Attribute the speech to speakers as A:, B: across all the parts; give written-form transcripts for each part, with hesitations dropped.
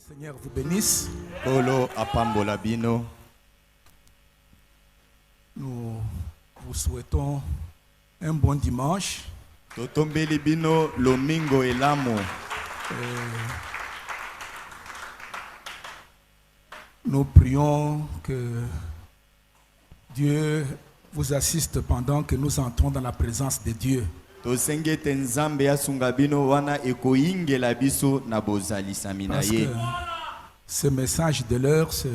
A: Seigneur vous bénisse. Nous vous souhaitons un bon dimanche. Nous prions que Dieu vous assiste pendant que nous entrons dans la présence de Dieu. Parce que ce message de l'heure, c'est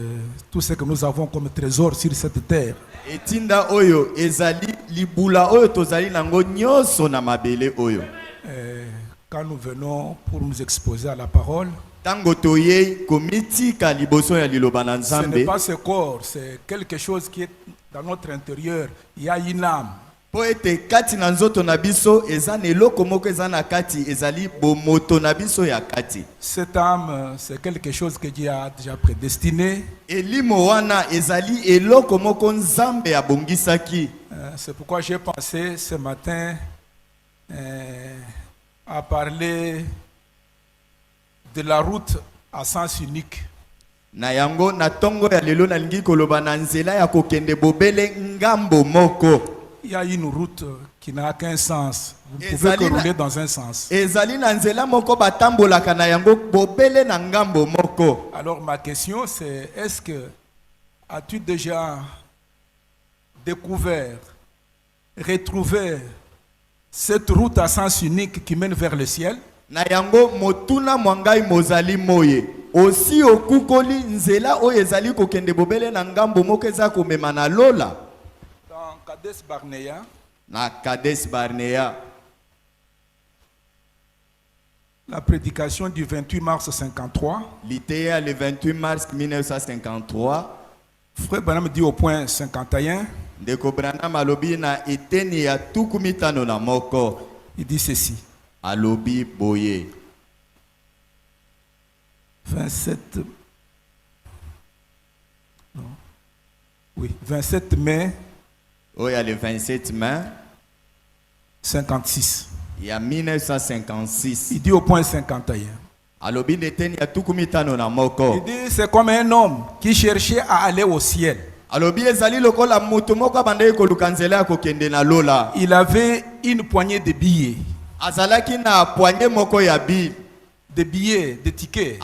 A: tout ce que nous avons comme trésor sur cette terre. Quand nous venons pour nous exposer à la parole, ce n'est pas ce corps, c'est quelque chose qui est dans notre intérieur. Il y a une âme. Cette âme, c'est quelque chose que Dieu a déjà prédestiné. C'est pourquoi j'ai pensé ce matin à parler de la route à sens unique. Il y a une route qui n'a qu'un sens. Vous ne pouvez que rouler dans un sens. Alors ma question c'est, est-ce que as-tu déjà découvert, retrouvé cette route à sens unique qui mène vers le ciel? Aussi okukoli nzela oyo ezali kokende bobele na ngambo moko eza komema na lola. Dans Kades Barnea. Na Kades Barnea. La prédication du 28 mars 53. L'ITEA le 28 mars 1953. Frère Branham dit au point 51. Ndeko Branham alobi na eteni ya tukumitano na moko. Il dit ceci. Alobi boye. 27 mai. Oh, il y a le 27 mai 56. Il y a 1956. Il dit au point 51. Il dit c'est comme un homme qui cherchait à aller au ciel. Il avait une poignée de billets. Des billets, des tickets. Il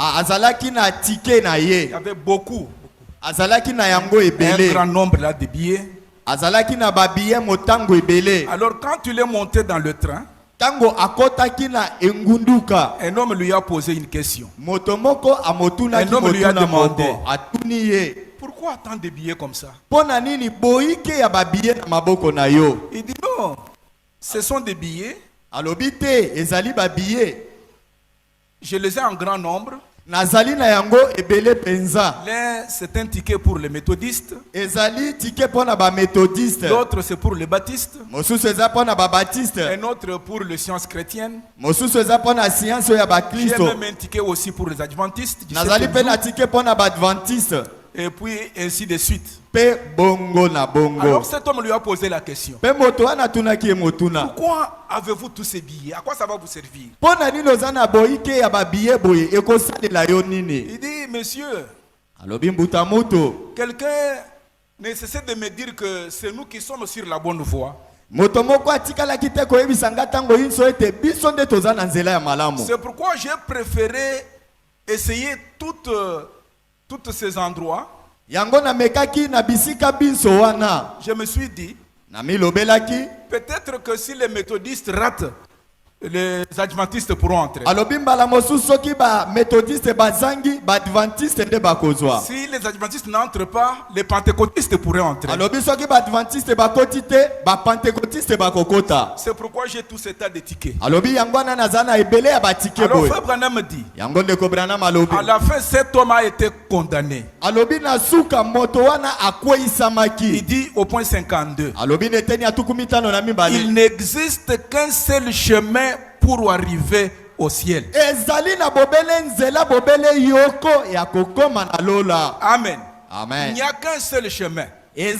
A: y avait beaucoup. Un grand nombre là de billets. Alors quand il est monté dans le train, un homme lui a posé une question. Un homme lui a demandé, pourquoi tant de billets comme ça? Il dit non, ce sont des billets. Je les ai en grand nombre. L'un, c'est un ticket pour les méthodistes. L'autre, c'est pour les baptistes. Un autre pour les sciences chrétiennes. J'ai même un ticket aussi pour les adventistes. Et puis ainsi de suite. Alors cet homme lui a posé la question. Pourquoi avez-vous tous ces billets? À quoi ça va vous servir? Il dit, monsieur, quelqu'un ne cesse de me dire que c'est nous qui sommes sur la bonne voie. C'est pourquoi j'ai préféré essayer tous ces endroits. Je me suis dit, peut-être que si les méthodistes ratent, les adventistes pourront entrer. Si les adventistes n'entrent pas, les pentecôtistes pourraient entrer. C'est pourquoi j'ai tout cet tas de tickets. Alors Frère Branham dit, à la fin cet homme a été condamné. Il dit au point 52, il n'existe qu'un seul chemin pour arriver au ciel. Amen. Amen. Il n'y a qu'un seul chemin. Il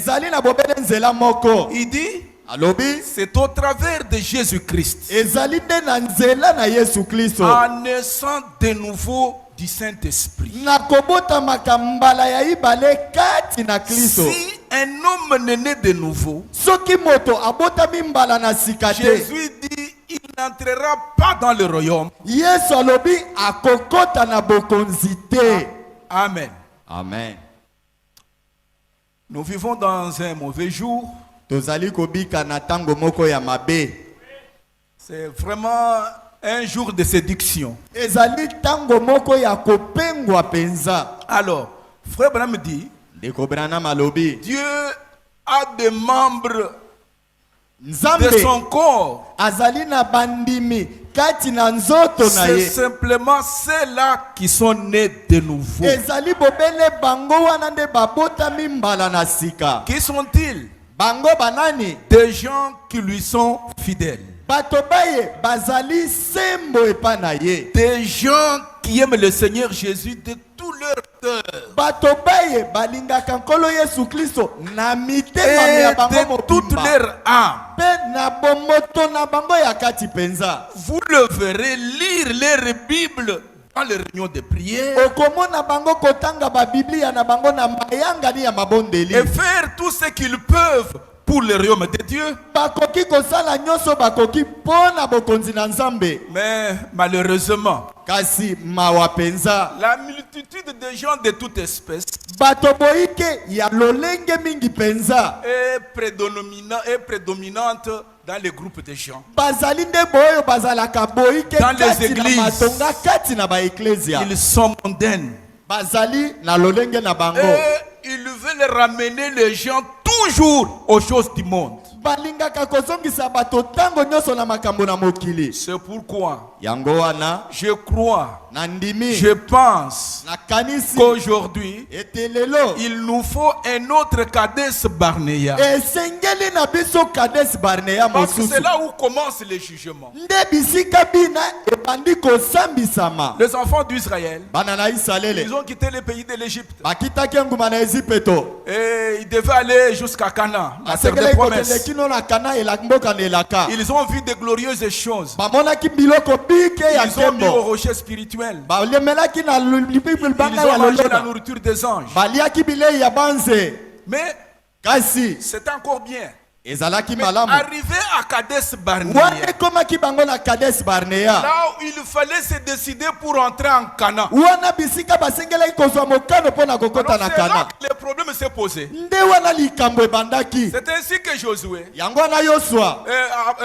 A: dit, c'est au travers de Jésus-Christ, en naissant de nouveau du Saint-Esprit.
B: Na kobota makambala ya ibale kati na Kristo.
A: Si un homme n'est né de nouveau,
B: Soki moto abota mimbala na sikate.
A: Jésus dit il n'entrera pas dans le royaume.
B: Yesu alobi akokota na bokonzite.
A: Amen.
B: Amen.
A: Nous vivons dans un mauvais jour.
B: Tozali kobika na tango moko ya mabe.
A: C'est vraiment un jour de séduction.
B: Ezali tango moko ya kopengwa penza.
A: Alors, frère Branham dit,
B: Ndeko Branham alobi,
A: Dieu a des membres
B: Nzambe
A: de son corps.
B: azali na bandimi kati na nzoto na
A: C'est
B: ye.
A: simplement ceux-là qui sont nés de nouveau.
B: Ezali bobele bango wana nde babota mimbala na sika.
A: Qui sont-ils?
B: Bango banani?
A: Des gens qui lui sont fidèles.
B: Bato baye bazali sembo epa na ye.
A: Des gens qui aiment le Seigneur Jésus de tout leur cœur.
B: Bato baye balingaka nkolo Yesu Kristo na mitema
A: Et
B: ya bango
A: de toute
B: mobimba.
A: leur âme.
B: Pe na bomoto na bango ya kati penza.
A: Vous le verrez lire leur Bible dans les réunions de prière
B: Okomona bango kotanga ba Biblia na bango na mayanga ni ya mabondeli.
A: et faire tout ce qu'ils peuvent pour le royaume de Dieu.
B: Bakoki kosala nyonso bakoki pona bokonzi na Nzambe.
A: Mais malheureusement,
B: Kasi mawa penza.
A: la multitude de gens de toute espèce
B: Bato boike ya lolenge mingi penza.
A: est prédominante dans les groupes de gens.
B: Bazali nde boyo bazalaka boike
A: Dans les
B: kati na
A: églises.
B: matonga kati na ba ecclesia.
A: Ils sont mondains.
B: Bazali na lolenge na bango.
A: Et ils veulent ramener les gens toujours aux choses du monde.
B: Balingaka kozongisa bato tango nyonso na makambo na mokili.
A: C'est pourquoi
B: Yango wana
A: je crois,
B: na ndimi
A: je pense
B: na kanisi
A: qu'aujourd'hui,
B: etelelo
A: il nous faut un autre Kadesh Barnea.
B: esengeli na biso Kades Barnea
A: Parce que
B: mosusu.
A: c'est là où commence le jugement.
B: Nde bisika bina ebandi kosambisama.
A: Les enfants d'Israël,
B: Bana na Israele
A: ils ont quitté le pays de l'Égypte.
B: bakitaki nguma na Ezipeto.
A: Et ils devaient aller jusqu'à Canaan, la terre des
B: Basekele
A: promesses.
B: kokende kino na Kana mboka na elaka.
A: Ils ont vu de glorieuses choses.
B: Bamonaki biloko bike ya
A: Ils ont mis au
B: nkembo.
A: rocher spirituel.
B: Balemelaki na libibili
A: Ils
B: banga
A: ont
B: ya
A: mangé la
B: loloba.
A: nourriture des anges.
B: Baliaki bilei ya banze.
A: Mais
B: Kasi
A: c'est encore bien.
B: ezalaki
A: Mais
B: malamu.
A: arrivé à Kadesh Barnea,
B: Wana ekomaki bango na Kades Barnea.
A: là où il fallait se décider pour entrer en Canaan.
B: Wana bisika basengelaki kozwa mokano mpona kokota
A: Alors
B: na
A: c'est là
B: Kana.
A: que le problème s'est posé.
B: Nde wana likambo ebandaki.
A: C'est ainsi que Josué,
B: Yango wana Yosua,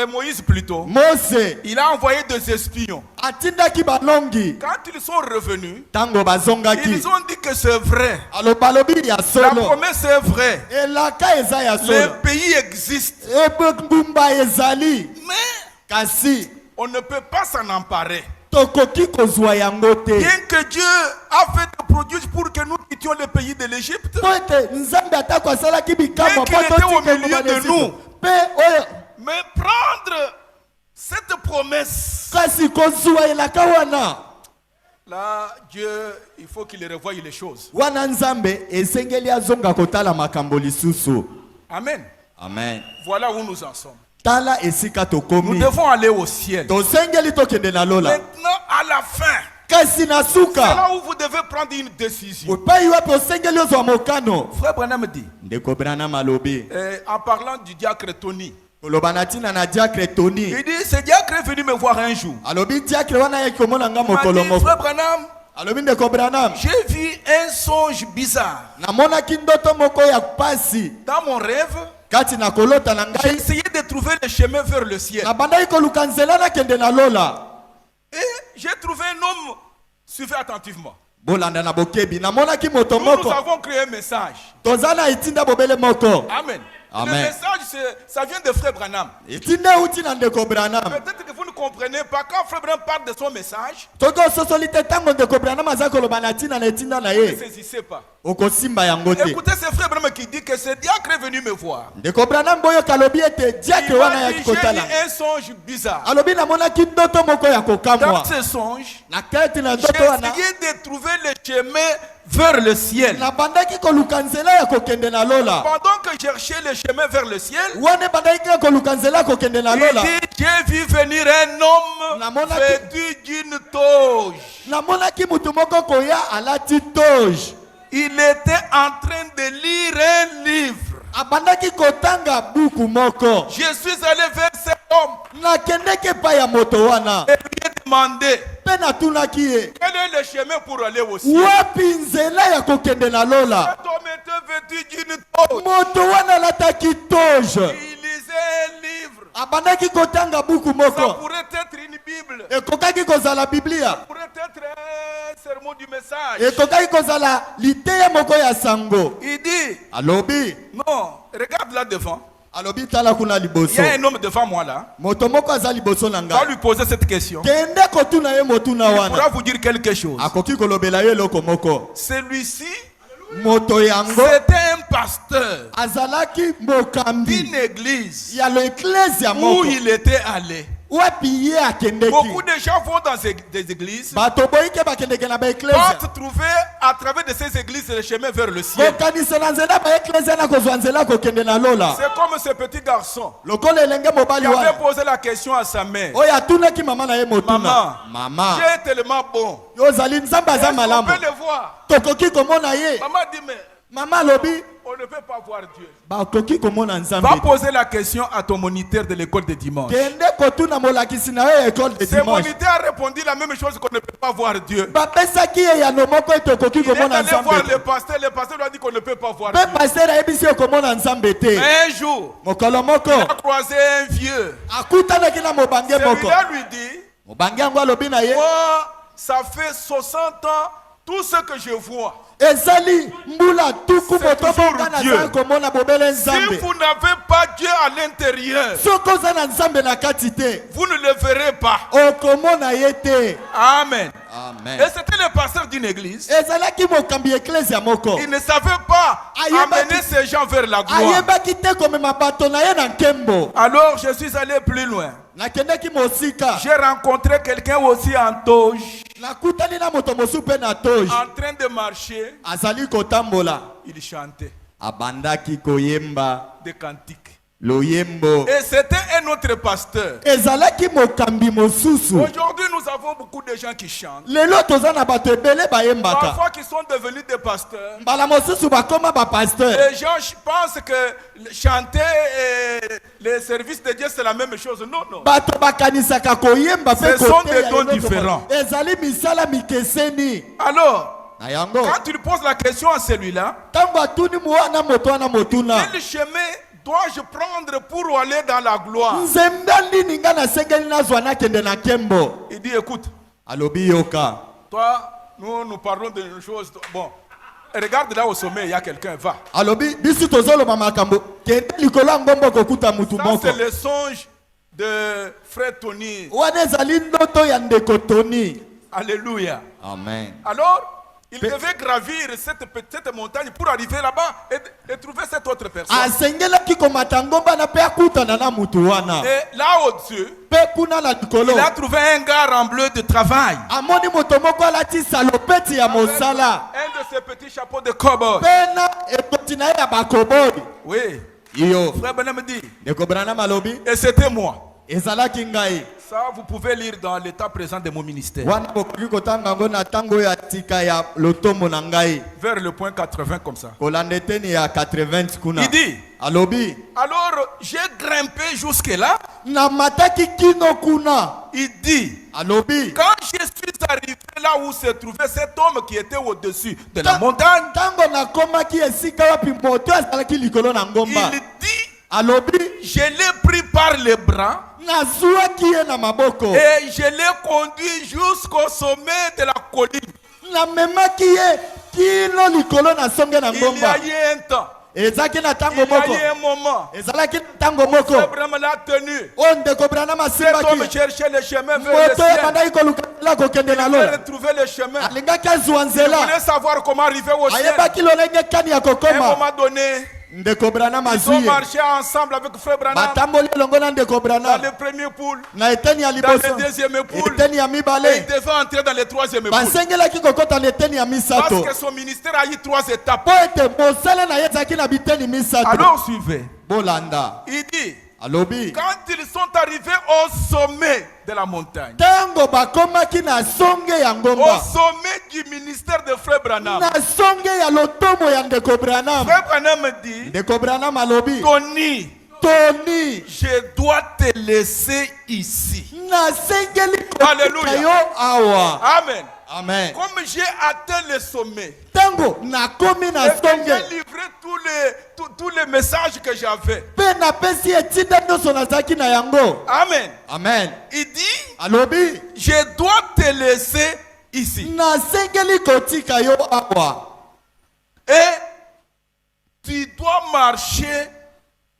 A: Moïse plutôt,
B: Mose
A: il a envoyé des espions.
B: atindaki balongi.
A: Quand ils sont revenus,
B: Tango bazongaki.
A: ils ont dit que c'est vrai.
B: Alobalobi ya
A: La
B: solo.
A: promesse est vraie.
B: Elaka eza ya
A: Le
B: solo.
A: pays existe.
B: Ngumba ezali.
A: Mais
B: Kasi
A: on ne peut pas s'en emparer.
B: tokoki kozwa yango te.
A: Bien que Dieu a fait des prodiges pour que nous quittions le pays de l'Égypte,
B: Po ete Nzambe atako asalaki bikamwa
A: Bien qu'il
B: po
A: était au
B: totika
A: milieu de
B: ngumba
A: nous.
B: Pe oyo
A: mais prendre cette promesse,
B: kasi kozwa elaka wana.
A: là, Dieu, il faut qu'il revoie les choses.
B: Wana Nzambe esengeli azonga kotala makambo lisusu.
A: Amen.
B: Amen.
A: Voilà où nous en sommes.
B: Tala esika
A: Nous
B: tokomi.
A: devons aller au ciel.
B: Tosengeli tokende na lola.
A: Maintenant, à la fin,
B: Kasi na
A: c'est
B: suka.
A: là où vous devez prendre une décision.
B: Upai wapi osengeli ozwa mokano.
A: Frère Branham dit,
B: Ndeko Branham alobi.
A: en parlant du diacre Tony,
B: Kolobana tina na diacre Tony.
A: il dit, ce diacre est venu me voir un jour.
B: Alobi diacre wana yaki komona nga
A: Il m'a
B: mokolo
A: dit,
B: moko.
A: frère Branham,
B: Alobi ndeko Branham.
A: j'ai vu un songe bizarre.
B: Namonaki ndoto moko ya pasi.
A: Dans mon rêve,
B: Kati na kolota na
A: j'ai
B: ngai.
A: essayé de trouver le chemin vers le ciel.
B: Na bandaki koluka nzela na kende na lola.
A: Et j'ai trouvé un homme, suivez attentivement.
B: Bolanda na bokebi. Namonaki moto
A: Nous
B: moko.
A: avons créé un message.
B: Tozana itinda bobele moko.
A: Amen.
B: Amen.
A: Le message, ça vient de Frère Branham.
B: Itinda uti na ndeko Branham.
A: Peut-être que vous ne comprenez pas. Quand Frère Branham parle de son message,
B: Toko sosolite tango ndeko Branham aza kolobana tina na itinda na
A: ne
B: ye.
A: saisissez pas.
B: Okosimba yango te.
A: Écoutez, c'est Frère Branham qui dit que ce diacre est venu me voir.
B: Ndeko Branham boyo kalobi ete diacre
A: Il
B: wana
A: m'a
B: ya
A: dit, j'ai
B: kotala.
A: eu un songe bizarre.
B: Alobi namonaki ndoto moko ya
A: Dans
B: kokamwa.
A: ce songe,
B: Na kati na
A: j'ai
B: ndoto wana.
A: essayé de trouver le chemin vers le ciel.
B: Na bandaki koluka nzela ya kokende na lola.
A: Pendant que je cherchais le chemin vers le ciel,
B: Wane bandaki koluka nzela kokende na
A: il
B: lola.
A: dit, j'ai vu venir un homme vêtu d'une toge.
B: Namonaki mutu moko koya alati toge.
A: Il était en train de lire un livre.
B: Abandaki kotanga buku moko.
A: Je suis allé vers cet homme
B: Nakendeke pa ya moto wana.
A: et lui ai demandé,
B: Pe natunaki ye.
A: quel est le chemin pour aller au ciel?
B: Wapi nzela ya kokende na lola.
A: Cet homme était vêtu d'une toge.
B: Moto wana lataki toge.
A: Il lisait un livre.
B: Abandaki kotanga buku
A: Ça
B: moko.
A: pourrait être une Bible.
B: Ekokaki kozala Biblia.
A: Ça pourrait être un sermon du message.
B: Ekokaki kozala liteya moko ya sango.
A: Il dit,
B: Alobi.
A: non, regarde là devant.
B: Alobi tala kuna
A: Il
B: liboso.
A: y a un homme devant moi là.
B: Moto moko aza liboso na
A: Va
B: ngai.
A: lui poser cette question.
B: Kende kotuna ye motuna
A: Il pourra
B: wana.
A: vous dire quelque chose.
B: Akoki kolobela ye loko moko.
A: Celui-ci,
B: Moto yango
A: c'était un pasteur
B: azalaki mokambi
A: d'une église
B: ya lo ecclesia
A: où
B: moko.
A: il était allé.
B: Wapi ye akendeki.
A: Beaucoup de gens vont dans des églises,
B: Bato boyike bakendeke na ba ecclesia.
A: vont trouver à travers de ces églises le chemin vers le ciel.
B: Bokanisa na nzela ba ecclesia na kozwa nzela kokende na lola.
A: C'est comme ce petit garçon
B: Lokola elenge
A: qui
B: mobali
A: avait
B: wana.
A: posé la question à sa mère.
B: Oyo atunaki mama na ye motuna.
A: Maman,
B: Mama.
A: Dieu est tellement bon.
B: Yo zali nzambe aza
A: Est-ce qu'on
B: malamu.
A: peut le voir?
B: Tokoki komona ye.
A: Maman dit, mais
B: Mama lobi
A: on ne peut pas voir Dieu.
B: bakoki komona nzambe.
A: Va poser la question à ton moniteur de l'école de dimanche.
B: Kende kotuna molakisi na ye école de
A: Ce
B: dimanche.
A: moniteur a répondu la même chose qu'on ne peut pas voir Dieu.
B: Bapesaki ye ya no moko tokoki
A: Il est
B: komona
A: allé voir
B: nzambe.
A: le pasteur lui a dit qu'on ne peut pas voir
B: Pe
A: Dieu.
B: pasteur ayebisi ye komona nzambe te.
A: Un jour,
B: Mokolo moko
A: il a croisé un vieux.
B: akutanaki na mobange moko.
A: Celui-là lui dit,
B: Mobange yango alobi na ye.
A: moi, ça fait 60 ans, tout ce que je vois.
B: Ezali mbula tuku
A: C'est
B: moto
A: toujours
B: mokana
A: Dieu.
B: za komona bobele
A: Si
B: nzambe.
A: vous n'avez pas Dieu à l'intérieur,
B: Soko za na nzambe na kati te.
A: vous ne le verrez pas.
B: Okomona ye te.
A: Amen.
B: Amen.
A: Et c'était le pasteur d'une église.
B: Ezalaki mokambi ecclesia moko.
A: Il ne savait pas amener ces gens vers la gloire.
B: Ayebaki te komema bato na ye na nkembo.
A: Alors je suis allé plus loin.
B: Nakendeki mosika.
A: J'ai rencontré quelqu'un aussi en toge,
B: Nakutani na moto mosu pe na toge.
A: en train de marcher.
B: Azali kotambola.
A: Il chantait
B: Abandaki koyemba.
A: des cantiques.
B: Loyembo.
A: Et c'était un autre pasteur.
B: Ezalaki mokambi mosusu.
A: Aujourd'hui, nous avons beaucoup de gens qui chantent.
B: Lelo toza na bato ebele bayembaka.
A: Parfois, qui sont devenus des pasteurs.
B: Mbala mosusu bakoma ba pasteur.
A: Les gens pensent que chanter et les services de Dieu, c'est la même chose. Non, non.
B: Bato bakanisaka koyemba pe
A: Ce sont
B: koteya
A: des dons
B: eloko
A: différents.
B: ba- Ezali misala mikeseni.
A: Alors,
B: Na yango.
A: quand tu lui poses la question à celui-là,
B: Tango atuni mwana moto wana motuna.
A: quel chemin dois-je prendre pour aller dans la gloire?
B: Nzembe nini nga nasengeli nazwa nakende na nkembo.
A: Il dit, écoute,
B: Alobi yoka.
A: toi, nous parlons de choses. Bon, regarde là au sommet, il y a quelqu'un, va.
B: Alobi bisu tozoloba makambo. Kende likolo ya ngombo kokuta mutu
A: Ça,
B: moko.
A: c'est le songe de frère Tony.
B: Wana ezali ndoto ya ndeko Tony.
A: Alléluia.
B: Amen.
A: Alors, il devait gravir cette montagne pour arriver là-bas et trouver cette autre personne.
B: Asengelaki komata ngomba na pe akutana na mutu wana.
A: Et là au-dessus,
B: Pe kuna na likolo.
A: il a trouvé un gars en bleu de travail.
B: Amoni moto moko alati salopeti ya mosala.
A: Un de ces petits chapeaux de cowboy.
B: Pena ekoti na ye ya bakoboi.
A: Oui.
B: Iyo.
A: Frère Branham dit,
B: Ndeko Branham alobi.
A: et c'était moi.
B: Ezalaki ngai.
A: Ça, vous pouvez lire dans l'état présent de mon ministère.
B: Wana bokoki kotanga ngo na tango ya tika ya lotomo na ngai.
A: Vers le point 80 comme ça.
B: Kolanda eteni ya 80 kuna.
A: Il dit,
B: Alobi.
A: alors j'ai grimpé jusque là.
B: Na mataki kino kuna.
A: Il dit,
B: Alobi.
A: quand je suis arrivé là où se trouvait cet homme qui était au-dessus de la montagne,
B: Tango na komaki esika wapi moto azalaki likolo na ngomba.
A: il dit,
B: Alobi.
A: je l'ai pris par les bras
B: Nazuaki ye na maboko.
A: et je l'ai conduit jusqu'au sommet de la colline.
B: Na memaki ye kino likolo na songe na
A: Il y
B: ngomba.
A: a eu un temps,
B: Ezaki na
A: il
B: tango
A: y a
B: moko.
A: eu un moment.
B: Ezalaki na tango moko.
A: Abraham l'a tenu.
B: O ndeko Branham
A: Cet homme
B: asimbaki.
A: cherchait le chemin vers le
B: Moto
A: ciel.
B: ebandaki kolukela kokende na
A: Il
B: lola.
A: voulait retrouver le chemin.
B: Alingaki azwa
A: Il
B: nzela.
A: voulait savoir comment arriver au ciel.
B: Ayebaki lolenge kani ya
A: À un
B: kokoma.
A: moment donné,
B: Ndeko Branham
A: Ils ont marché ensemble avec frère Branham. Dans le premier pool. Dans le deuxième pool. Et il devait entrer dans le troisième pool. Parce que son ministère a eu 3 étapes. Alors suivez. Il dit. Quand ils sont arrivés au sommet de la montagne, au sommet du ministère de Frère Branham, Frère Branham dit, Tony, je dois te laisser ici. Alléluia. Amen.
B: Amen.
A: Comme j'ai atteint le sommet, j'ai livré tous les messages que j'avais. Amen.
B: Amen.
A: Il dit, je dois te laisser ici. Et tu dois marcher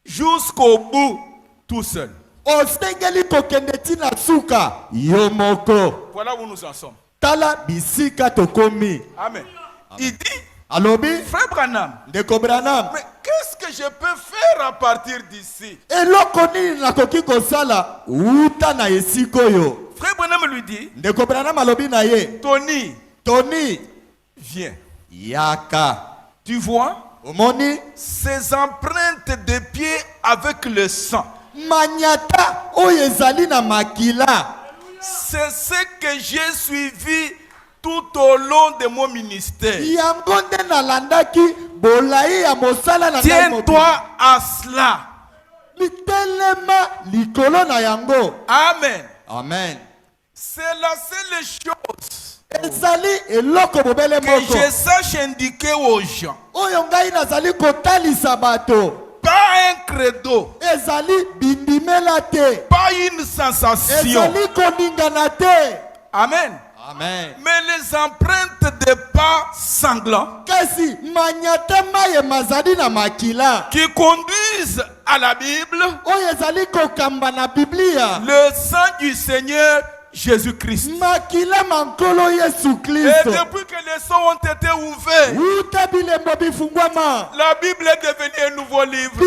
A: jusqu'au bout tout seul. Voilà où nous en sommes. Amen. Il dit, Frère Branham, mais qu'est-ce que je peux faire à partir d'ici? Frère Branham lui dit, Tony, viens.
B: Yaka.
A: Tu vois, ces empreintes de pieds avec le sang.
B: Manyata oyezali na makila.
A: C'est ce que j'ai suivi tout au long de mon ministère. Tiens-toi à cela. Amen.
B: Amen.
A: C'est la seule chose
B: que
A: je sache indiquer aux gens. Pas un credo. Pas une sensation. Amen.
B: Amen.
A: Mais les empreintes de pas sanglants qui conduisent à la Bible, le sang du Seigneur Jésus-Christ. Et depuis que les sons ont été ouverts, la Bible est devenue un nouveau livre.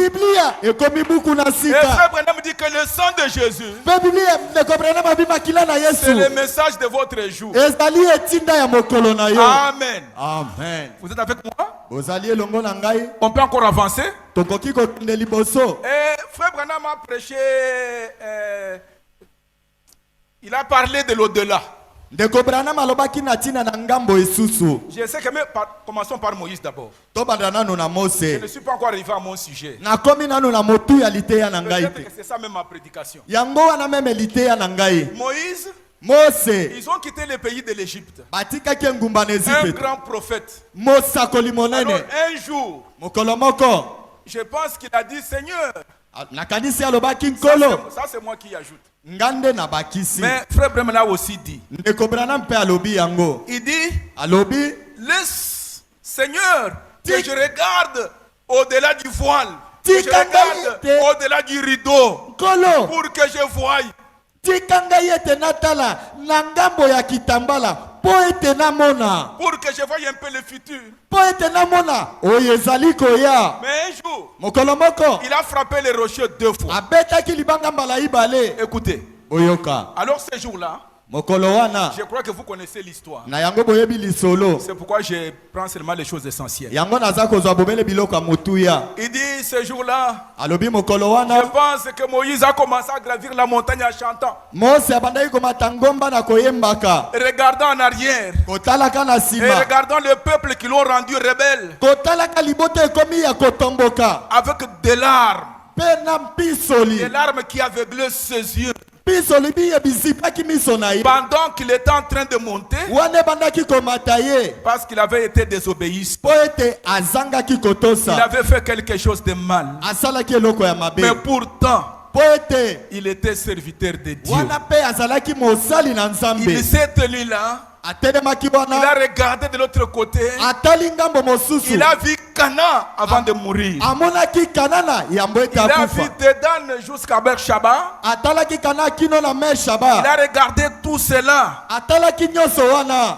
A: Et Frère Branham dit que le sang de Jésus, c'est le message de votre jour. Amen.
B: Amen.
A: Vous êtes avec moi? On peut encore avancer? Et Frère Branham a prêché, il a parlé de l'au-delà. Je sais que commençons par Moïse d'abord. Je ne suis pas encore arrivé à mon sujet. Peut-être que c'est ça même ma prédication. Moïse, ils ont quitté le pays de l'Égypte. Un grand prophète. Alors, un jour, je pense qu'il a dit, Seigneur, ça c'est moi qui ajoute. Mais Frère Branham a aussi dit, il dit, laisse Seigneur que je regarde au-delà du voile, que je regarde au-delà du rideau pour que je voie. Pour que je voie un peu le futur. Mais un jour, il a frappé les rochers 2 fois. Écoutez. Alors ce jour-là, je crois que vous connaissez l'histoire. C'est pourquoi je prends seulement les choses essentielles. Il dit ce jour-là, je pense que Moïse a commencé à gravir la montagne en chantant. Regardant en arrière. Et regardant le peuple qui l'ont rendu rebelle. Avec des larmes. Des larmes qui aveuglaient ses yeux. Pendant qu'il était en train de monter, parce qu'il avait été désobéissant, il avait fait quelque chose de mal. Mais pourtant, il était serviteur de Dieu. Il s'est tenu là. Il a regardé de l'autre côté. Il a vu Canaan avant de mourir. Il a vu Dedan jusqu'à Beersheba. Il a regardé tout cela.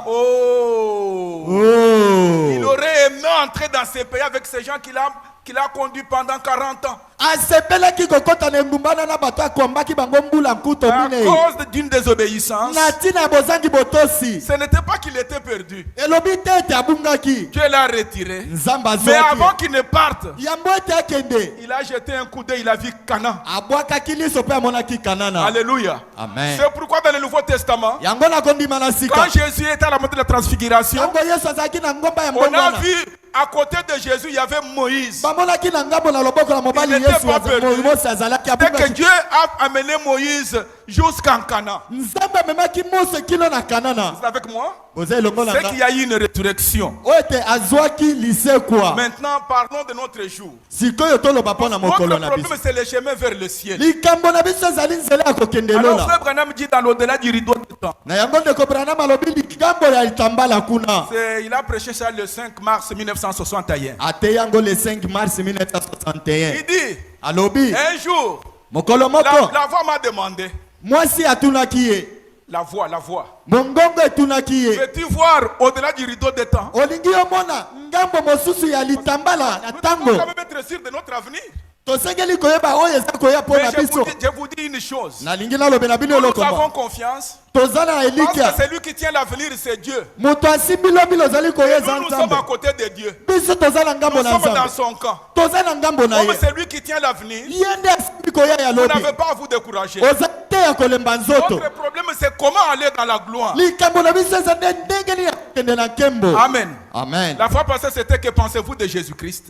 A: Oh. Il aurait aimé entrer dans ces pays avec ces gens qu'il a conduit pendant 40 ans.
B: asepelaki kokota na ngumbana na bato akombaki bango mbula nkuto
A: À
B: minei
A: cause d'une désobéissance,
B: na ntina bozangi botosi
A: ce n'était pas qu'il était perdu.
B: elobi te ete abungaki
A: Dieu l'a retiré.
B: nzambe
A: Mais
B: azwaki
A: avant qu'il ne parte,
B: yambo ete akende
A: il a jeté un coup d'œil, il a vu Cana.
B: abwakaki liso mpe amonaki kanana
A: Alléluia.
B: amen
A: C'est pourquoi dans le Nouveau Testament,
B: yango nakondima na sika
A: quand Jésus était à la montée de la transfiguration,
B: yango yesu azalaki na ngomba ya
A: on a
B: mbongwana
A: vu à côté de Jésus, il y avait Moïse.
B: bamonaki na ngambo na loboko na mobali
A: Il n'était
B: yesu
A: pas perdu.
B: mose azalaki
A: Dès que
B: abungaki
A: Dieu a amené Moïse jusqu'en Cana,
B: nzambe amemaki mose kino na kanana
A: c'est avec moi,
B: boza elongo na
A: c'est
B: nga
A: qu'il y a eu une résurrection.
B: oyo ete azwaki lisekwa
A: Maintenant, parlons de notre jour.
B: sikoyo toloba mpo na mokolo
A: Notre
B: na biso
A: problème, c'est le chemin vers le ciel.
B: likambo na biso ezali nzela ya kokende
A: Alors,
B: lola
A: frère Branham dit dans l'au-delà du rideau de temps.
B: na yango ndeko branham alobi likambo ya litambala kuna
A: Il a prêché ça le 5 mars 1961.
B: ate yango le 5 mars 1961
A: Il dit,
B: alobi
A: un jour,
B: mokolo moko
A: la voix m'a demandé,
B: mwasi atunaki ye
A: la voix,
B: mongongo etunaki ye
A: veux-tu voir au-delà du rideau de temps?
B: olingi omona ngambo mosusu ya litambala na
A: Nous devons
B: tango
A: quand même être sûrs de notre avenir.
B: tosengeli koyeba oyo eza koya mpo
A: Mais
B: na biso
A: je vous dis une chose.
B: nalingi nalobe na bino
A: Nous
B: eloko
A: avons
B: moko
A: confiance.
B: toza na
A: Parce
B: elikya
A: que celui qui tient l'avenir, c'est Dieu.
B: moto asimbi lobi lozali koya eza
A: Nous sommes
B: nzambe
A: à côté de Dieu.
B: biso toza na ngambo
A: Nous
B: na
A: sommes dans
B: nzambe
A: son camp.
B: toza na ngambo na
A: Comme
B: ye
A: celui qui tient l'avenir,
B: ye nde asimbi koya ya
A: vous
B: lobi
A: n'avez pas à vous décourager.
B: oza te ya kolemba nzoto
A: Notre problème, c'est comment aller dans la gloire.
B: likambo na biso eza nde ndenge nini ya kokende na nkembo
A: Amen.
B: amen
A: La fois passée, c'était que pensez-vous de Jésus-Christ?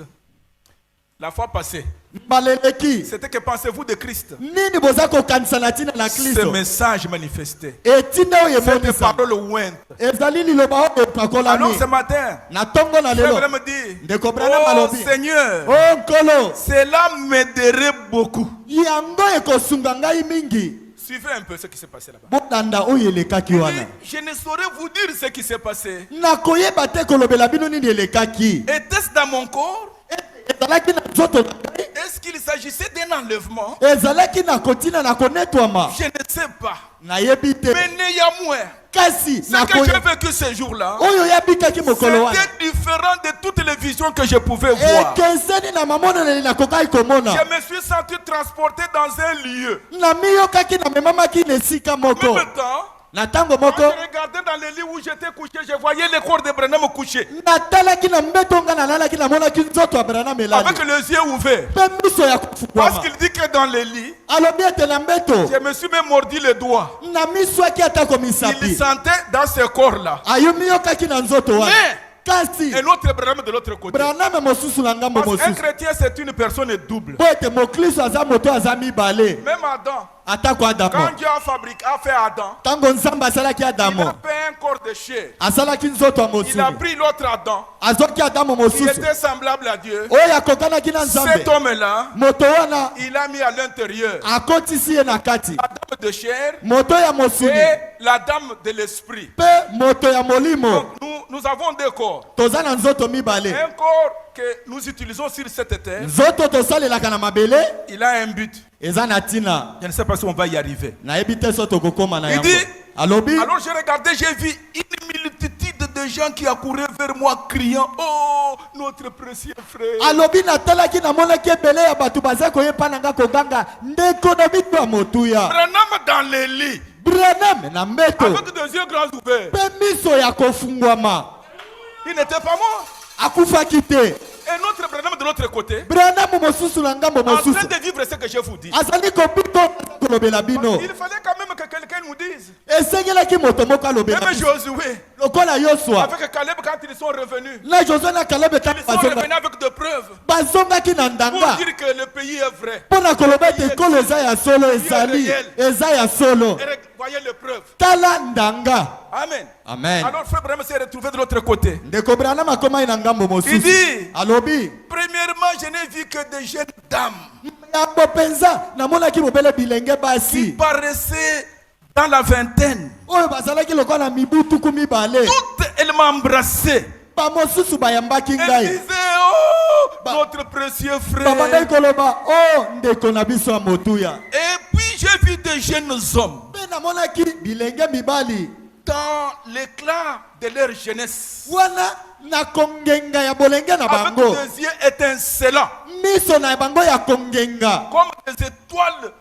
A: La fois passée,
B: baleleki
A: c'était que pensez-vous de Christ?
B: nini boza kokanisa na ntina na
A: Ce
B: kristo
A: message manifesté.
B: etinda oyo
A: Cette
B: emonisa
A: parole ointe.
B: ezali liloba oyo
A: Alors
B: epakolami
A: ce matin,
B: na ntongo na
A: Frère
B: lelo
A: Branham dit,
B: ndeko branham
A: oh
B: alobi
A: Seigneur,
B: o nkolo
A: cela m'aiderait beaucoup.
B: yango ekosunga ngai mingi
A: Suivez un peu ce qui s'est passé là-bas.
B: bolanda oyo elekaki wana
A: Je ne saurais vous dire ce qui s'est passé.
B: nakoyeba te kolobela bino nini elekaki
A: Était-ce dans mon corps?
B: ezalaki na nzoto na ngai
A: Est-ce qu'il s'agissait d'un enlèvement?
B: ezalaki na kotina na konetwama
A: Je ne sais pas.
B: nayebi te
A: Mais néanmoins,
B: kasi
A: ce que j'ai vécu ce jour-là,
B: oyo yabikaki mokolo wana
A: c'était différent de toutes les visions que je pouvais voir.
B: ekeseni na mamonaneli nakokaki komona
A: Je me suis senti transporté dans un lieu.
B: na miyokaki na memamaki na esika
A: En
B: moko
A: même temps,
B: na ntango
A: quand
B: moko
A: je regardais dans le lit où j'étais couché, je voyais le corps de Branham couché,
B: natalaki na mbeto nga nalalaki namonaki nzoto ya branham elali
A: avec les yeux ouverts.
B: mpe miso ya
A: Parce
B: kofungwama
A: qu'il dit que dans le lit,
B: alobi ete na mbeto
A: je me suis même mordu le doigt.
B: na miswaki atako
A: Il
B: misapi
A: sentait dans ce corps-là.
B: ayumiyokaki na nzoto wana
A: Mais
B: kasi
A: un autre Branham de l'autre côté.
B: branham mosusu na ngambo
A: Parce qu'un
B: mosusu
A: chrétien, c'est une personne double.
B: po ete moklisto aza moto aza mibale
A: Même Adam,
B: atako adamo
A: quand Dieu a fait Adam,
B: ntango nzambe asalaki
A: il
B: adamo
A: a fait un corps de chair.
B: asalaki nzoto ya
A: Il a
B: mosuni
A: pris l'autre Adam.
B: azwaki adamo
A: Il
B: mosusu
A: était semblable à Dieu.
B: oyo akokanaki na nzambe
A: Cet homme-là,
B: moto wana
A: il a mis à l'intérieur
B: akotisi ye na kati
A: la dame de chair
B: moto ya mosuni
A: et la dame de l'esprit.
B: mpe moto ya molimo
A: Donc nous avons deux corps.
B: toza na nzoto mibale
A: Un corps que nous utilisons sur cette terre,
B: nzoto tosalelaka na mabele
A: il a un but.
B: eza na ntina
A: Je ne sais pas si on va y arriver.
B: nayebi te so tokokóma na
A: Il
B: yango
A: dit,
B: alobi
A: alors j'ai regardé, j'ai vu une multitude de gens qui accouraient vers moi criant, oh, notre précieux frère.
B: alobi natalaki namonaki ebele ya bato baza koyepa na nga koganga ndeko na biso ya motuya
A: Branham dans les lits,
B: branham na mbeto
A: avec des yeux grands ouverts.
B: mpe miso ya kofungwama
A: Il n'était pas mort.
B: akufaki te
A: Un autre Branham de l'autre côté,
B: branham mosusu na ngambo
A: en train
B: mosusu
A: de vivre ce que je vous dis.
B: azali kobito kolobela bino
A: Il fallait quand même que quelqu'un nous dise.
B: esengelaki moto moko alobela
A: Même
B: biso.
A: Josué,
B: lokola yosua
A: avec Caleb, quand ils sont revenus,
B: na josue na kalebe
A: ils
B: kaka
A: sont revenus avec des preuves
B: bazongaki na
A: pour
B: ndanga
A: dire que le pays est vrai.
B: mpo na koloba ete ekolo eza ya solo ezali eza ya solo
A: Et voyez les preuves.
B: tala ndanga
A: Amen.
B: amen
A: Alors frère Branham s'est retrouvé de l'autre côté.
B: ndeko branham akomai na ngambo
A: Il
B: mosusu
A: dit,
B: alobi
A: premièrement, je n'ai vu que des jeunes dames
B: yambo mpenza namonaki bobele bilenge
A: qui
B: basi
A: paraissaient dans la vingtaine.
B: oyo bazalaki lokola na mibu tuku mibale
A: Toutes, elles m'embrassaient.
B: bamosusu bayambaki
A: Elles
B: ngai
A: disaient, oh, notre précieux
B: babandaki
A: frère.
B: koloba o ndeko na biso ya motuya
A: Et puis j'ai vu des jeunes hommes
B: mpe namonaki bilenge mibali
A: dans l'éclat de leur jeunesse,
B: wana na kongenga ya bolenge na
A: avec
B: bango
A: des yeux étincelants.
B: miso na bango ya kongenga
A: comme des étoiles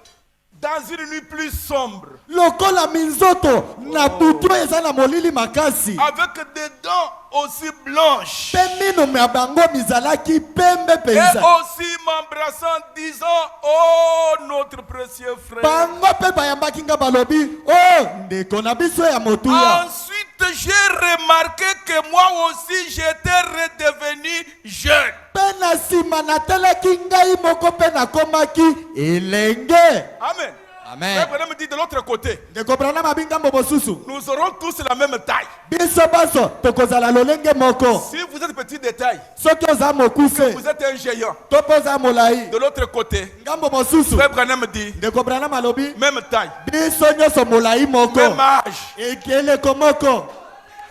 A: dans une nuit plus sombre,
B: lokola minzoto na butu eza na molili makasi
A: avec des dents aussi blanches,
B: pe mino ya bango mizalaki pembe
A: et
B: penza
A: aussi m'embrassant, disant: oh notre précieux frère.
B: bango pe bayambaki nga balobi oh ndeko na biso ya motuya.
A: Ensuite, j'ai remarqué que moi aussi j'étais redevenu jeune.
B: Pe na nsima natelaki ngai moko pe nakomaki elenge.
A: Amen.
B: Amen.
A: Frère me dit de l'autre côté,
B: ndeko brana mabingambo mosusu
A: nous aurons tous la même taille.
B: biso baso tokozala lolenge moko
A: Si vous êtes petit de taille,
B: soki oza mokuse
A: vous êtes un géant.
B: to mpe oza molai
A: De l'autre côté,
B: ngambo mosusu
A: Frère Branham dit,
B: ndeko brana malobi
A: même taille,
B: biso nyonso molai moko
A: même âge.
B: ekeleko moko.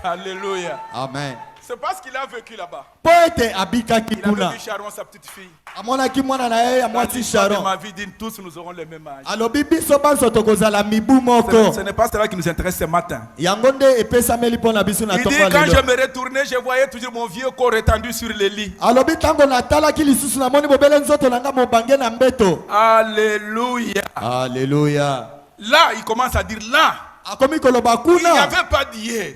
A: Alléluia.
B: Amen.
A: C'est parce qu'il a vécu là-bas.
B: po ete abikaki
A: Il a
B: kuna
A: vu Sharon, sa petite fille.
B: amonaki mwana na ye ya
A: Dans
B: mwasi
A: l'histoire de
B: Sharon
A: ma vie, dit, tous nous aurons le même âge.
B: alobi biso banso tokozala mibu moko.
A: Ce n'est pas cela qui nous intéresse ce matin.
B: yango nde epesameli mpo na biso na
A: Il dit,
B: ntongo ya
A: quand je
B: lelo.
A: me retournais, je voyais toujours mon vieux corps étendu sur le lit.
B: alobi ntango natalaki lisusu namoni bobele nzoto na nga mobange na mbeto.
A: Alléluia.
B: Alleluya.
A: Là, il commence à dire là.
B: akomi koloba
A: Il n'y
B: kuna
A: avait pas d'hier.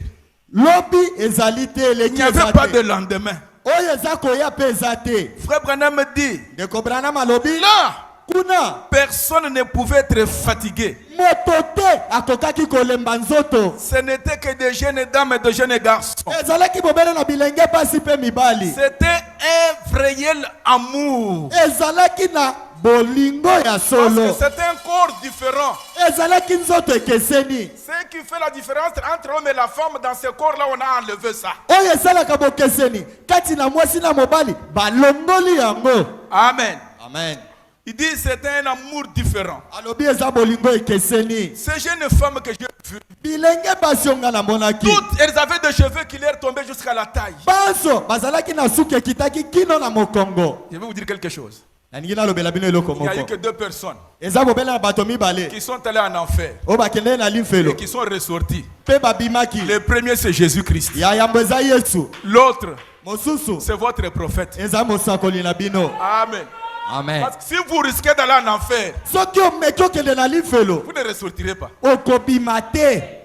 B: lobi ezali te
A: Il
B: eleki
A: n'y avait
B: eza
A: pas de
B: te
A: lendemain.
B: oyo eza koya mpe eza te.
A: Frère Branham me dit,
B: ndeko branam alobi
A: là,
B: kuna
A: personne ne pouvait être fatigué.
B: moto te akokaki kolemba nzoto.
A: Ce n'était que des jeunes dames et de jeunes garçons.
B: ezalaki bobele na bilenge pasi mpe mibali.
A: C'était un réel amour.
B: ezalaki na bolingo ya
A: Parce
B: solo.
A: que c'est un corps différent.
B: ezalaki nzoto ekeseni.
A: Ce qui fait la différence entre l'homme et la femme, dans ce corps-là, on a enlevé ça.
B: oyo esalaka bokeseni kati na mwasi na mobali balongoli yango.
A: Amen.
B: Amen.
A: Il dit c'est un amour différent.
B: alobi eza bolingo ekeseni.
A: Ces jeunes femmes que j'ai vues,
B: bilenge basi oyo nga namonaki
A: toutes elles avaient des cheveux qui leur tombaient jusqu'à la taille.
B: banso bazalaki na suki ekitaki kino na mokongo.
A: Je vais vous dire quelque chose.
B: naningi nalobela bino eloko
A: Il n'y a eu
B: moko
A: que 2 personnes
B: eza bobele na bato mibale
A: qui sont allées en enfer
B: oyo bakendeli na limfelo
A: et qui sont ressortis.
B: mpe babimaki.
A: Le premier, c'est Jésus-Christ.
B: ya yambo eza yesu.
A: L'autre,
B: mosusu
A: c'est votre prophète.
B: eza mosakoli na bino.
A: Amen.
B: amen.
A: Parce que si vous risquez d'aller en enfer,
B: soki omeki okende na limfelo
A: vous ne ressortirez pas.
B: okobima te.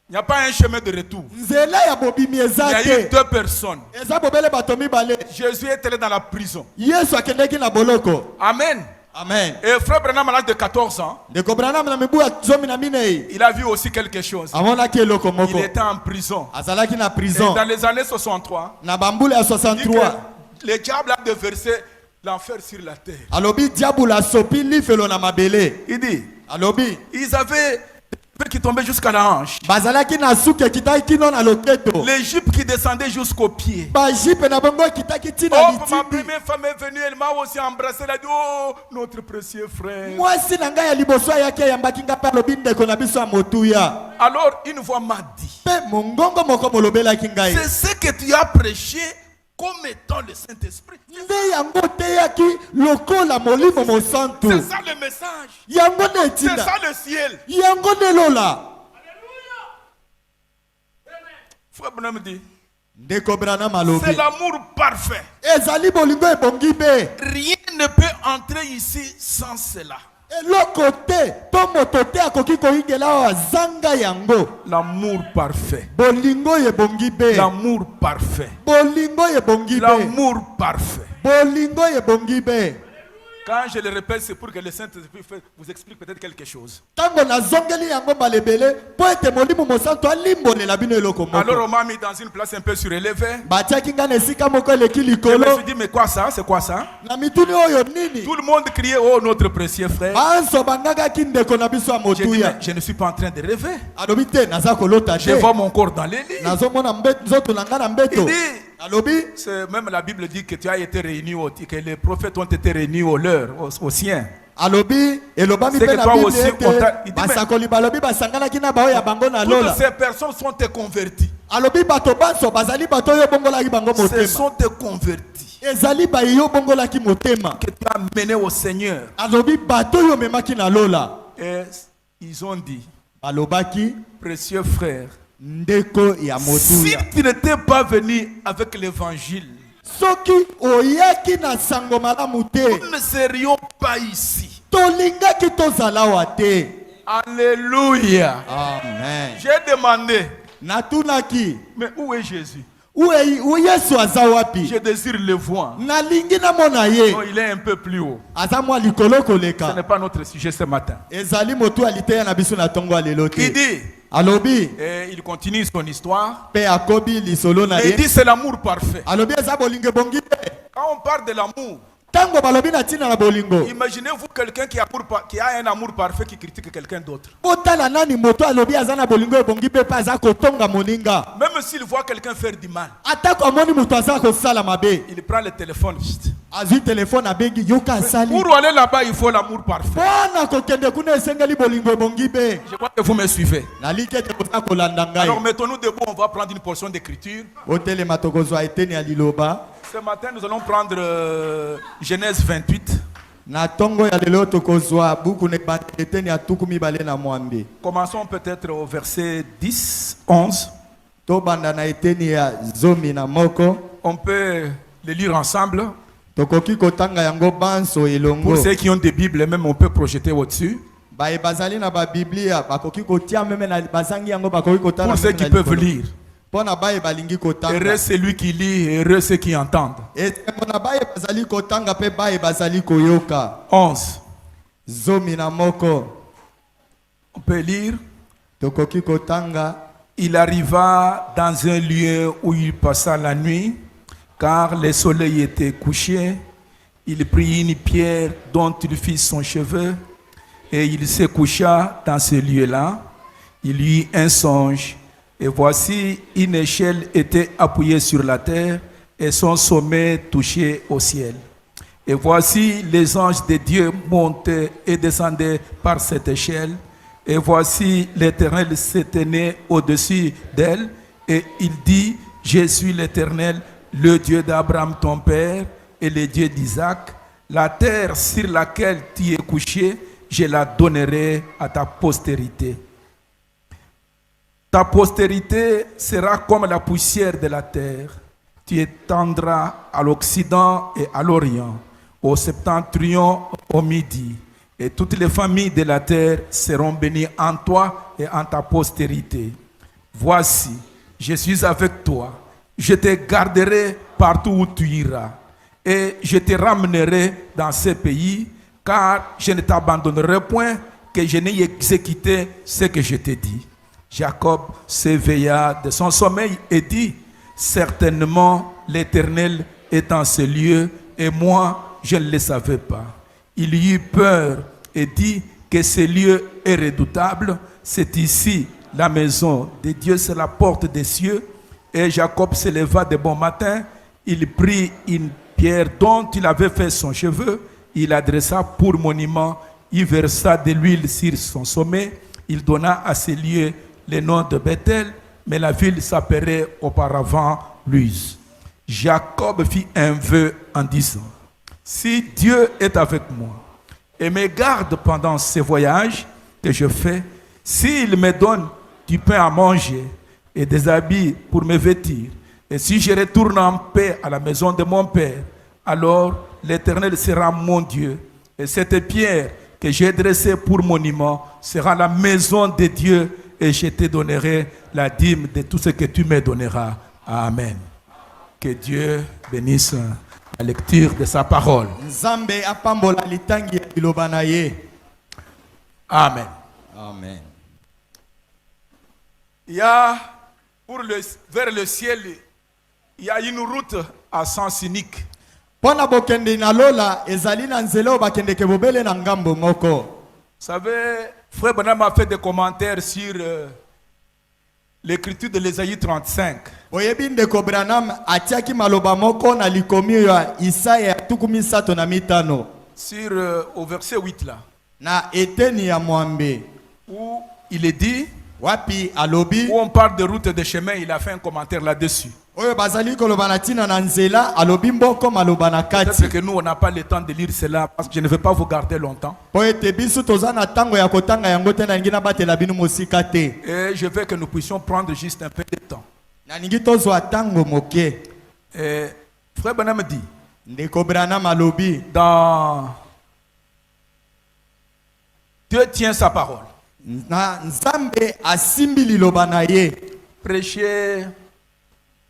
A: Il n'y a pas un chemin de retour.
B: nzela ya bobimi
A: Il y
B: eza
A: a eu
B: te.
A: 2 personnes.
B: eza bobele bato mibale.
A: Jésus est allé dans la prison.
B: yesu akendeki na boloko.
A: Amen.
B: amen.
A: Et frère Branham, à l'âge de 14 ans,
B: ndeko branam na mibu ya 14
A: il a vu aussi quelque chose.
B: amonaki eloko
A: Il
B: moko.
A: était en prison.
B: azalaki na
A: Et
B: prison
A: dans les années 63,
B: na bambula ya
A: il dit
B: 63.
A: que le diable a déversé l'enfer sur la terre.
B: alobi diabolo asopi lifelo na mabele.
A: Il dit,
B: alobi
A: ils avaient des cheveux qui tombaient jusqu'à la hanche.
B: bazalaki na suki ekitaki kino na loketo.
A: Les jupes qui descendaient jusqu'aux pieds.
B: bajipe na bango ekitaki ntina
A: Oh, ma
B: litindi.
A: première femme est venue, elle m'a aussi embrassé. Elle a dit, oh, notre précieux frère.
B: mwasi na ngai ya liboso ayaki ayambaki nga mpe alobi ndeko na biso ya motuya.
A: Alors, une voix m'a dit,
B: mpe mongongo moko molobelaki ngai
A: c'est ce que tu as prêché comme étant le Saint-Esprit.
B: nde yango teyaki lokola molimo mosantu.
A: C'est ça le message.
B: yango nde
A: C'est
B: etinda.
A: ça le ciel.
B: yango nde lola.
A: Frère Branham dit,
B: ndeko branam
A: c'est
B: alobi
A: l'amour parfait.
B: ezali bolingo ebongi be.
A: Rien ne peut entrer ici sans cela.
B: eloko te to moto te akoki koyingela awa azanga yango.
A: L'amour parfait.
B: bolingo ebongi be.
A: L'amour parfait.
B: bolingo ebongi be.
A: L'amour parfait.
B: bolingo ebongi be.
A: Quand je le répète, c'est pour que le Saint-Esprit vous explique peut-être quelque chose.
B: ntango nazongeli yango balebele mpo ete molimo mosantu alimbolela bino eloko
A: Alors
B: moko.
A: on m'a mis dans une place un peu surélevée.
B: batiaki nga na esika moko eleki
A: Je me
B: likolo.
A: suis dit, mais quoi ça? C'est quoi ça?
B: na mituni oyo nini.
A: Tout le monde criait, oh notre précieux frère.
B: banso bangakaki ndeko na biso ya
A: J'ai dit, mais
B: motuya.
A: je ne suis pas en train de rêver.
B: alobi te naza kolota
A: Je
B: te.
A: vois mon corps dans les lits.
B: nazomona nzoto na nga na
A: Il
B: mbeto.
A: dit,
B: alobi
A: même la Bible dit que tu as été réuni, que les prophètes ont été réunis au leur, au sien.
B: alobi elobami
A: C'est
B: mpe
A: que
B: na
A: toi
B: bible
A: aussi,
B: ete
A: on t'a- il dit,
B: basakoli balobi basanganaki na bao ya bango na
A: Toutes
B: lola.
A: ces personnes sont converties.
B: alobi bato banso bazali bato oyo bongolaki bango
A: Ce
B: motema.
A: sont convertis
B: ezali bayo bongolaki motema.
A: que tu as menés au Seigneur.
B: alobi bato oyo memaki na lola.
A: Et ils ont dit,
B: balobaki
A: précieux frère,
B: ndeko ya
A: si
B: motuya.
A: tu n'étais pas venu avec l'évangile,
B: Soki oyaki na sango malamu te.
A: Nous ne serions pas ici.
B: Tolingaki tozala wa te.
A: Alléluia.
B: Amen.
A: J'ai demandé,
B: Natunaki.
A: mais où est Jésus?
B: Où Yesu aza wapi?
A: Je désire le voir.
B: Nalingi na mona ye.
A: Non, il est un peu plus haut.
B: Aza likolo
A: Ce
B: koleka.
A: n'est pas notre sujet ce matin.
B: Ezali motu aliteya na biso na tongo alelo te.
A: Il dit,
B: Alobi.
A: et il continue son histoire.
B: Pe akobi lisolo na
A: Et il
B: ye.
A: dit, c'est l'amour parfait.
B: Alobi eza bolingo bongi te.
A: Quand on parle de l'amour,
B: Tango balobi na tina na bolingo.
A: imaginez-vous quelqu'un qui a un amour parfait qui critique quelqu'un d'autre.
B: Otala nani moto alobi aza na bolingo bongi pe pa aza kotonga moninga.
A: Même s'il voit quelqu'un faire du mal,
B: Atako amoni moto aza kosala mabe.
A: il prend le téléphone.
B: Azui téléphone abengi yoka asali.
A: Pour aller là-bas, il faut l'amour parfait.
B: Bona kokende kuna esengeli bolingo bongi be.
A: Je crois que vous me suivez.
B: Nalike te kosa kolanda ngai.
A: Alors mettons-nous debout, on va prendre une portion d'écriture.
B: Otele matokozwa eteni ya liloba.
A: Ce matin, nous allons prendre Genèse 28.
B: Na tongo ya lelo tokozwa buku ne eteni ya tukumi bale na mwambe.
A: Commençons peut-être au verset 10, 11.
B: To banda na eteni ya zomi na moko.
A: On peut le lire ensemble.
B: Tokoki kotanga yango banso elongo.
A: Pour ceux qui ont des Bibles, même on peut projeter au-dessus.
B: Ba bazali na ba biblia bakoki kotia meme na bazangi yango bakoki kotala.
A: Pour ceux qui peuvent lire.
B: Pona baye balingi kotanga.
A: Heureux celui qui lit et heureux ceux qui entendent.
B: Et pona baye bazali kotanga pe baye bazali koyoka.
A: 11.
B: Zomi na moko.
A: On peut lire.
B: Tokoki kotanga.
A: Il arriva dans un lieu où il passa la nuit, car le soleil était couché. Il prit une pierre dont il fit son cheveu, et il se coucha dans ce lieu-là. Il eut un songe, et voici une échelle était appuyée sur la terre, et son sommet touchait au ciel. Et voici les anges de Dieu montaient et descendaient par cette échelle. Et voici l'Éternel se tenait au-dessus d'elle, et il dit, je suis l'Éternel, le Dieu d'Abraham ton père, et le Dieu d'Isaac. La terre sur laquelle tu es couché, je la donnerai à ta postérité. Ta postérité sera comme la poussière de la terre. Tu étendras à l'Occident et à l'Orient, au septentrion, au Midi. Et toutes les familles de la terre seront bénies en toi et en ta postérité. Voici, je suis avec toi. Je te garderai partout où tu iras. Et je te ramènerai dans ce pays, car je ne t'abandonnerai point, que je n'ai exécuté ce que je t'ai dit. Jacob s'éveilla de son sommeil et dit, certainement l'Éternel est en ce lieu, et moi je ne le savais pas. Il eut peur et dit que ce lieu est redoutable. C'est ici la maison de Dieu, c'est la porte des cieux. Et Jacob se leva de bon matin. Il prit une pierre dont il avait fait son cheveu. Il adressa pour monument. Il versa de l'huile sur son sommet. Il donna à ce lieu le nom de Bethel, mais la ville s'appelait auparavant Luz. Jacob fit un vœu en disant, si Dieu est avec moi et me garde pendant ces voyages que je fais, s'il me donne du pain à manger et des habits pour me vêtir, et si je retourne en paix à la maison de mon père, alors l'Éternel sera mon Dieu, et cette pierre que j'ai dressée pour monument sera la maison de Dieu, et je te donnerai la dîme de tout ce que tu me donneras. Amen. Que Dieu bénisse la lecture de sa parole. Amen.
B: Amen.
A: Il y a, vers le ciel, il y a une route à sens unique.
B: Vous
A: savez, Frère Branham a fait des commentaires sur l'écriture de l'Ésaïe 35. Sur au verset 8 là. Où il est dit, où on parle de route de chemin, il a fait un commentaire là-dessus. Peut-être que nous, on n'a pas le temps de lire cela parce que je ne vais pas vous garder longtemps. Et je veux que nous puissions prendre juste un peu de temps. Frère Branham dit,
B: ndeko Branham alobi,
A: dans Dieu tient sa parole.
B: na nzambe asimbi liloba na ye.
A: Prêché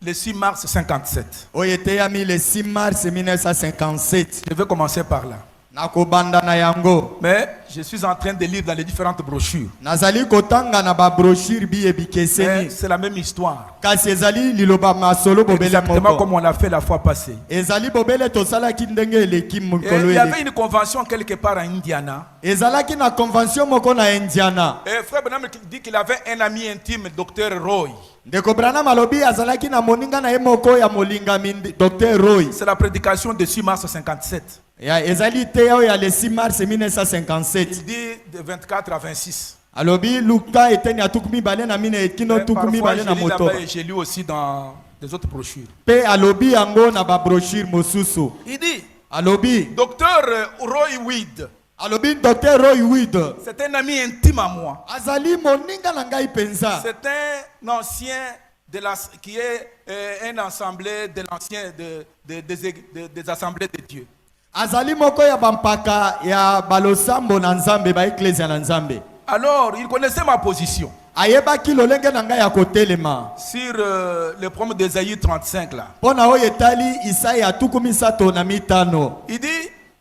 A: le 6 mars 57.
B: Oyo eteyami le 6 mars 1957.
A: Je vais commencer par là.
B: Nakobanda na yango.
A: Mais je suis en train de lire dans les différentes brochures.
B: Nazali kotanga na ba brochure biye
A: Mais
B: bikeseni.
A: c'est la même histoire.
B: Kasi ezali liloba masolo bobele
A: Exactement
B: moko.
A: comme on l'a fait la fois passée.
B: Ezali bobele tosalaki ndenge eleki
A: Et
B: mokolo
A: il y avait
B: ele.
A: une convention quelque part en Indiana.
B: Ezalaki na convention moko na Indiana.
A: Et Frère Branham dit qu'il avait un ami intime, Dr. Roy.
B: Ndeko Branham alobi azalaki na moninga na ye moko ya molingami Dr. Roy.
A: C'est la prédication de 6 mars 57.
B: Ya ezali te oyo ya le 6 mars 1957.
A: Il dit de 24 à 26.
B: Alobi Luka eteni atukumi bale na mine kino
A: Mais
B: tukumi
A: parfois,
B: bale
A: je
B: na
A: lis
B: moto.
A: là-bas et j'ai lu aussi dans des autres brochures.
B: Pe alobi yango na ba brochure mosusu.
A: Il dit,
B: Alobi
A: Dr. Roy Weed,
B: alobi Dr. Roy Weed.
A: c'est un ami intime à moi.
B: Azali moninga na ngai penza.
A: C'est un ancien de la, qui est un assemblée de l'ancien des assemblées de Dieu.
B: Azali moko ya bampaka ya balosambo na nzambe ba ecclesia na nzambe.
A: Alors, il connaissait ma position
B: Ayebaki lolenge na ngai ya kotelema.
A: sur le problème d'Ésaïe 35 là.
B: Pona oyo etali Isaya tukumi sato na mitano.
A: Il dit,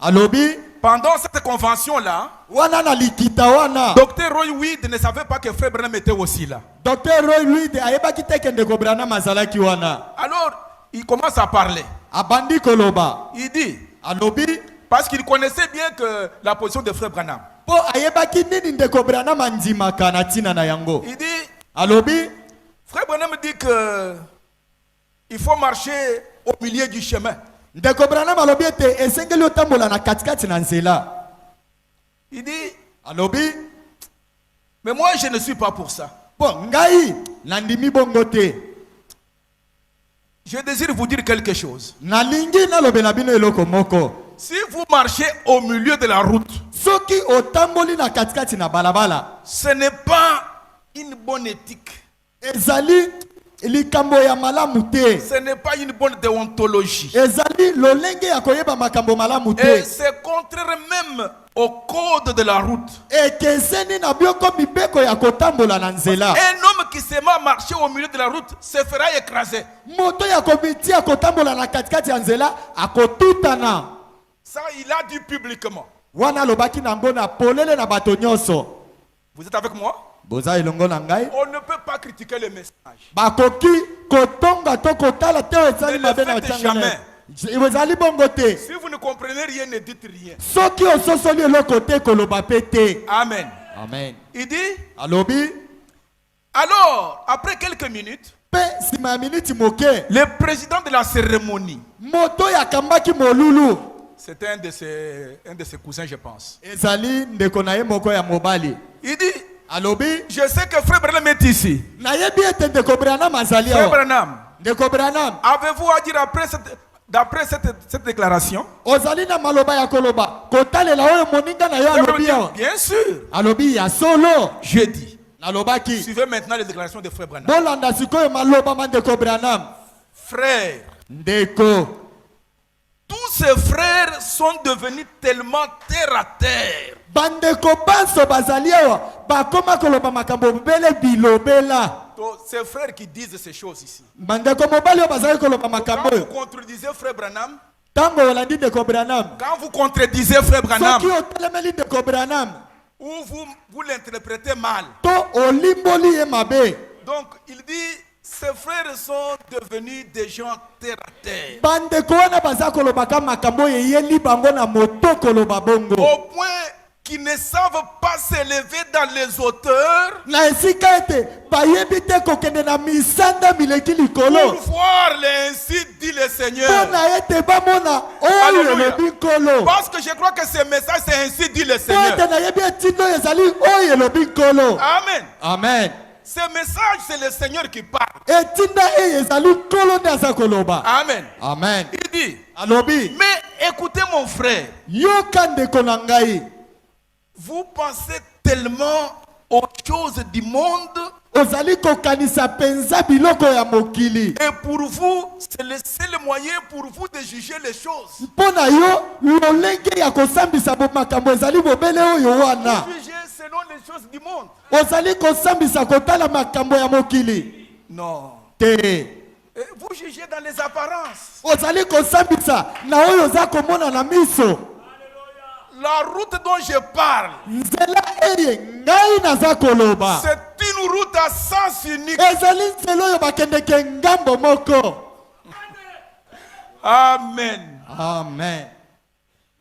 B: Alobi
A: pendant cette convention là,
B: wana na likita wana.
A: Dr. Roy Weed ne savait pas que Frère Branham était aussi là.
B: Dr. Roy Weed ayebaki te ke ndeko Branham azalaki wana.
A: Alors, il commence à parler.
B: Abandi koloba.
A: Il dit,
B: Alobi
A: parce qu'il connaissait bien que la position de Frère Branham.
B: po ayebaki nini ndeko Branham andimaka na tina na yango.
A: Il dit,
B: Alobi
A: Frère Branham dit que il faut marcher au milieu du chemin.
B: ndeko Branham alobi ete esengeli otambola na katikati na nzela.
A: Il dit,
B: Alobi
A: mais moi je ne suis pas pour ça.
B: po ngai nandimi bongo te.
A: Je désire vous dire quelque chose.
B: Nalingi nalobela bino eloko moko.
A: Si vous marchez au milieu de la route,
B: Soki otamboli na katikati na balabala,
A: ce n'est pas une bonne éthique.
B: ezali likambo ya malamu te.
A: Ce n'est pas une bonne déontologie.
B: Ezali lolenge ya koyeba makambo malamu
A: Et
B: te.
A: c'est contraire même au code de la route.
B: Ekeseni na bioko mibeko ya kotambola na nzela.
A: Un homme qui se met à marcher au milieu de la route se fera écraser.
B: Moto ya komitia kotambola na katikati ya nzela akotutana.
A: Ça, il a dit publiquement.
B: Wana lobaki nango na polele na bato nyonso.
A: Vous êtes avec moi?
B: Boza elongo na ngai.
A: On ne peut pas critiquer le message.
B: Bakoki kotonga to kotala te ezali
A: Ne le
B: mabe na
A: faites
B: tangana.
A: jamais.
B: Ezali bongo te.
A: Si vous ne comprenez rien, ne dites rien.
B: Soki ososoli eloko te koloba pe te.
A: Amen.
B: Amen.
A: Il dit,
B: Alobi
A: alors, après quelques minutes,
B: pe sima ya miniti moke
A: le président de la cérémonie,
B: moto ya kambaki molulu
A: c'était un de ses cousins, je pense.
B: ezali ndeko na ye moko ya mobali.
A: Il dit,
B: Alobi
A: je sais que Frère Branham est ici.
B: nayebi ete ndeko Branham azali
A: Frère
B: awa.
A: Branham,
B: Ndeko Branham
A: avez-vous à dire d'après cette déclaration?
B: ozali na maloba ya koloba kotalela oyo moninga na yo
A: Frère Branham
B: alobi
A: dit,
B: awa.
A: bien sûr.
B: Alobi ya solo
A: Je dis,
B: nalobaki
A: suivez maintenant les déclarations de Frère Branham.
B: bolanda sikoyo maloba ma ndeko Branham.
A: Frère,
B: Ndeko
A: tous ses frères sont devenus tellement terre à terre.
B: bandeko banso bazali awa bakoma koloba makambo bele bilobela.
A: Ces frères qui disent ces choses ici.
B: Bandeko mobali oyo bazali koloba makambo
A: Quand vous
B: oyo.
A: contredisez Frère Branham,
B: Tango olandi ndeko Branham.
A: quand vous contredisez Frère Branham,
B: Soki otelemeli ndeko Branham
A: ou vous l'interprétez mal.
B: to olimboli ye mabe.
A: Donc il dit, ces frères sont devenus des gens terre à terre.
B: Bandeko wana baza kolobaka makambo oyo eyeli bango na moto koloba bongo.
A: Au point qu'ils ne savent pas s'élever dans les hauteurs
B: Na esika ete bayebi te kokende na misanda mileki likolo.
A: pour voir ainsi dit le Seigneur.
B: Mpona ete bamona oyo
A: Alléluia.
B: elobi nkolo.
A: Parce que je crois que ce message c'est ainsi dit le
B: Po
A: Seigneur.
B: ete nayebi etindo oyo ezali oyo elobi nkolo.
A: Amen.
B: Amen.
A: Ce message c'est le Seigneur qui parle.
B: Etinda oyo ezali nkolo nde aza koloba.
A: Amen.
B: Amen.
A: Il dit,
B: Alobi
A: mais écoutez mon frère,
B: yoka ndeko na ngai.
A: vous pensez tellement aux choses du monde.
B: ozali kokanisa penza biloko ya mokili.
A: Et pour vous, c'est le seul moyen pour vous de juger les choses.
B: Mpona yo lolenge ya kosambisa makambo ezali bobele oyo wana.
A: Vous jugez selon les choses du monde.
B: Ozali kosambisa kotala makambo ya mokili.
A: Non.
B: Te.
A: Vous jugez dans les apparences.
B: Ozali kosambisa na oyo za komona na miso.
A: La route dont je parle,
B: Nzela eye ngai naza koloba.
A: c'est une route à sens unique.
B: Ezali nzela oyo bakendeke ngambo moko.
A: Amen.
B: Amen.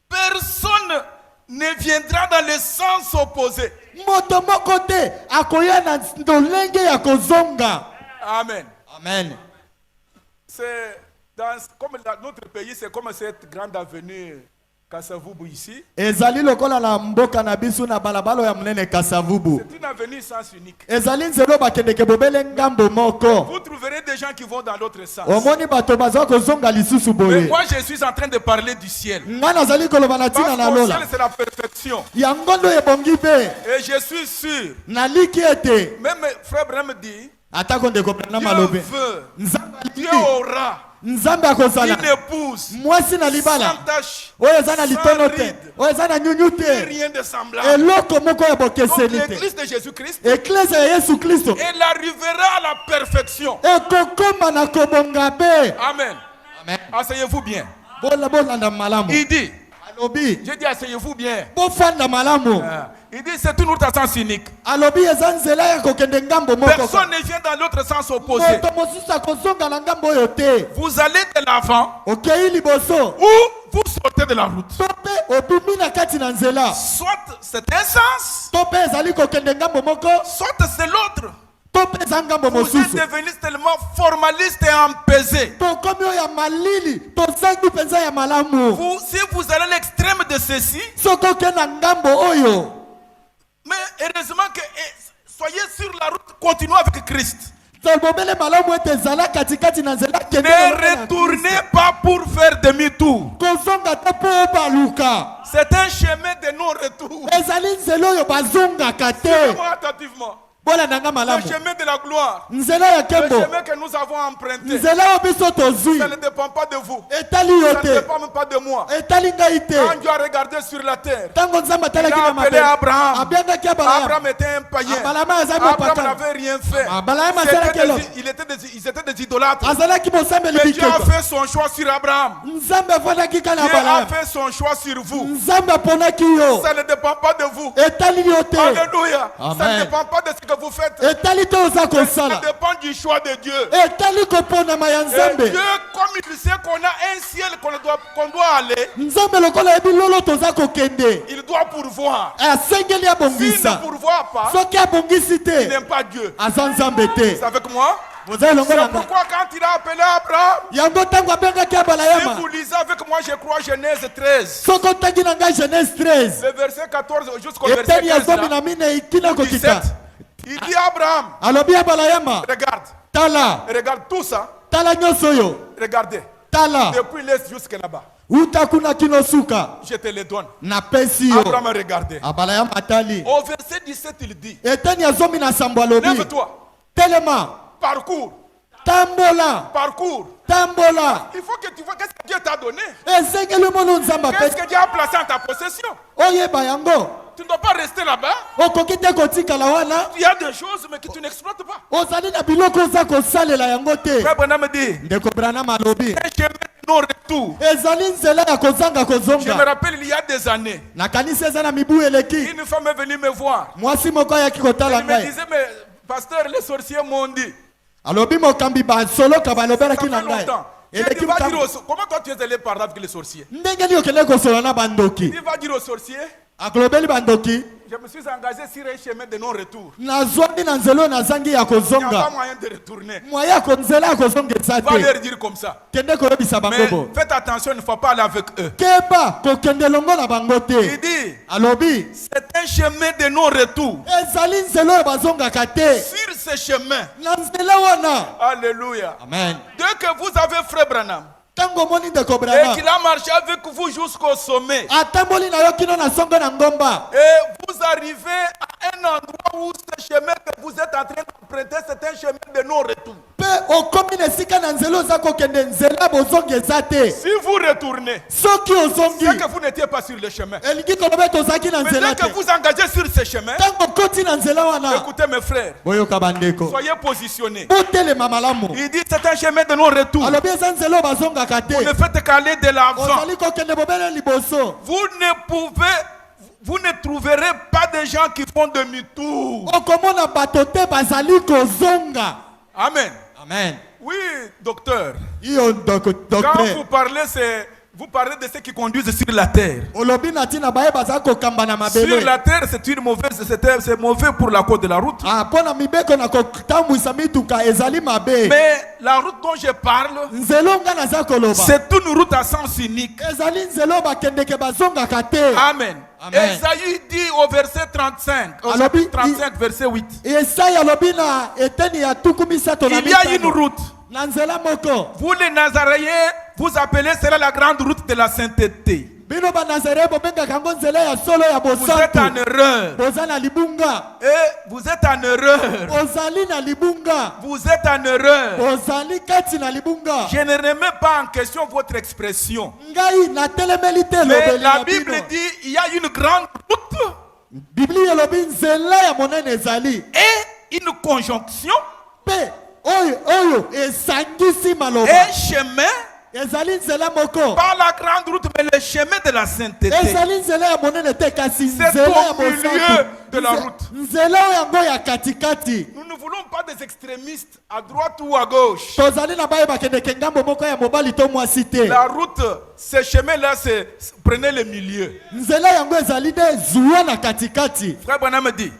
A: Personne ne viendra dans le sens opposé.
B: Moto moko te akoya na ndolenge ya kozonga.
A: Amen.
B: Amen.
A: C'est comme notre pays, c'est comme cette grande avenue Kasavubu ici.
B: Ezali lokola na mboka na biso na balabalo ya munene Kasavubu.
A: C'est une avenue sens unique.
B: Ezali nzelo bakendeke bobele ngambo moko.
A: Vous trouverez des gens qui vont dans l'autre sens.
B: Omoni bato baza kozonga lisusu
A: Mais
B: boye.
A: moi je suis en train de parler du ciel.
B: Nga nazali koloba na tina
A: Parce
B: na
A: que le ciel
B: lola.
A: c'est la perfection.
B: Yango ndo ebongi pe.
A: Et je suis sûr,
B: Naliki ete.
A: même frère Branham dit,
B: Atako ndeko na
A: Dieu
B: malobe.
A: veut,
B: Nzamba
A: Dieu
B: liki.
A: aura
B: Nzambe akozala.
A: une épouse
B: Mwasi na libala.
A: sans tache,
B: Oyo eza na litono
A: sans
B: te.
A: ride,
B: Oyo eza na nyunyu te.
A: rien de semblable.
B: Eloko moko ya
A: Donc
B: bokeseni te.
A: l'église de Jésus-Christ,
B: Eklese ya Yesu Kristo.
A: elle arrivera à la perfection.
B: Ekokoma na kobonga pe.
A: Amen.
B: Amen.
A: Asseyez-vous bien.
B: Bolanda malamu.
A: Il dit,
B: Alobi.
A: j'ai dit asseyez-vous bien.
B: Bofanda malamu.
A: Il dit c'est une route à sens unique.
B: Alobi eza nzela ya kokende ngambo moko.
A: Personne ne vient dans l'autre sens opposé.
B: Moto mosusu akozonga na ngambo oyo te.
A: Vous allez de l'avant
B: Okei liboso.
A: ou vous sortez de la route.
B: Tope obimi na kati na nzela.
A: Soit c'est un sens,
B: Tope ezali kokende ngambo moko.
A: soit c'est l'autre.
B: Tope eza ngambo
A: Vous êtes
B: mosusu.
A: devenu tellement formaliste et empesé.
B: Tokomi oyo ya malili. Tozangi penza ya malamu.
A: Si vous allez à l'extrême de ceci,
B: Soko ke na ngambo oyo.
A: mais heureusement que soyez sur la route, continuez avec Christ.
B: Tobomele malamu ete ezala katikati na nzela kende.
A: Ne retournez pas pour faire demi-tour.
B: Kozonga te po baluka.
A: C'est un chemin de non-retour.
B: Ezali nzela oyo bazongaka te.
A: Suivez-moi attentivement.
B: Bola nanga
A: Le
B: malamu.
A: chemin de la gloire.
B: Nzela ya
A: Le
B: kembo.
A: chemin que nous avons emprunté.
B: Nzela oyo biso tozwi.
A: Ça ne dépend pas de vous.
B: Etali yo
A: Ça ne
B: te.
A: dépend même pas de moi.
B: Etali ngai te.
A: Quand Dieu a regardé sur la terre,
B: Tango nzambe
A: il
B: atalaki
A: a
B: na
A: appelé
B: mabe.
A: Abraham.
B: Abiangaki Abraham.
A: Abraham était un païen.
B: Abraham azali
A: Abraham
B: mopaka.
A: n'avait rien fait.
B: Abraham asalaki eloko.
A: Ils étaient des idolâtres.
B: Azalaki mosambeli
A: Mais Dieu a
B: bikeko.
A: fait son choix sur Abraham.
B: Nzambe afandaki kana
A: Dieu a
B: Abraham.
A: fait son choix sur vous.
B: Nzambe aponaki yo.
A: Ça ne dépend pas de vous.
B: Etali yo te.
A: Alléluia. Ça
B: Amen.
A: ne dépend pas de ce que vous faites.
B: Etali te oza
A: Ça
B: kosala.
A: dépend du choix de Dieu.
B: Etali koponama ya
A: Et
B: nzambe.
A: Dieu, comme il sait qu'on a un ciel qu'on doit aller,
B: Nzambe lokola yebi lolo toza kokende.
A: il doit pourvoir.
B: Asengeli
A: S'il ne
B: abongisa.
A: pourvoit pas,
B: Soki abongisi
A: il
B: te.
A: n'aime pas Dieu.
B: Aza nzambe te.
A: C'est avec moi?
B: Boza elongo
A: C'est
B: na nga.
A: pourquoi quand il a appelé Abraham,
B: Yango tango abengaki
A: si
B: Abraham.
A: vous lisez avec moi, je crois Genèse 13,
B: Soko otangi na ngai Genèse 13.
A: le verset 14 jusqu'au verset
B: Eteni ya
A: 15,
B: zomi
A: là,
B: na mine ikina
A: ou 17,
B: kokita.
A: il dit à Abraham,
B: Alobi Abraham.
A: regarde,
B: Tala.
A: regarde tout ça,
B: Tala nyonso oyo.
A: regardez,
B: Tala.
A: depuis l'est jusqu'à là-bas,
B: Uta kuna kino suka.
A: je te le donne.
B: Napesi yo.
A: Abraham regardez.
B: Abraham atali.
A: Au verset 17, il dit,
B: Eteni ya zomi na sambo alobi.
A: lève-toi,
B: Telema.
A: parcours,
B: Tambola.
A: parcours.
B: Tambola.
A: Il faut que tu vois qu'est-ce que Dieu t'a donné.
B: Esengeli mono nzamba
A: Qu'est-ce
B: pe.
A: que Dieu a placé en ta possession.
B: Oyeba yango.
A: Tu ne dois pas rester là-bas.
B: Okoki te kotikala wana.
A: Il y a des choses mais que tu n'exploites pas.
B: Ozali na biloko oza kosalela yango te.
A: Frère Branham dit,
B: Ndeko Branham alobi.
A: un chemin de non-retour.
B: Ezali nzela ya kozanga
A: Je me
B: kozonga.
A: rappelle il y a des années,
B: Na kanisa eza na mibu eleki.
A: une femme est venue me voir.
B: Mwasi moko ayaki kotala
A: Elle me
B: ngai.
A: disait, mais pasteur, les sorciers m'ont dit.
B: Alobi mokambi basoloka
A: Ça
B: balobelaki
A: fait
B: na ngai.
A: longtemps. J'ai
B: Eleki
A: dit, va dire
B: mokambi.
A: comment toi tu es allé parler avec les sorciers?
B: Ndenge nini okende kosola na bandoki.
A: Il va dire aux sorciers,
B: Akolobeli bandoki.
A: je me suis engagé sur un chemin de non-retour.
B: Nazwandi na nzela oyo nazangi ya
A: Il n'y a pas
B: kozonga.
A: moyen de retourner.
B: Mwaya nzela ya kozonga eza
A: Va
B: te.
A: leur dire comme ça.
B: Kende koyebisa bango
A: Mais
B: bo.
A: faites attention, il ne faut pas aller avec eux.
B: Keba kokende longo na bango
A: Il
B: te.
A: dit,
B: Alobi.
A: c'est un chemin de non-retour.
B: Ezali nzela oyo bazongaka te.
A: Sur ce chemin,
B: Na nzela wana.
A: alléluia.
B: Amen.
A: Dès que vous avez frère Branham
B: Tango moni ndeko
A: et
B: Branham.
A: qu'il a marché avec vous jusqu'au sommet,
B: Atamboli na yo kino na songo na ngomba.
A: et vous arrivez à un endroit où ce chemin que vous êtes en train d'emprunter, c'est un chemin de non-retour. Si vous retournez, c'est que vous n'étiez pas sur le chemin. Mais dès que vous engagez sur ce chemin, écoutez mes frères, soyez positionnés. Il dit c'est un chemin de non-retour. Vous ne faites qu'aller de l'avant. Vous ne trouverez pas de gens qui font demi-tour. Amen.
B: Amen.
A: Oui, docteur. Quand vous parlez, vous parlez de ceux qui conduisent sur la terre. Sur la terre, c'est mauvais pour la côte de la route. Mais la route dont je parle, c'est une route à sens unique. Amen.
B: Amen.
A: Esaïe dit au verset 35, verset 8. Il y a une route. Vous les Nazaréens, vous appelez cela la grande route de la sainteté. Vous êtes en erreur. Et vous êtes en erreur. Vous êtes en erreur. Je ne remets pas en question votre expression. Mais la Bible dit il y a une grande route et une conjonction et chemin. Pas la grande route, mais le chemin de la sainteté. C'est au milieu de la route. Nous ne voulons pas des extrémistes à droite ou à gauche. La route, ce chemin-là, prenez le milieu. Frère Branham dit,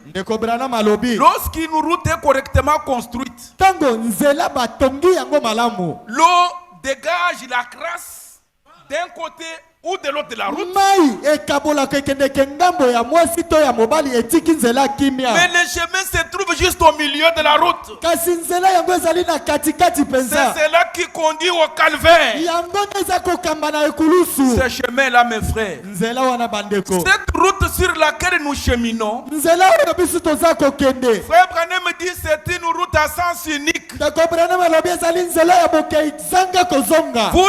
A: lorsqu'une route est correctement construite, l'eau dégage la crasse d'un côté ou de l'autre de la route. Mais le chemin se trouve juste au milieu de la route. C'est cela qui conduit au calvaire. Ce chemin-là, mes frères, cette route sur laquelle nous cheminons, Frère Branham me dit c'est une route à sens unique. Vous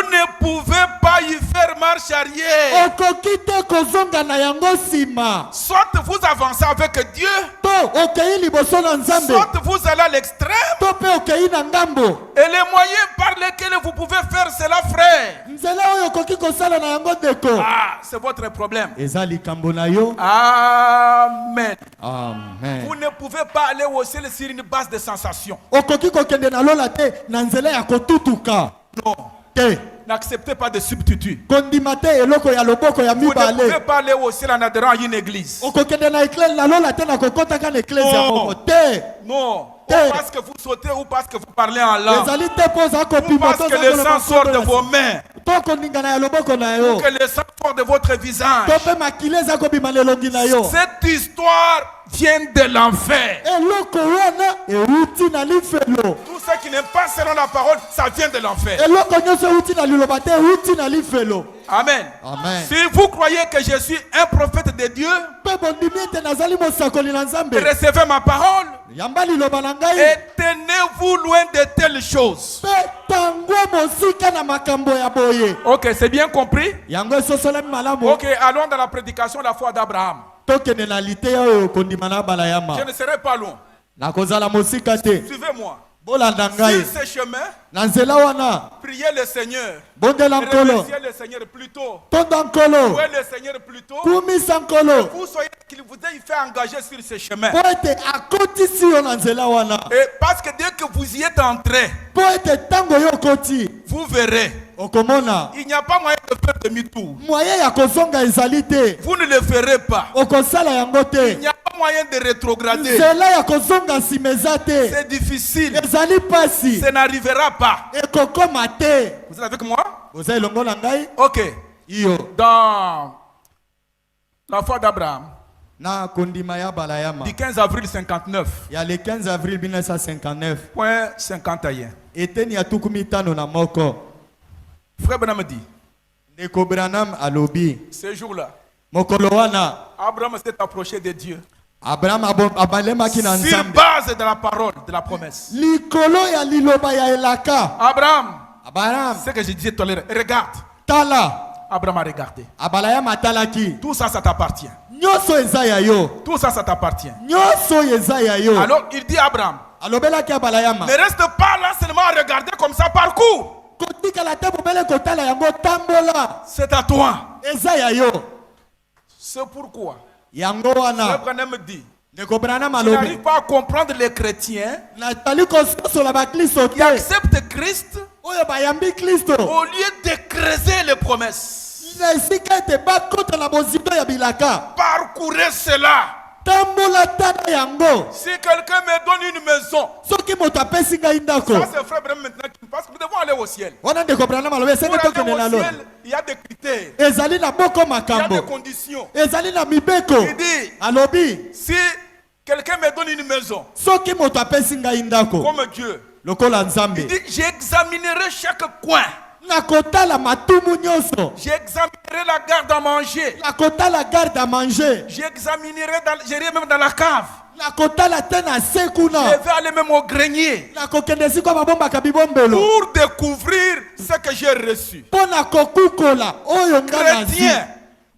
A: ne pouvez pas y faire marche arrière. Soit vous avancez avec Dieu, soit vous allez à l'extrême. Et les moyens par lesquels vous pouvez faire cela, frère, c'est votre problème. Amen.
B: Amen.
A: Vous ne pouvez pas aller au ciel sur une base de sensations. Non. N'acceptez pas de substituts. Vous ne pouvez pas aller au ciel en adhérant à une église. Non. Ou parce que vous sautez, ou parce que vous parlez en langue, ou parce que le sang sort de vos mains, ou que le sang sort de votre visage. Cette histoire vient de l'enfer. Tout ce qui n'est pas selon la parole, ça vient de l'enfer. Amen.
B: Amen.
A: Si vous croyez que je suis un prophète de Dieu, recevez ma parole et tenez-vous loin de telles choses. Ok, c'est bien compris? Ok, allons dans la prédication de la foi d'Abraham. Je ne serai pas loin. Suivez-moi. Sur ce chemin, priez le Seigneur. Remerciez le Seigneur plutôt. Louez le Seigneur plutôt. Vous soyez qu'il vous ait fait engager sur ce chemin. Et parce que dès que vous y êtes entré, vous verrez. Il n'y a pas moyen de faire demi-tour. Vous ne le ferez pas. Il n'y a pas moyen de rétrograder. C'est difficile. Ça n'arrivera pas. Vous êtes avec moi? Ok. Dans la foi d'Abraham, du 15 avril 59.
B: Il y a le 15 avril 1959.
A: Point 51. Frère Branham dit,
B: ce jour-là,
A: Abraham s'est approché de Dieu.
B: Abraham abalemaki na
A: sur
B: Nzambe.
A: base de la parole, de la promesse.
B: Likolo ya liloba ya elaka.
A: Abraham, ce que je disais tout à l'heure, regarde.
B: Tala.
A: Abraham a regardé.
B: Abalaya matalaki.
A: Tout ça, ça t'appartient.
B: Nyoso eza ya yo.
A: Tout ça, ça t'appartient.
B: Nyoso eza ya yo.
A: Alors il dit à Abraham,
B: Alobelaki abalayama.
A: ne reste pas là seulement à regarder comme ça, parcours.
B: Kotika te bobele kotala yango tambola.
A: C'est à toi.
B: Eza ya yo.
A: C'est pourquoi
B: Yango wana.
A: Abraham dit,
B: Ndeko Branham
A: je n'arrive pas à comprendre les chrétiens
B: natali kososola bakristo
A: qui
B: te.
A: acceptent Christ
B: Oyo bayambi Kristo.
A: au lieu d'écraser les promesses.
B: Na esika ete bakota na bozindo ya bilaka.
A: Parcourez cela.
B: Tambola tana yango.
A: Si quelqu'un me donne une maison,
B: Soki moto apesi ngai ndako.
A: ça c'est frère Branham maintenant qui me passe, nous devons aller au ciel.
B: Wana ndeko Branham alobi
A: Pour
B: esenge
A: aller
B: tokende na
A: au
B: lolo.
A: ciel, il y a des critères,
B: Ezali na boko
A: il y a des
B: makambo.
A: conditions.
B: Ezali na mibeko.
A: Il dit,
B: Alobi
A: si quelqu'un me donne une maison,
B: soki moto apesi ngai ndako.
A: comme Dieu,
B: Lokola Nzambe.
A: il dit, j'examinerai chaque coin.
B: Nakotala matumu nyonso.
A: J'examinerai la garde à manger.
B: Nakotala garde à manger.
A: J'irai même dans la cave.
B: Nakotala te na se
A: Je
B: kuna.
A: vais aller même au grenier
B: Nakokende siko babombaka bibombelo.
A: pour découvrir ce que j'ai reçu.
B: Mpo na kokukola oyo nga nazi.
A: Chrétien,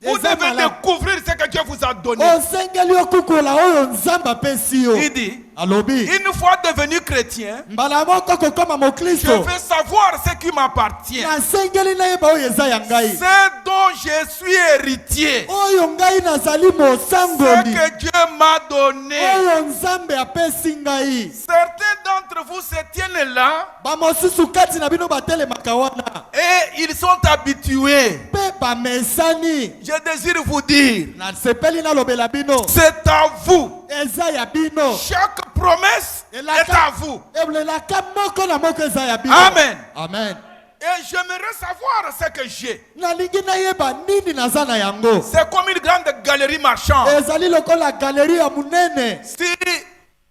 A: vous
B: Eza
A: devez
B: malamu.
A: découvrir ce que Dieu vous a donné.
B: Osengeli okukola oyo Nzambe apesi yo.
A: Il dit,
B: Alobi.
A: une fois devenu chrétien,
B: Mbala moko kokoma
A: je
B: mokristo.
A: vais savoir ce qui m'appartient.
B: Nasengeli nayeba oyo eza ya ngai.
A: C'est dont je suis héritier.
B: Oyo ngai nazali
A: Ce
B: mosangoli.
A: que Dieu m'a donné.
B: Oyo Nzambe apesi ngai.
A: Certains d'entre vous se tiennent là
B: Bamosusu kati na bino batelemaka wana.
A: et ils sont habitués.
B: Mpe bamesani.
A: Je désire vous dire,
B: Nasepeli nalobela bino.
A: c'est à vous.
B: Eza ya bino.
A: Chaque promesse est à vous.
B: Elelaka moko na moko eza ya bino.
A: Amen.
B: Amen.
A: Et j'aimerais savoir ce que j'ai.
B: Nalingi nayeba nini naza na yango.
A: C'est comme une grande galerie marchande.
B: Ezali lokola galerie ya munene.
A: Si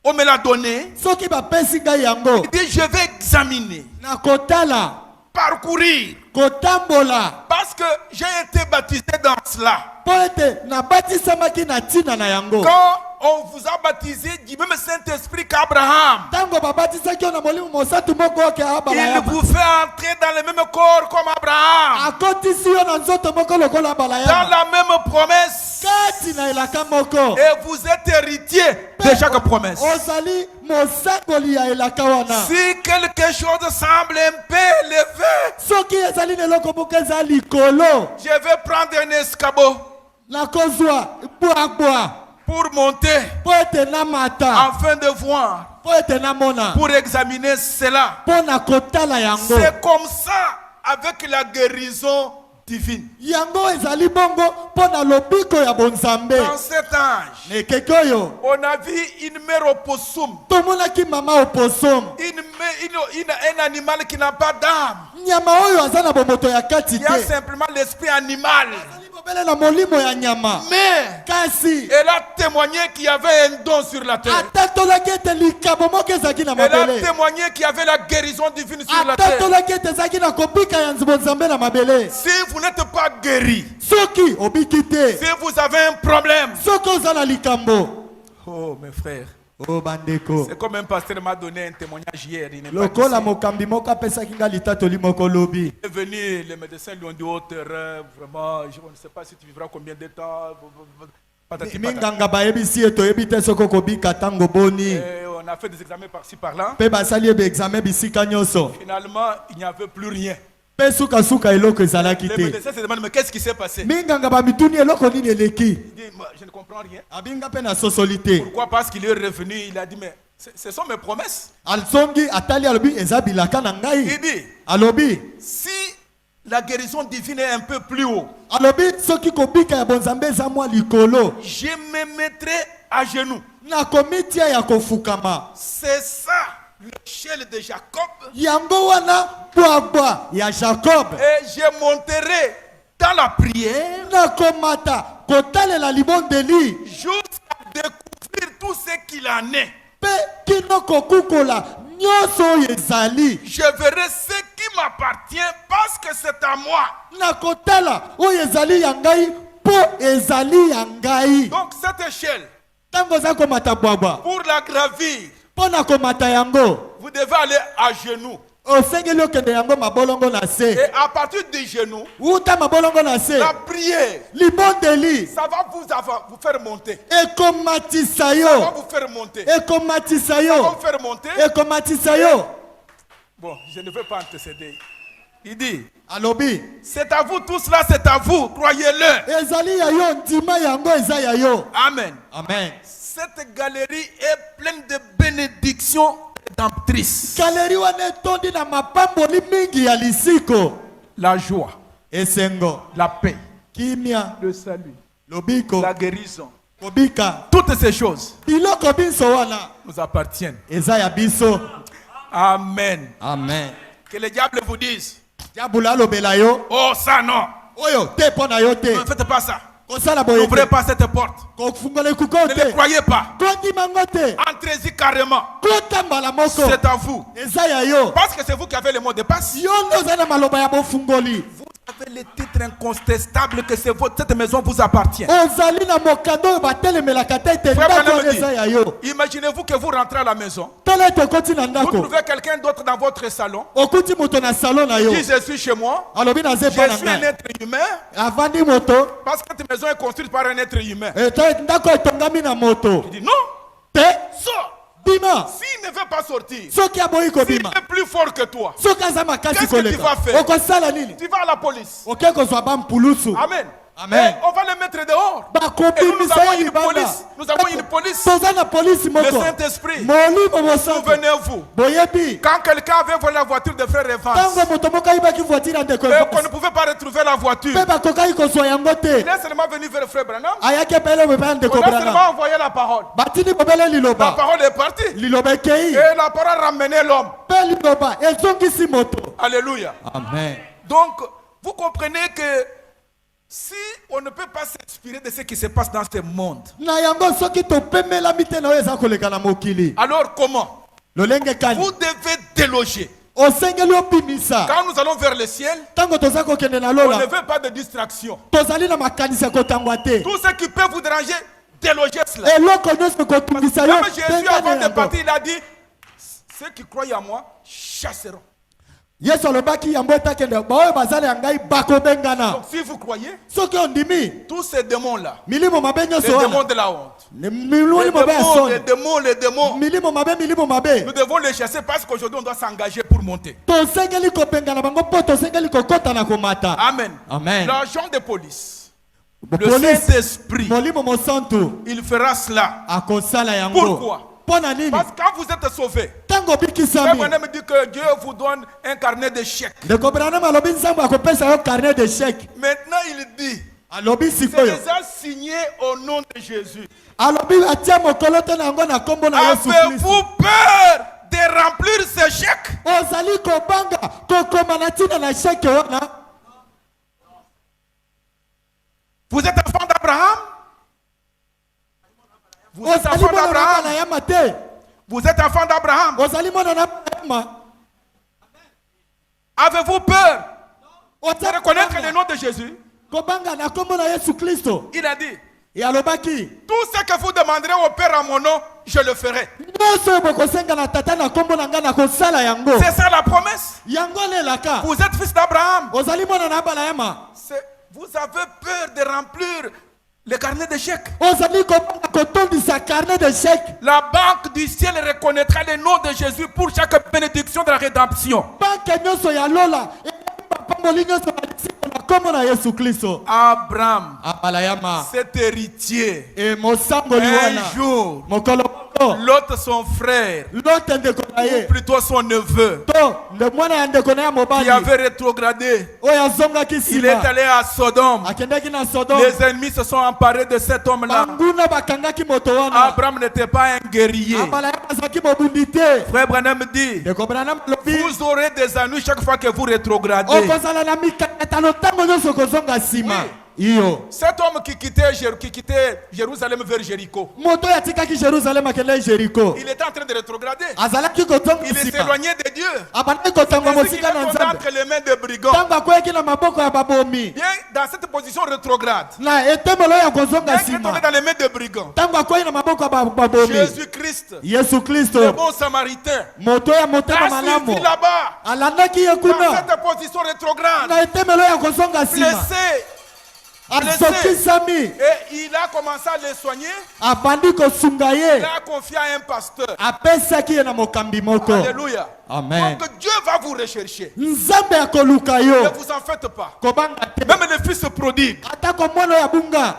A: on me l'a donné,
B: Soki bapesi ngai yango.
A: il dit je vais examiner,
B: Nakotala.
A: parcourir.
B: Kotambola.
A: Parce que j'ai été baptisé dans cela.
B: Po ete nabatisamaki na ntina na yango.
A: Quand on vous a baptisé du même Saint-Esprit qu'Abraham,
B: Tango babatisaki yo na molimo mosatu moko oke
A: il
B: abalayama.
A: vous fait entrer dans le même corps comme Abraham,
B: Akotisi yo na nzoto moko lokola
A: dans
B: abalayama.
A: la même promesse.
B: Kati na elaka moko.
A: Et vous êtes héritier de chaque promesse.
B: Ozali mosangoli ya elaka wana.
A: Si quelque chose semble un peu élevé,
B: Soki ezali neloko moko eza likolo.
A: je vais prendre un escabeau
B: Nakozwa bwa
A: pour monter
B: po ete namata.
A: afin de voir,
B: Po ete namona.
A: pour examiner cela.
B: Po na kotala yango.
A: C'est comme ça avec la guérison divine.
B: Yango ezali bongo po na lobiko ya bonzambe.
A: Dans cet âge,
B: Ekeke oyo.
A: on a vu une mère opossum,
B: Tomonaki mama opossum.
A: un animal qui n'a pas d'âme.
B: Nyama oyo aza na bomoto ya kati
A: Il y a
B: te.
A: simplement l'esprit animal.
B: Azali bobele na molimo ya nyama.
A: Mais
B: Kasi
A: elle a témoigné qu'il y avait un don sur la terre.
B: atatolaki ete likabo moko ezalaki na
A: Elle a
B: mabele.
A: témoigné qu'il y avait la guérison divine sur la terre.
B: Atatolaki ete ezalaki na kobika ya bonzambe na mabele.
A: Si vous n'êtes pas guéri,
B: Soki obiki te.
A: si vous avez un problème,
B: Soki oza na likambo.
A: oh mes frères,
B: O bandeko.
A: c'est comme un pasteur m'a donné un témoignage hier. Il n'est pas
B: Lokola
A: ici.
B: mokambi moko apesaki nga litatoli moko lobi.
A: Il est venu, les médecins lui ont dit, oh terrain, vraiment, je ne sais pas si tu vivras combien de temps. Patati, patati.
B: Minganga bayebisi ete oyebi te soki okobika ntango boni.
A: Et on a fait des examens par-ci par-là.
B: Mpe basali ebe examen bisika nyonso.
A: Finalement, il n'y avait plus rien.
B: Mpe sukasuka eloko ezalaki
A: Les
B: te.
A: médecins se demandent, mais qu'est-ce qui s'est passé?
B: Minganga bamituni eloko nini eleki.
A: Il dit, moi, je ne comprends rien.
B: Abinga mpe na sosoli te.
A: Pourquoi? Parce qu'il est revenu, il a dit, mais ce sont mes promesses.
B: Alsongi atali alobi eza bilaka na
A: Il
B: ngai.
A: dit,
B: Alobi.
A: si la guérison divine est un peu plus haut,
B: Alobi soki kobika ya bonzambe eza mwa likolo.
A: je me mettrai à genoux.
B: Na komitia ya kofukama.
A: C'est ça l'échelle de Jacob.
B: Yango wana bwabwa ya Jacob.
A: Et je monterai dans la prière
B: Na komata kotalela libondeli.
A: jusqu'à découvrir tout ce qu'il en est.
B: Pe kino kokukola nyonso oyo ezali.
A: Je verrai ce qui m'appartient parce que c'est à moi.
B: Na kotala oyo ezali ya ngai po ezali ya ngai.
A: Donc cette échelle, Pour la gravir, vous devez aller à genoux. Et à partir du genou, la prière, ça va vous faire monter. Ça va vous faire monter. Ça va vous faire monter. Bon, je ne veux pas antecéder. Il dit, c'est à vous tous là, c'est à vous, croyez-le. Amen.
B: Amen.
A: Cette galerie est pleine de bénédictions rédemptrices. La joie, la paix, le salut, la guérison, toutes ces choses nous appartiennent. Amen.
B: Amen.
A: Que le diable vous dise, oh ça non, ne faites pas ça. N'ouvrez pas cette porte. Ne le croyez pas. Entrez-y carrément. C'est à vous. Parce que c'est vous qui avez le mot de passe. Vous avez le titre incontestable que cette maison vous appartient. Imaginez-vous que vous rentrez à la maison. Vous trouvez quelqu'un d'autre dans votre salon. Qui dit je suis chez moi. Je suis un être humain. Parce que cette maison est construite par un être humain. Il dit non. Sors. S'il ne veut pas sortir, s'il est plus fort que toi, qu'est-ce que tu vas faire? Tu vas à la police. Amen.
B: Amen.
A: Et on va le mettre dehors. Et nous avons une police. Nous avons une police. Le Saint-Esprit. Souvenez-vous. Quand quelqu'un avait volé la voiture de frère Evans, et qu'on ne pouvait pas retrouver la voiture, il est seulement venu vers frère Branham. On a seulement envoyé la parole. La parole est partie. Et la parole a ramené l'homme. Alléluia.
B: Amen.
A: Donc, vous comprenez que si on ne peut pas s'inspirer de ce qui se passe dans ce monde, alors comment? Vous devez déloger. Quand nous allons vers le ciel, on ne veut pas de distraction. Tout ce qui peut vous déranger, délogez cela. Comme Jésus, avant de partir, il a dit, ceux qui croient en moi chasseront. Donc si vous croyez, tous ces démons-là, les démons de la honte, les démons, nous devons les chasser parce qu'aujourd'hui on doit s'engager pour monter. Amen.
B: Amen.
A: L'agent de police, le Saint-Esprit, il fera cela. Pourquoi? Parce que quand vous êtes sauvé, Frère Branham dit que Dieu vous donne un carnet de chèques. Maintenant il dit, c'est déjà signé au nom de Jésus. Avez-vous peur de remplir ce chèque? Vous êtes enfant d'Abraham? Vous êtes enfant d'Abraham? Vous êtes enfant d'Abraham? Avez-vous peur de reconnaître le nom de Jésus? Il a dit, tout ce que vous demanderez au Père en mon nom, je le ferai. C'est ça la promesse. Vous êtes fils d'Abraham. Vous avez peur de remplir le carnet de chèques. La banque du ciel reconnaîtra le nom de Jésus pour chaque bénédiction de la rédemption. Abraham, cet héritier, un jour, l'autre son frère, ou plutôt son neveu, qui avait rétrogradé, il est allé à Sodome. Les ennemis se sont emparés de cet homme-là. Abraham n'était pas un guerrier. Frère Branham dit, vous aurez des ennuis chaque fois que vous rétrogradez. Oui. Cet homme qui quittait Jérusalem vers Jéricho, il était en train de rétrograder. Il s'éloignait de Dieu. Il est tombé entre les mains de brigands. Bien dans cette position rétrograde,
B: na etemelo ya kozonga
A: il est tombé
B: sima
A: dans les mains des brigands.
B: tango akwei na maboko ya babomi.
A: Jésus-Christ,
B: Yesu
A: le
B: Kristo
A: bon samaritain,
B: moto ya motema
A: a
B: malamu
A: suivi là-bas,
B: alandaki ye
A: dans
B: kuna
A: cette position rétrograde,
B: na etemelo ya kozonga sima
A: blessé.
B: asokisami
A: Et il a commencé à les soigner.
B: abandi kosunga
A: Il
B: ye
A: a confié à un pasteur.
B: apesaki ye na mokambi moko.
A: Alléluia.
B: Amen.
A: Donc Dieu va vous rechercher.
B: Nzambe akoluka
A: Ne
B: yo
A: vous en faites pas.
B: kobanga te
A: Même le fils prodigue,
B: atako mwana ya bunga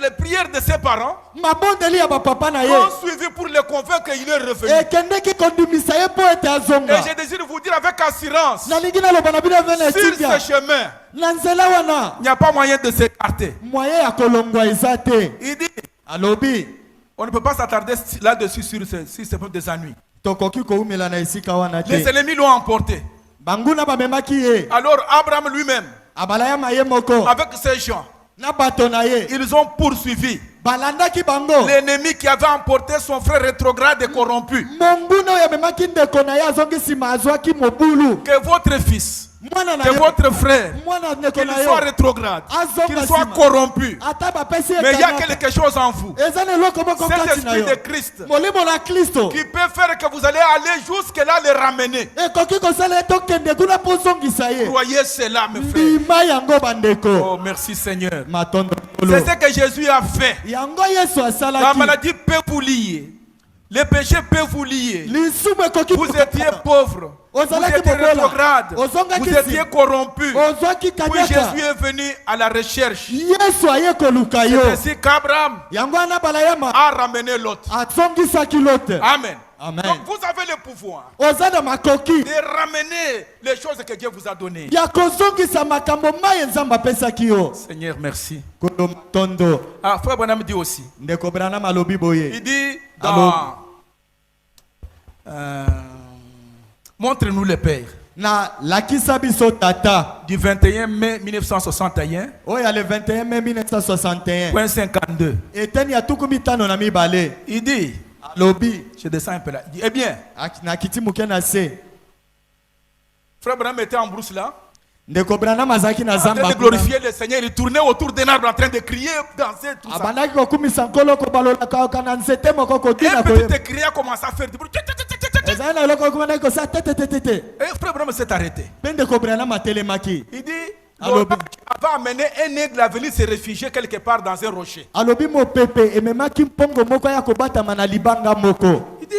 A: les prières de ses parents
B: mabondeli ya bapapa na ye
A: ont suivi pour le convaincre qu'il est revenu.
B: ekendeki kondimisa ye mpo ete
A: Et
B: azonga.
A: je désire vous dire avec assurance,
B: nalingi naloba na bino vene
A: sur
B: etindia
A: ce chemin,
B: na nzela wana
A: il n'y a pas moyen de s'écarter.
B: moye ya kolongwa eza te.
A: Il dit,
B: alobi
A: on ne peut pas s'attarder là-dessus sur ces des ennuis.
B: tokoki koumela na esika wana
A: Les
B: te.
A: ennemis l'ont emporté.
B: banguna bamemaki ye
A: Alors Abraham lui-même,
B: abalayama ye moko
A: avec ses gens,
B: na bato na ye
A: ils ont poursuivi
B: balandaki bango.
A: l'ennemi qui avait emporté son frère rétrograde et corrompu.
B: monguna oyo amemaki ndeko na ye azongi nsima azwaki mobulu.
A: Que votre fils,
B: mwana na
A: que
B: ye
A: votre frère,
B: mwana ndeko
A: qu'il
B: na
A: soit
B: yo
A: rétrograde, qu'il
B: azonga
A: soit
B: nsima
A: corrompu.
B: ata bapesi ye
A: Mais il y a
B: kanaka.
A: quelque chose en vous.
B: eza na eloko moko
A: Cet
B: kati na
A: esprit
B: yo
A: de Christ
B: molimo na kristo
A: qui peut faire que vous allez aller jusque-là le ramener.
B: ekoki kosala ye tokende kuna mpo ozongisa ye.
A: Croyez cela, mes frères.
B: ndima yango bandeko.
A: Oh, merci Seigneur.
B: matondo
A: C'est ce que Jésus a fait.
B: yango yesu
A: La
B: asalaki.
A: maladie peut vous lier. Le péché peut vous lier.
B: lisumu ekoki
A: Vous étiez pauvre. Vous
B: ozalaki
A: étiez
B: mobola
A: rétrograde. Vous
B: ozongaki
A: étiez
B: si
A: corrompu.
B: ozwaki
A: Puis
B: kanyaka
A: Jésus est venu à la recherche.
B: yesu aye koluka yo.
A: C'est ainsi qu'Abraham
B: yango wana balayama
A: a ramené l'autre.
B: azongisaki lote.
A: Amen.
B: Amen.
A: Donc vous avez le pouvoir
B: oza na makoki
A: de ramener les choses que Dieu vous a données.
B: ya kozongisa makambo mai nzambe apesaki yo.
A: Seigneur, merci.
B: kolo matondo
A: Ah, frère Branham dit aussi.
B: ndeko branham alobi boye.
A: Il dit dans montre-nous le Père.
B: na lakisa biso tata
A: Du 21 mai 1961,
B: oyo le 21 mai 1961
A: point 52.
B: eteni ya tuku mitano na mibale
A: Il dit,
B: alobi
A: je descends un peu là. Il dit, eh bien,
B: na kiti moke na se
A: frère Branham était en brousse là,
B: ndeko branham azalaki na
A: en train
B: zamba
A: de glorifier le Seigneur. Il tournait autour d'un arbre en train de crier, danser, tout ça.
B: abandaki kokumisa nkolo kobalolaka na nzete moko
A: Un
B: kotina
A: petit crier a commencé à faire du bruit.
B: ezali na eloko okumandaki kosa tetetetete
A: Et frère Branham s'est arrêté.
B: mpe ndeko branham atelemaki
A: Il dit,
B: Alors,
A: l'Orba avait amené un aigle à venir se réfugier quelque part dans un rocher.
B: alobi mopepe ememaki mpongo moko ya kobatama na libanga moko.
A: Il dit,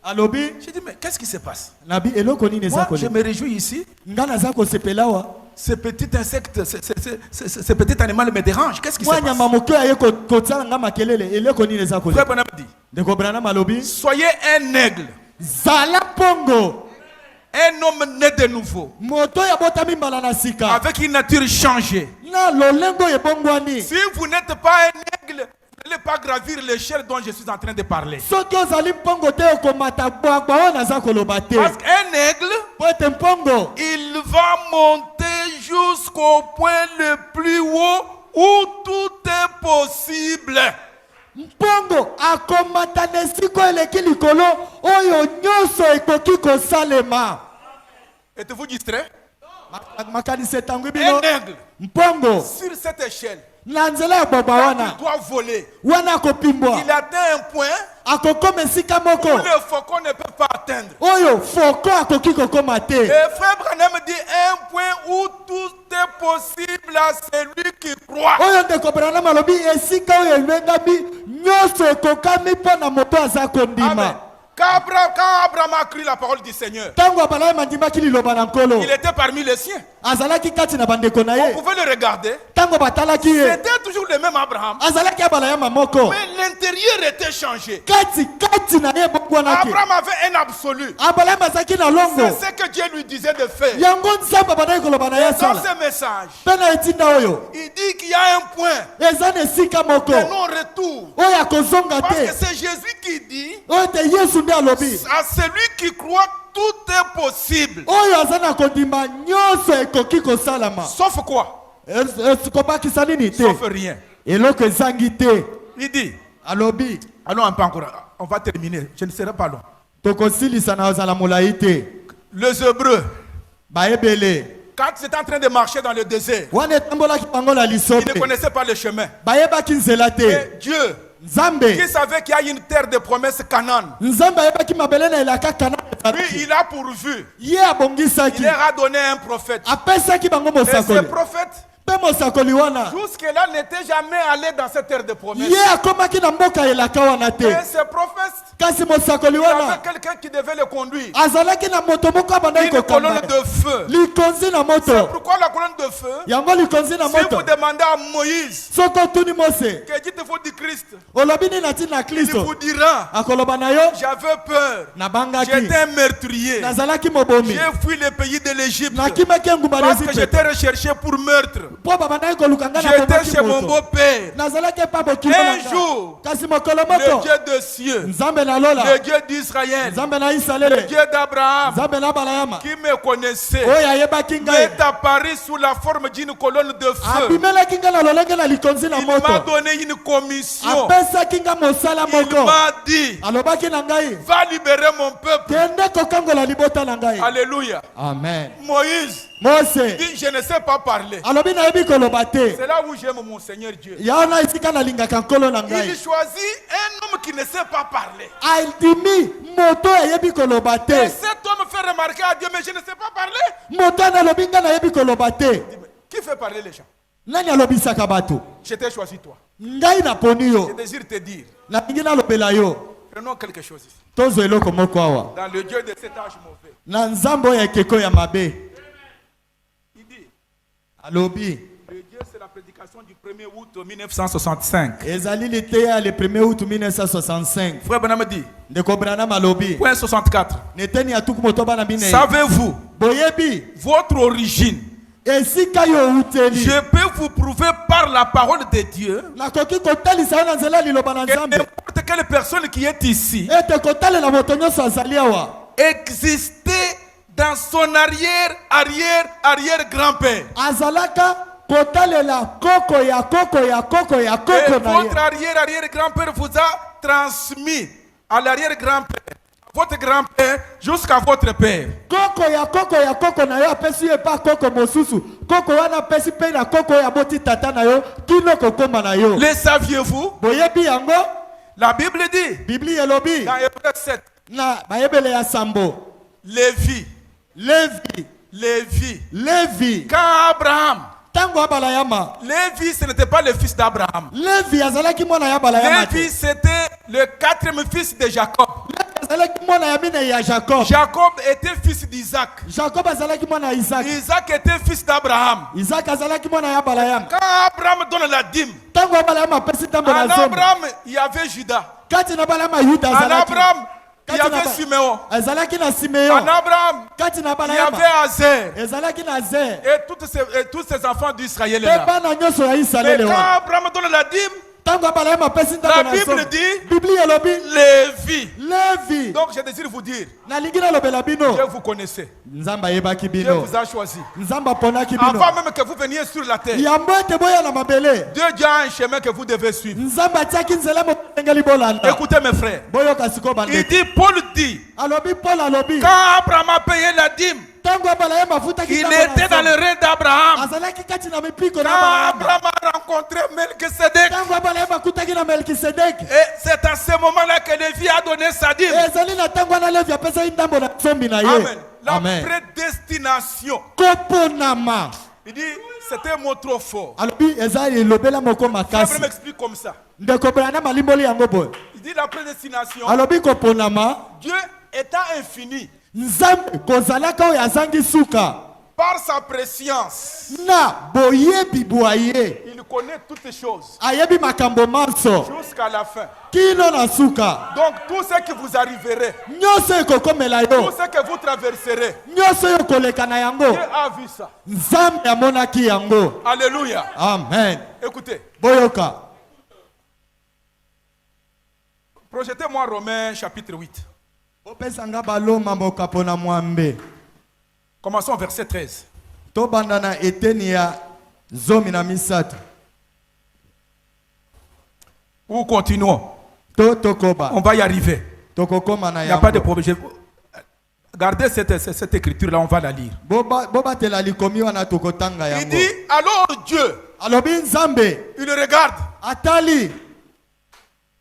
B: alobi
A: je dis, mais qu'est-ce qui se passe?
B: nabi eloko nini eza
A: Moi, je
B: kolela
A: me réjouis ici.
B: nga naza kosepela wa
A: Ce petit insecte, ce petit animal me dérange. Qu'est-ce qui se
B: mwa
A: passe?
B: nyama moke aye kotala nga makelele eloko nini eza
A: Frère
B: kolela
A: Branham dit,
B: ndeko branham alobi
A: soyez un aigle,
B: zala mpongo
A: un homme né de nouveau,
B: moto ya botami mbala na sika
A: avec une nature changée.
B: na lolengo ebongwani.
A: Si vous n'êtes pas un aigle, vous n'allez pas gravir l'échelle dont je suis en train de parler.
B: soki ozali mpongo te okomata bwagba oyo naza koloba te
A: Parce qu'un aigle,
B: po ete mpongo
A: il va monter jusqu'au point le plus haut où tout est possible.
B: mpongo akomata na esika eleki likolo oyo nyonso ekoki kosalema.
A: Êtes-vous distrait?
B: makanisi etangwi
A: Un
B: bino
A: aigle,
B: mpongo
A: sur cette échelle,
B: na nzela ya bwagba
A: il
B: wana
A: doit voler.
B: wana akopimbwa
A: Il atteint un point
B: akokoma esika
A: où
B: moko
A: le faucon ne peut pas atteindre.
B: oyo foko akoki kokoma
A: Et
B: te.
A: frère Branham dit un point où tout est possible à celui qui croit.
B: oyo ndeko branham alobi esika oyo ebengami nyonso ekokami mpo na moto aza
A: Amen.
B: kondima.
A: Quand Abraham a cru la parole du Seigneur,
B: ntango abalaya mandimaki liloba na nkolo
A: il était parmi les siens.
B: azalaki kati na bandeko na
A: On
B: ye.
A: pouvait le regarder.
B: ntango batalaki ye
A: C'était toujours le même Abraham.
B: azalaki abalayama moko
A: Mais l'intérieur était changé.
B: kati na ye ebongwanaki.
A: Abraham avait un absolu.
B: abalayama azalaki na longo
A: C'est ce que Dieu lui disait de faire.
B: yango nzambe abandaki koloba na ye
A: Dans
B: asala
A: ce message,
B: mpe na etinda oyo
A: il dit qu'il y a un point
B: eza na esika moko
A: de non-retour.
B: oyo akozonga
A: Parce que
B: te
A: c'est Jésus qui dit
B: oyo te yesu nde alobi
A: à celui qui croit, tout est possible.
B: oyo aza na kondima nyonso ekoki kosalama.
A: Sauf quoi?
B: kobakisa nini te
A: Sauf rien.
B: eloko ezangi te.
A: Il dit,
B: alobi
A: allons un peu encore, on va terminer, je ne serai pas long.
B: tokosilisa na ozala molai te.
A: Les Hébreux,
B: baebele
A: Quand ils étaient en train de marcher dans le désert, ils ne connaissaient pas le chemin. Et Dieu, qui savait qu'il y a une terre de promesse Canaan, lui, il a pourvu. Il leur a donné un prophète. Et ce prophète, jusque-là, n'était jamais allé dans cette terre de promesse. Et ce prophète, il y avait quelqu'un qui devait le conduire. Une colonne de feu. C'est pourquoi la colonne de feu, si vous demandez à Moïse, que dites-vous du Christ, il vous dira, j'avais peur, j'étais un meurtrier, j'ai fui le pays de l'Égypte parce que j'étais recherché pour meurtre. J'étais chez mon beau-père. Un jour, le Dieu des cieux, le Dieu d'Israël, le Dieu d'Abraham, qui me connaissait, m'est apparu sous la forme d'une colonne de feu. Il m'a donné une commission. Il m'a dit, va libérer mon peuple. Alléluia.
B: Amen.
A: Moïse dit, je ne sais pas parler. C'est là où j'aime mon Seigneur Dieu. Il choisit un homme qui ne sait pas parler. Et cet homme fait remarquer à Dieu, mais je ne sais pas parler. Qui fait parler les gens? Je t'ai choisi toi. Je désire te dire, prenons quelque chose ici. Dans le Dieu de cet âge mauvais, il dit, le Dieu, c'est la prédication du 1er août 1965.
B: Le 1er août 1965.
A: Frère Branham dit, point 64. Savez-vous votre origine? Je peux vous prouver par la parole de Dieu que n'importe quelle personne qui est ici existait dans son arrière-grand-père. Et votre arrière-grand-père vous a transmis à l'arrière-grand-père, votre grand-père, jusqu'à votre père. Le saviez-vous? La Bible dit dans Hébreux 7, Lévi. Quand Abraham, Lévi, ce n'était pas le fils d'Abraham. Lévi, c'était le 4e fils de Jacob. Jacob était fils d'Isaac. Isaac était fils d'Abraham. Quand Abraham donne la dîme, en Abraham, il y avait Judas. En Abraham, il y avait Siméon. En Abraham, il y avait Azer. Et tous ces enfants d'Israël là. Mais quand Abraham donne la dîme, la Bible dit Lévi. Donc je désire vous dire, Dieu vous connaissait. Dieu vous a choisi. Avant même que vous veniez sur la terre, Dieu a un chemin que vous devez suivre. Écoutez mes frères. Il dit, Paul dit, quand Abraham a payé la dîme, il était dans le règne d'Abraham. Quand Abraham a rencontré Melchisedec, et c'est à ce moment-là que Lévi a donné sa dîme. Amen. La prédestination. Il dit, c'était un mot trop fort. Je m'explique comme ça. Il dit la prédestination. Dieu étant infini, par sa préscience, il connaît toutes les choses jusqu'à la fin. Donc tout ce qui vous arriverait, tout ce que vous traverserez, Dieu a vu ça. Alléluia.
B: Amen.
A: Écoutez, projetez-moi Romains chapitre 8. Commençons au verset 13. Ou continuons. On va y arriver. Il n'y a pas de problème. Gardez cette écriture-là, on va la lire. Il dit, alors Dieu, il regarde,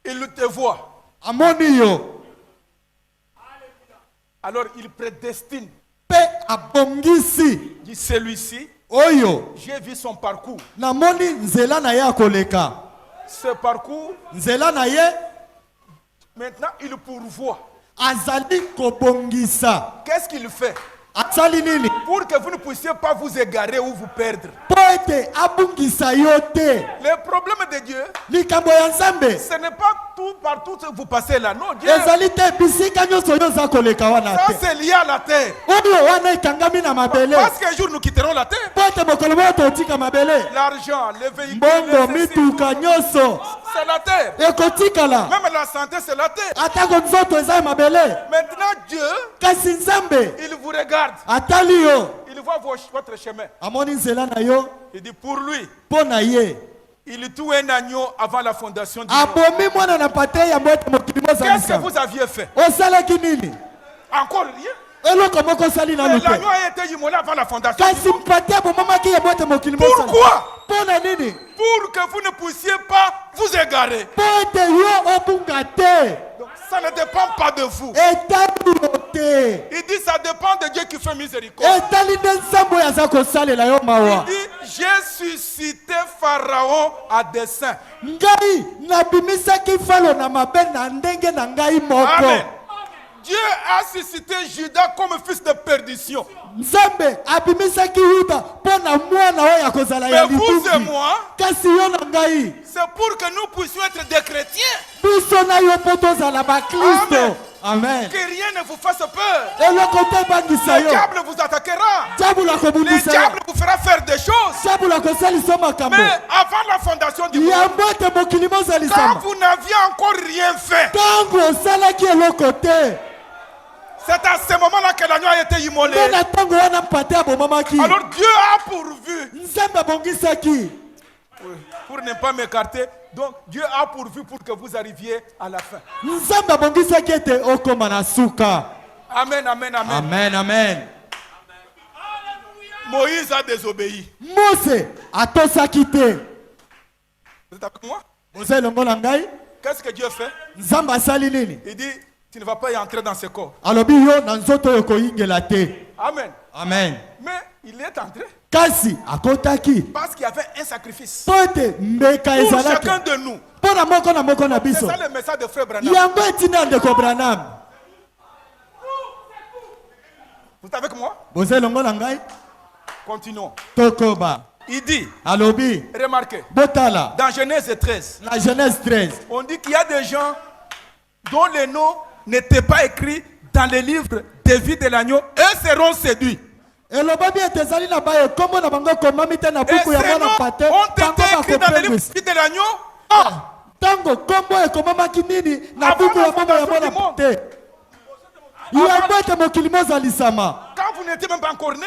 A: il te voit. Alors il prédestine. Dit celui-ci, j'ai vu son parcours. Ce parcours, maintenant il pourvoit. Qu'est-ce qu'il fait? Pour que vous ne puissiez pas vous égarer ou vous perdre. Le problème de Dieu, ce n'est pas tout partout que vous passez là. Non, Dieu, ça c'est lié à la terre. Parce qu'un jour nous quitterons la terre. L'argent, les véhicules, c'est la terre. Même la santé, c'est la terre. Maintenant Dieu, il vous regarde. Il voit votre chemin. Il dit pour lui, il tue un agneau avant la fondation du monde. Qu'est-ce que vous aviez fait? Encore rien. L'agneau a été immolé avant la fondation du monde. Pourquoi? Pour que vous ne puissiez pas vous égarer. Donc, ça ne dépend pas de vous. Il dit ça dépend de Dieu qui fait miséricorde. Il dit j'ai suscité Pharaon à dessein. Amen. Dieu a suscité Judas comme fils de perdition. Mais vous et moi, c'est pour que nous puissions être des chrétiens. Amen. Que rien ne vous fasse peur. Le diable vous attaquera. Le diable vous fera faire des choses. Mais avant la fondation du monde, quand vous n'aviez encore rien fait, c'est à ce moment-là que l'agneau a été immolé. Alors Dieu a pourvu. Pour ne pas m'écarter, donc Dieu a pourvu pour que vous arriviez à la fin. Amen, amen, amen.
B: Amen, amen.
A: Moïse a désobéi.
B: Vous êtes
A: avec moi? Qu'est-ce que Dieu fait? Il dit, tu ne vas pas y entrer dans ce corps. Amen.
B: Amen.
A: Mais il est entré.
B: Parce
A: qu'il y avait un sacrifice.
B: Pour
A: chacun de nous. C'est ça le message de Frère Branham. Vous êtes avec moi? Continuons. Il dit, remarquez, dans Genèse 13, on dit qu'il y a des gens dont les noms n'étaient pas écrits dans les livres des vies de l'agneau. Eux seront séduits. Et ces noms ont été écrits dans les livres des vies de l'agneau. Quand vous n'étiez même pas encore né,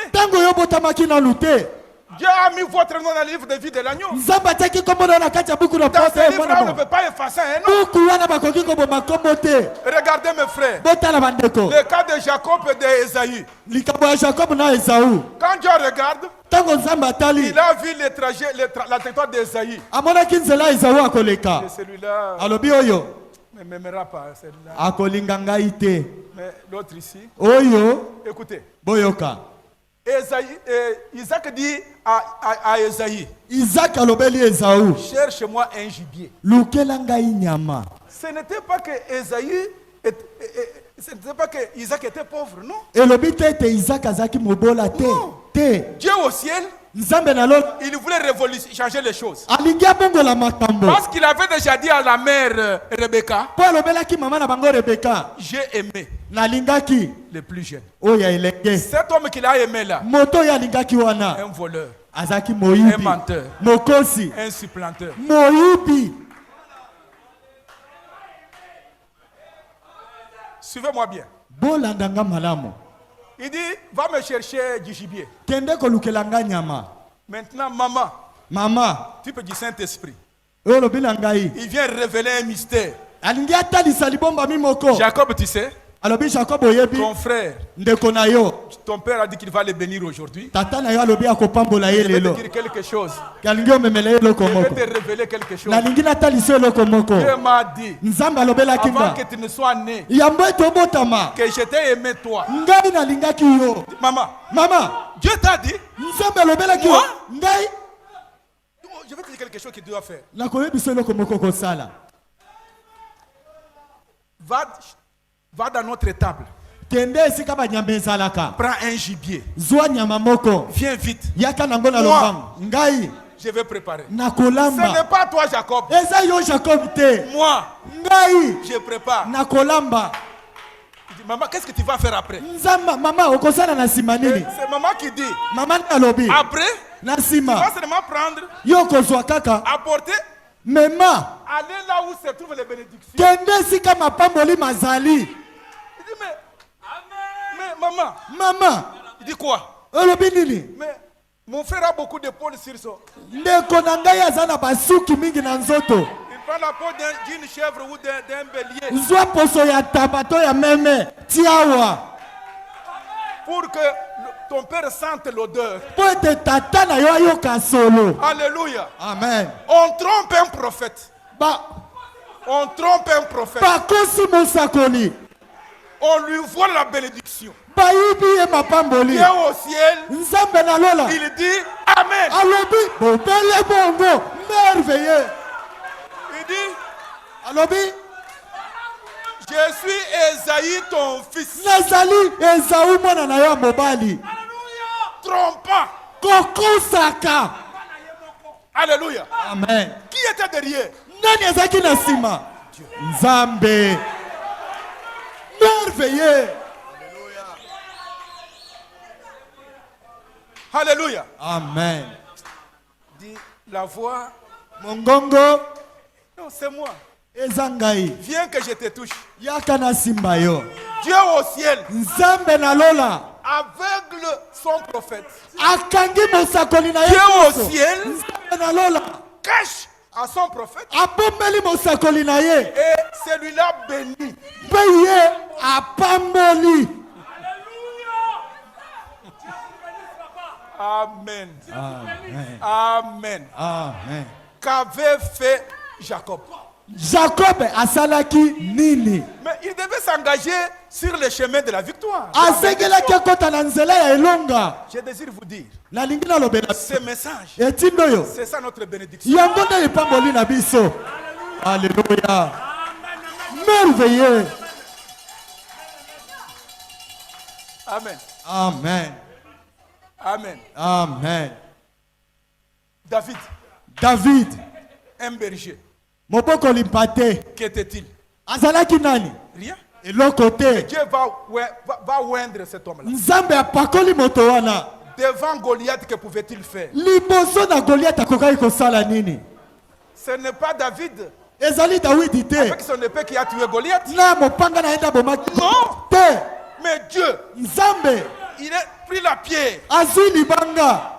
A: Dieu a mis votre nom dans le livre de vie de l'agneau. Dans ce livre-là, on ne peut pas effacer un nom. Regardez mes frères. Le cas de Jacob et d'Ésaü. Quand Dieu regarde, il a vu le trajet, la trajectoire d'Ésaü. Et celui-là ne m'aimera pas. Mais l'autre ici. Écoutez. Isaac dit à Ésaü, cherche-moi un gibier. Ce n'était pas que Ésaü, ce n'était pas que Isaac était pauvre, non? Non. Dieu au ciel, il voulait changer les choses. Parce qu'il avait déjà dit à la mère Rebecca, j'ai aimé le plus jeune. Cet homme qu'il a aimé là, un voleur, un menteur, un supplanteur. Suivez-moi bien. Il dit, va me chercher du gibier. Maintenant, maman, type du Saint-Esprit, il vient révéler un mystère. Jacob, tu sais,
B: alobi Jacob oyebi
A: ton frère,
B: ndeko na yo
A: ton père a dit qu'il va le bénir aujourd'hui.
B: tata na yo alobi akopambola ye
A: Je vais
B: lelo
A: te dire quelque chose.
B: kalingi omemela ye eloko
A: Je vais
B: moko
A: te révéler quelque chose.
B: nalingi natalisa yo eloko moko
A: Dieu m'a dit,
B: nzambe alobelaki
A: avant
B: nga
A: que tu ne sois né,
B: yambo ete obotama
A: que je t'ai aimé toi.
B: ngai nalingaki yo
A: Maman,
B: mama
A: Dieu t'a dit,
B: nzambe alobelaki yo
A: Moi?
B: ngai
A: je vais te dire quelque chose que tu dois faire.
B: nakoyebisa eloko moko kosala
A: Va dans notre table.
B: kende esika banyama ezalaka
A: Prends un gibier.
B: zwa nyama moko
A: Viens vite.
B: yaka nango na
A: Moi.
B: lombango ngai
A: Je vais préparer. Ce
B: nakolamba
A: n'est pas toi, Jacob.
B: eza yo jacob te
A: Moi,
B: ngai
A: je prépare.
B: nakolamba
A: Il dit, maman, qu'est-ce que tu vas faire après?
B: nzamba mama okosala na nsima nini
A: C'est maman qui dit.
B: mama nde alobi
A: Après,
B: na
A: tu
B: nsima
A: vas seulement prendre,
B: yo okozwa kaka
A: apporter,
B: mema
A: aller là où se trouvent les bénédictions.
B: kende esika mapamboli mazali
A: Il dit, mais maman,
B: mama
A: il dit quoi?
B: olobi nini
A: Mais mon frère a beaucoup d'épaules sur son.
B: ndeko na ngai aza na basuki mingi na nzoto
A: Il prend la peau d'une chèvre ou d'un bélier
B: zwa poso ya taba to ya meme tiawa
A: pour que ton père sente l'odeur.
B: po ete tata na yo ayoka solo
A: Alléluia.
B: amen
A: On trompe un prophète. On trompe un prophète.
B: bakosi mosakoli
A: On lui vole la bénédiction.
B: bayibi ye mapamboli
A: Dieu au ciel,
B: nzambe na lola
A: il dit Amen.
B: alobi bobele bongo merveilleux
A: Il dit,
B: alobi
A: je suis Esaïe ton fils.
B: nazali ezau mwana na yo ya mobali
A: Trompant.
B: kokosaka
A: Alléluia.
B: amen
A: Qui était derrière?
B: nani azalaki na nsima nzambe merveilleux
A: Alléluia.
B: amen
A: Dit la voix.
B: mongongo
A: Non, c'est moi.
B: eza ngai
A: Viens que je te touche.
B: yaka na nsima yo
A: Dieu au ciel
B: nzambe na lola
A: aveugle son prophète.
B: akangi mosakoli na ye
A: Dieu au
B: nyonso.
A: ciel
B: nzambe na lola
A: cache à son prophète
B: apambeli mosakoli na ye
A: et celui-là bénit.
B: mpe ye apamboli
A: Amen.
B: amen
A: Amen.
B: amen
A: Qu'avait fait Jacob?
B: jacob asalaki nini
A: Mais il devait s'engager sur le chemin de la victoire.
B: asengelaki akota na nzela ya elonga
A: Je désire vous dire,
B: nalingi nalobela
A: ce message,
B: etindo oyo
A: c'est ça notre bénédiction.
B: yango nde epamboli na biso alleluya merveilleux
A: Amen.
B: amen
A: Amen.
B: amen
A: David,
B: david
A: un berger,
B: mobokoli mpate
A: qu'était-il?
B: azalaki nani
A: Rien.
B: eloko te
A: Dieu va oindre cet homme-là.
B: nzambe apakoli moto wana
A: Devant Goliath, que pouvait-il faire?
B: liboso na goliath akokaki kosala nini
A: Ce n'est pas David
B: ezali dawidi te
A: avec son épée qui a tué Goliath.
B: na mopanga na ye nde abomaki
A: Non.
B: te
A: Mais Dieu,
B: nzambe
A: il a pris la pierre
B: azwi libanga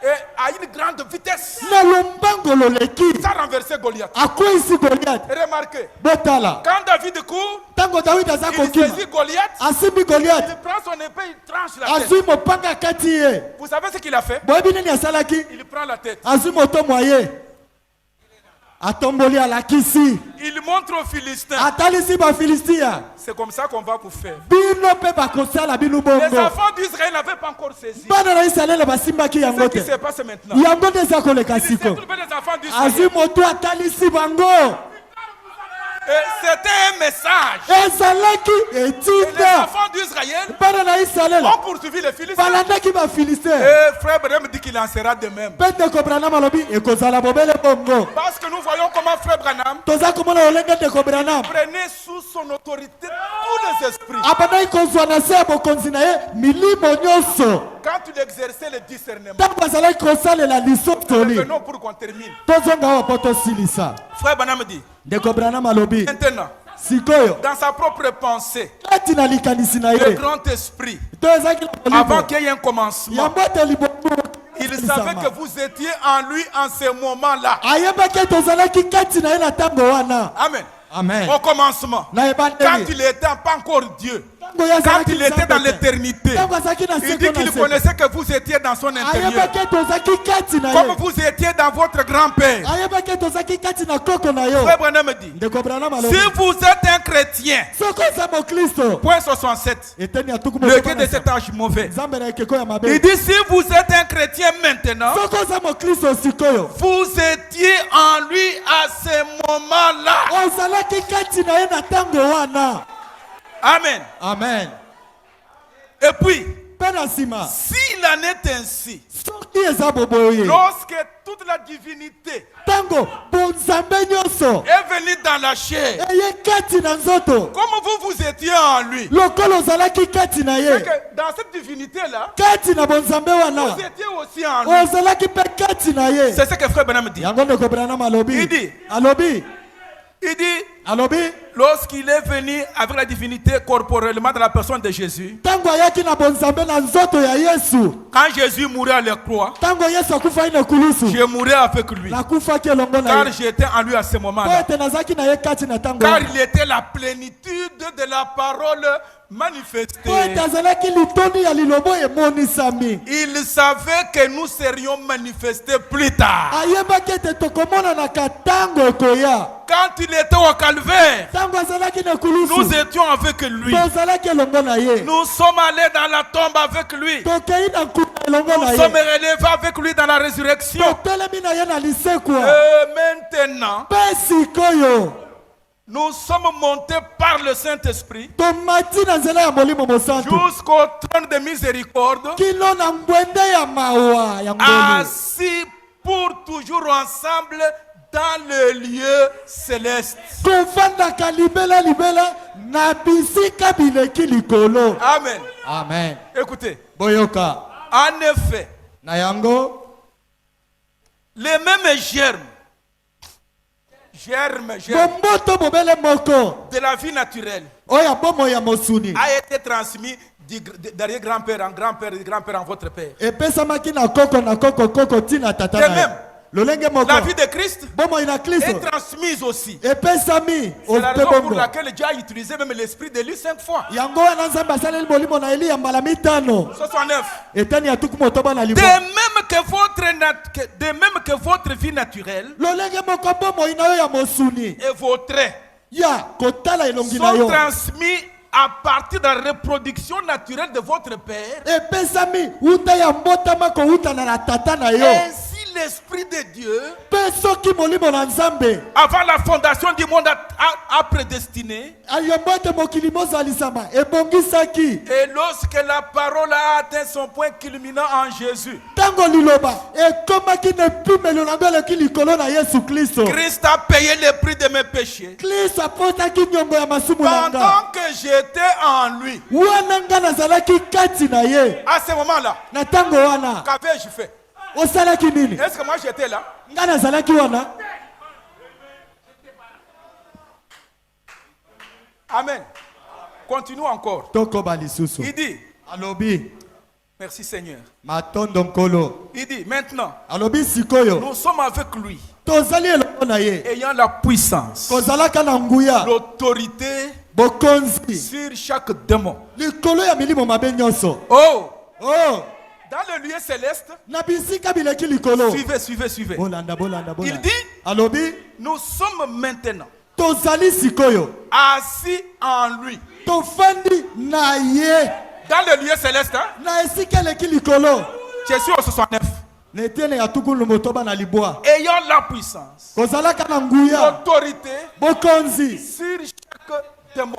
A: et à une grande vitesse,
B: na lombango loleki
A: ça a renversé Goliath.
B: akweyisi goliath
A: Remarquez,
B: botala
A: quand David court,
B: ntango dawidi aza
A: il
B: kokima
A: saisit Goliath,
B: asimbi
A: il
B: goliath
A: prend son épée, il tranche la tête.
B: azwi mopanga akati ye
A: Vous savez ce qu'il a fait?
B: boyebi nini asalaki
A: Il prend la tête.
B: azwi motomwa ye atomboli alakisi
A: Il montre aux Philistins.
B: atalisi bafilistia
A: C'est comme ça qu'on va vous faire.
B: bino mpe bakosala bino
A: Les
B: bongo
A: enfants d'Israël n'avaient pas encore saisi.
B: bana na isalaele basimbaki
A: Ce
B: yango
A: qui
B: te
A: se passe maintenant.
B: yango nde eza koleka
A: Il s'est
B: siko
A: trouvé les enfants
B: azwi
A: d'Israël.
B: moto atalisi bango
A: Et c'était un message.
B: ezalaki
A: Et les
B: etinda
A: enfants d'Israël
B: bana na isalaele
A: ont poursuivi les Philistins.
B: balandaki bafilistin
A: Et frère Branham dit qu'il en sera de même.
B: mpe ndeko branam alobi ekozala bobele bongo
A: Parce que nous voyons comment frère Branham
B: toza komona lolenge ndeko branam
A: prenait sous son autorité tous les esprits.
B: abandaki kozwa na se ya bokonzi na ye milimo nyonso
A: Quand il exerçait le discernement.
B: ntango azalaki kosalela lisotoli
A: Venons pour qu'on termine.
B: tozonga awa mpo tosilisa
A: Frère Branham dit,
B: ndeko branam alobi
A: maintenant,
B: sikoyo
A: dans sa propre pensée,
B: kati na likanisi na
A: le
B: ye
A: grand esprit,
B: to ezalaki na
A: avant
B: molimo
A: qu'il y ait un commencement,
B: yango ete libongo
A: il savait que vous étiez en lui en ce moment-là.
B: ayebaki ete ozalaki kati na ye na ntango wana
A: Amen.
B: Amen.
A: Au commencement, quand il était pas encore Dieu, quand il était dans l'éternité, il dit qu'il connaissait que vous étiez dans son intérieur, comme vous étiez dans votre grand-père. Frère Branham dit, si vous êtes un chrétien, point 67, le quai de cet âge mauvais, il dit si vous êtes un chrétien maintenant, vous étiez en lui à ce moment-là. Amen.
B: Amen.
A: Et puis, s'il en est ainsi, lorsque toute la divinité est venue dans la chair, comme vous étiez en lui, c'est que dans cette divinité-là, vous étiez aussi en lui. C'est ce que Frère Branham dit. Il dit, lorsqu'il est venu avec la divinité corporellement dans la personne de Jésus, quand Jésus mourait à la croix, je mourrais avec lui, car j'étais en lui à ce moment-là, car il était la plénitude de la parole manifestée. Il savait que nous serions manifestés plus tard. Quand il était au calvaire, nous étions avec lui. Nous sommes allés dans la tombe avec lui. Nous sommes relevés avec lui dans la résurrection. Et maintenant, nous sommes montés par le Saint-Esprit jusqu'au trône de miséricorde, assis pour toujours ensemble dans le lieu céleste. Amen.
B: Amen.
A: Écoutez.
B: Boyoka.
A: En effet,
B: Nayango.
A: les mêmes germes de la vie naturelle a été transmis d'arrière-grand-père en grand-père, de grand-père en votre père. De même, la vie de Christ est transmise aussi. C'est la raison pour laquelle Dieu a utilisé même l'esprit de lui 5 fois. 69. De même que votre vie naturelle et vos traits sont transmis à partir de la reproduction naturelle de votre père. Ainsi l'Esprit de Dieu, avant la fondation du monde, a prédestiné. Et lorsque la parole a atteint son point culminant en Jésus, Christ a payé le prix de mes péchés. Pendant que j'étais en lui, à ce moment-là, qu'avais-je fait? Est-ce que moi j'étais là? Amen. Continuons encore. Il dit, merci Seigneur. Il dit maintenant, nous sommes avec lui, ayant la puissance, l'autorité sur chaque démon. Oh! Dans le lieu céleste, suivez. Il dit, nous sommes maintenant assis en lui. Dans le lieu céleste, je suis au 69. Ayant la puissance, l'autorité sur chaque démon.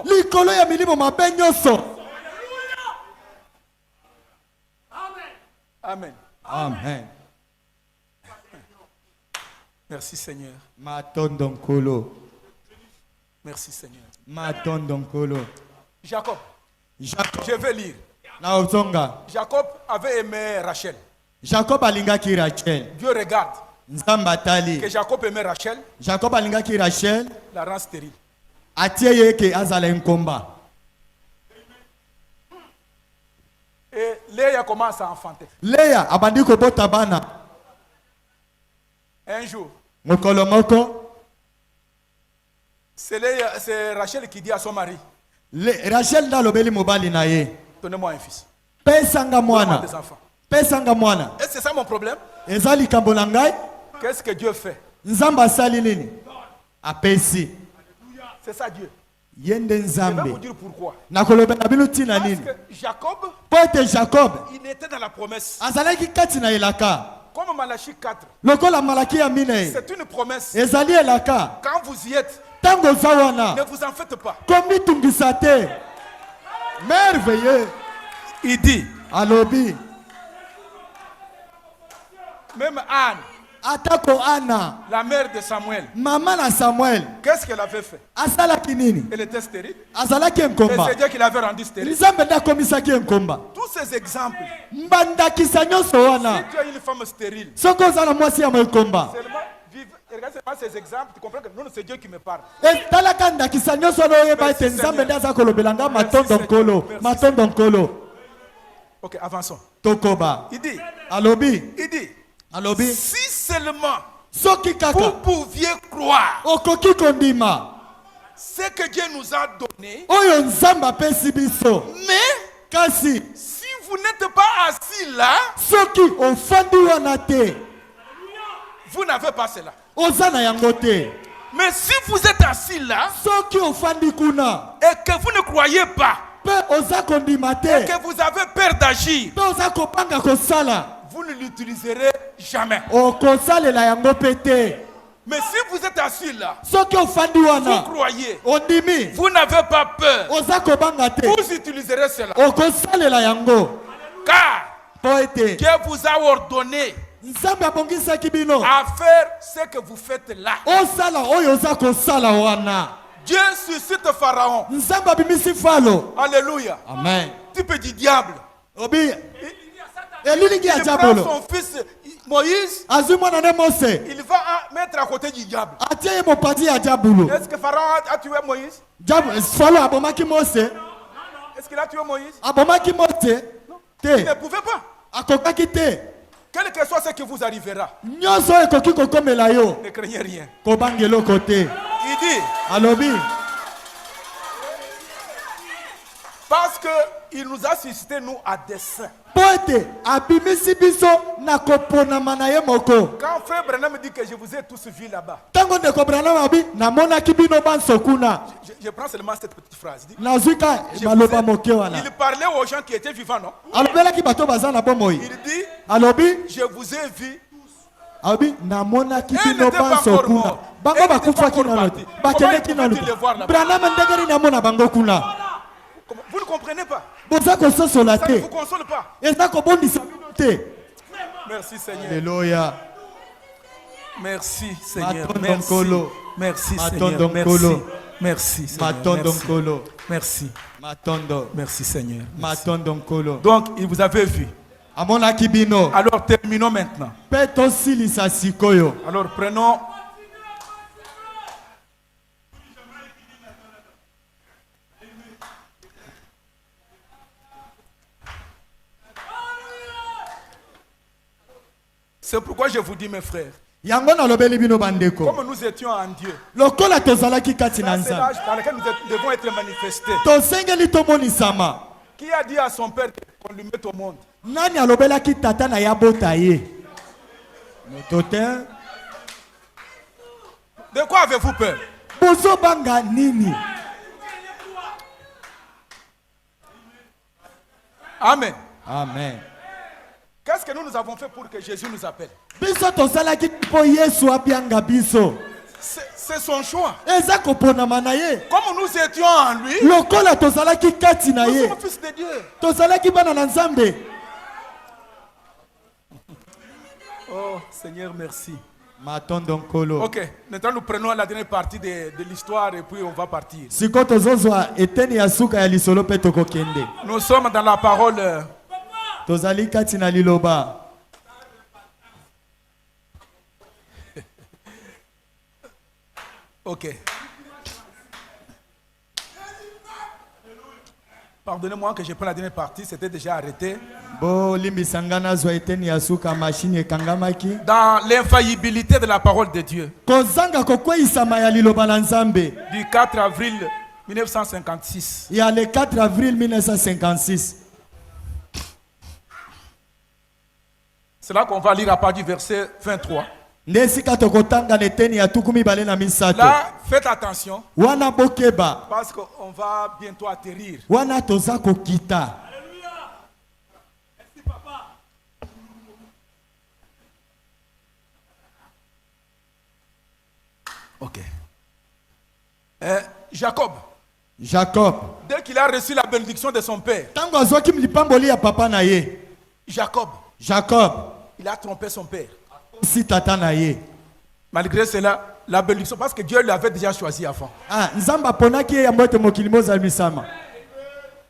A: Amen.
B: Amen.
A: Merci Seigneur. Merci Seigneur. Jacob. Je vais lire. Jacob avait aimé Rachel. Dieu regarde que Jacob aimait Rachel. La rend stérile. Et Léa commence à enfanter. Un jour, C'est Rachel qui dit à son mari,
B: Rachel ndalobeli mobali na ye.
A: donnez-moi un fils.
B: Pesanga
A: Donnez-moi
B: mwana.
A: des enfants.
B: Pesanga mwana.
A: Et c'est ça mon problème.
B: Eza likambo na ngai.
A: Qu'est-ce que Dieu fait?
B: Nzamba asali nini? Apesi.
A: C'est ça Dieu.
B: Yende
A: Je vais
B: nzambe.
A: vous dire pourquoi.
B: Nakolobela bino tina
A: Parce
B: nini?
A: que Jacob,
B: Poete Jacob.
A: il était dans la promesse.
B: Azalaki kati na elaka.
A: Comme Malachie 4.
B: Lokola malaki ya mine.
A: C'est une promesse.
B: Ezali elaka.
A: Quand vous y êtes,
B: Tango zawana.
A: ne vous en faites pas.
B: Komi tungisa te. Merveilleux.
A: Il dit,
B: Alobi.
A: même Anne,
B: Atako Anna.
A: la mère de Samuel,
B: Maman na Samuel.
A: qu'est-ce qu'elle avait fait?
B: Asalaki nini?
A: Elle était stérile.
B: Azalaki
A: Et
B: nkomba.
A: c'est Dieu qui l'avait rendue stérile.
B: Nzambe ndakomisaki nkomba.
A: Tous ces exemples,
B: Mbandakisa nyonso
A: si
B: wana.
A: tu as une femme stérile,
B: Soko oza na mwasi ya nkomba.
A: seulement regarde seulement ces exemples, tu comprends que non, c'est Dieu qui me parle.
B: Talaka ndakisa nyonso wana oyeba ete nzambe nde aza kolobela nga matondo nkolo. Matondo nkolo.
A: Ok, avançons.
B: Tokoba.
A: Il dit,
B: Alobi.
A: si seulement
B: Soki
A: vous
B: kaka.
A: pouviez croire
B: Okoki kondima.
A: ce que Dieu nous a donné,
B: Oyo nzambe apesi biso.
A: mais
B: Kasi.
A: si vous n'êtes pas assis là,
B: Soki ofandi wana te.
A: vous n'avez pas cela.
B: Oza na yango te.
A: Mais si vous êtes assis là
B: Soki ofandi kuna.
A: et que vous ne croyez pas,
B: Pe oza kondima
A: et
B: te.
A: que vous avez peur d'agir,
B: Pe oza kopanga kosala.
A: vous ne l'utiliserez jamais.
B: Okosalela yango pe te.
A: Mais si vous êtes assis là,
B: Soki ofandi wana.
A: vous croyez,
B: Ondimi.
A: vous n'avez pas peur,
B: Oza kobanga te.
A: vous utiliserez cela.
B: Okosalela yango.
A: Car
B: Po ete.
A: Dieu vous a ordonné
B: Nzambe abongisaki bino.
A: à faire ce que vous faites là.
B: Osala oyo oza kosala wana.
A: Dieu suscite Pharaon.
B: Nzambe abimisi falo.
A: Alléluia.
B: Amen.
A: Type du diable.
B: Obi. Elilingi ya
A: Il prend
B: diabolo.
A: son fils Moïse,
B: Azwi mwana ne Mose.
A: il va mettre à côté du diable.
B: Atie ye mopati ya diabolo.
A: Est-ce que Pharaon a tué Moïse?
B: Falo abomaki Mose.
A: Est-ce qu'il a tué Moïse?
B: Abomaki Mose.
A: Il ne
B: Te.
A: pouvait pas.
B: Akokaki te.
A: Quel que soit ce qui vous arrivera,
B: Nyonso ekoki kokomela yo.
A: ne craignez rien.
B: Kobangelo kote.
A: Il dit,
B: Alobi.
A: parce qu'il nous a suscité, nous, à dessein.
B: Po ete abimisi biso na koponama na ye moko.
A: Quand frère Branham dit que je vous ai tous vus là-bas,
B: Tango ndeko Branham abi namonaki bino banso kuna.
A: je prends seulement cette petite phrase. Il dit,
B: Nazwi ka
A: je vous
B: maloba
A: ai-
B: moke wana.
A: il parlait aux gens qui étaient vivants, non?
B: Alobelaki bato baza na bomoi.
A: Il dit,
B: Alobi.
A: je vous ai vus.
B: Abi namonaki
A: Elle
B: bino
A: n'était pas
B: banso
A: encore
B: kuna.
A: morte.
B: Bango
A: Elle n'était
B: bakufaki
A: pas
B: na
A: encore
B: lote.
A: partie.
B: Bakendeki na
A: Comment
B: lote.
A: pouvait-il les voir là-bas?
B: Branham ndengeri namona bango kuna.
A: Vous ne comprenez pas.
B: Boza kososola
A: Ça ne
B: te.
A: vous console pas.
B: Eza kobondisa bino te.
A: Merci Seigneur.
B: Alléluia.
A: Merci Seigneur.
B: Matondo
A: Merci.
B: nkolo.
A: Merci
B: Matondo
A: Seigneur. Merci.
B: nkolo.
A: Merci Seigneur.
B: Matondo
A: Merci.
B: nkolo.
A: Merci.
B: Matondo.
A: Merci Seigneur. Merci.
B: Matondo nkolo.
A: Donc, il vous avait vu.
B: Amonaki bino.
A: Alors, terminons maintenant.
B: Pe tosilisa sikoyo.
A: Alors, prenons. C'est pourquoi je vous dis, mes frères,
B: Yango nalobeli bino bandeko.
A: comme nous étions en Dieu,
B: Lokola tozalaki kati na
A: ça, c'est
B: Nzambe.
A: l'âge dans lequel nous devons être manifestés.
B: Tosengeli tomonisama.
A: Qui a dit à son père qu'on lui mette au monde?
B: Nani alobelaki tata na ya bota ye? Moto te.
A: De quoi avez-vous peur?
B: Bozobanga nini?
A: Amen.
B: Amen.
A: Qu'est-ce que nous avons fait pour que Jésus nous appelle?
B: Biso tosalaki po Yesu abianga biso.
A: C'est son choix.
B: Eza koponama na ye.
A: Comme nous étions en lui,
B: Lokola tozalaki kati na
A: nous
B: ye.
A: sommes fils de Dieu.
B: Tozalaki bana na Nzambe.
A: Oh Seigneur, merci.
B: Matondo nkolo.
A: Ok, maintenant nous prenons la dernière partie de l'histoire et puis on va partir.
B: Siko tozozwa eteni ya suka ya lisolo pe tokokende.
A: Nous sommes dans la parole.
B: Tozali kati na liloba.
A: Ok. Pardonnez-moi que je prenne la dernière partie, c'était déjà arrêté.
B: Dans
A: l'infaillibilité de la parole de Dieu. Du 4 avril 1956.
B: Il y a le 4 avril 1956.
A: C'est là qu'on va lire à partir du verset 23. Là, faites attention. Parce qu'on va bientôt atterrir. Ok. Jacob. Dès qu'il a reçu la bénédiction de son père.
B: Jacob.
A: Il a trompé son père. Malgré cela, la bénédiction, parce que Dieu l'avait déjà choisi avant.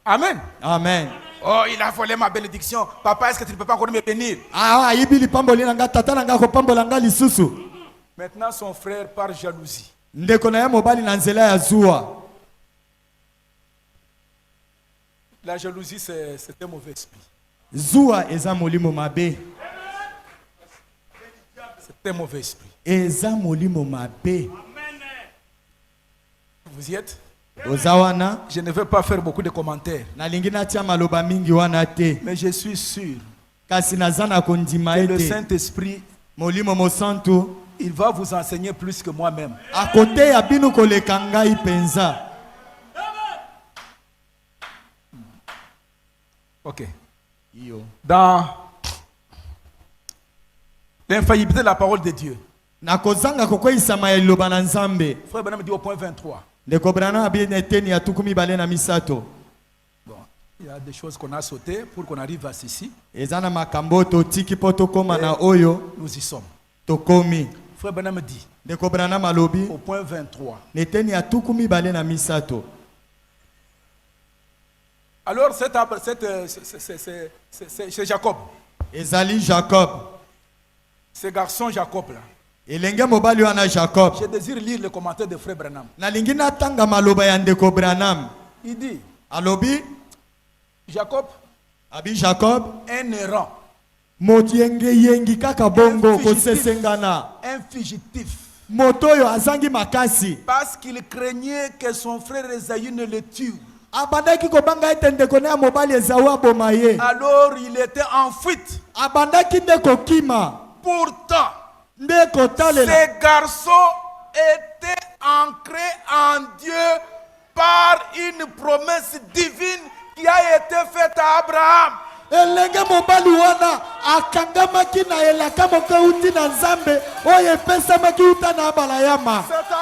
A: Amen.
B: Amen.
A: Oh, il a volé ma bénédiction. Papa, est-ce que tu ne peux pas encore me bénir? Maintenant, son frère par jalousie. La jalousie, c'est un mauvais esprit. C'est un mauvais esprit. Vous y êtes? Je ne veux pas faire beaucoup de commentaires. Mais je suis sûr que le Saint-Esprit, il va vous enseigner plus que moi-même. Ok. Dans l'infaillibilité de la parole de Dieu. Frère Branham dit au point 23. Bon, il y a des choses qu'on a sautées pour qu'on arrive à ceci. Nous y sommes. Frère Branham dit au point 23. Alors c'est Jacob. Ce garçon Jacob là. Je désire lire le commentaire de Frère Branham. Il dit Jacob, un errant, un fugitif, parce qu'il craignait que son frère Esaü ne le tue. Alors il était en fuite. Pourtant, ces garçons étaient ancrés en Dieu par une promesse divine qui a été faite à Abraham. C'est à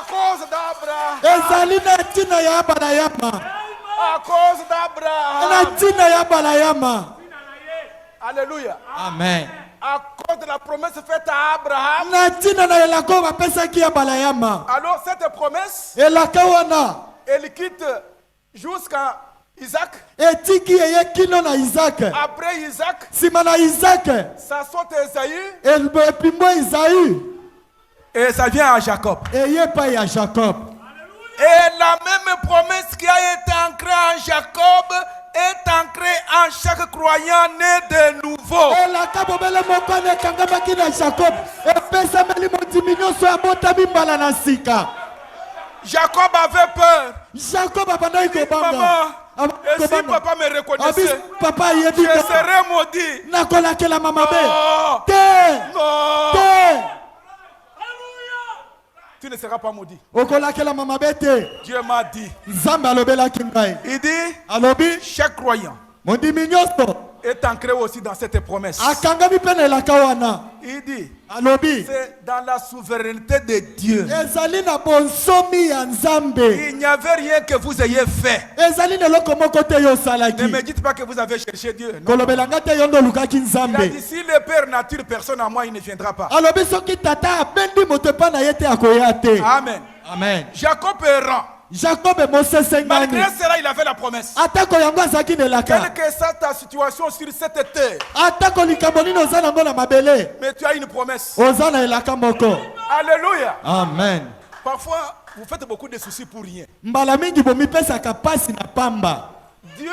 A: cause d'Abraham. À cause d'Abraham. Alléluia.
B: Amen.
A: À cause de la promesse faite à Abraham. Alors cette promesse, elle quitte jusqu'à Isaac. Après Isaac, ça saute Esaü. Et ça vient à Jacob. Et la même promesse qui a été ancrée en Jacob est ancrée en chaque croyant né de nouveau. Jacob avait peur. Maman, et si papa me reconnaissait, je serais maudit. Non. Tu ne seras pas maudit. Dieu m'a dit. Il dit, chaque croyant est ancré aussi dans cette promesse. Il dit, c'est dans la souveraineté de Dieu. Il n'y avait rien que vous ayez fait. Ne me dites pas que vous avez cherché Dieu. Non. Il a dit, si le Père nature personne à moi, il ne viendra pas. Amen.
B: Amen.
A: Jacob errant. Malgré cela, il avait la promesse. Quelle que soit ta situation sur cette terre, mais tu as une promesse. Alléluia.
B: Amen.
A: Parfois, vous faites beaucoup de soucis pour rien. Dieu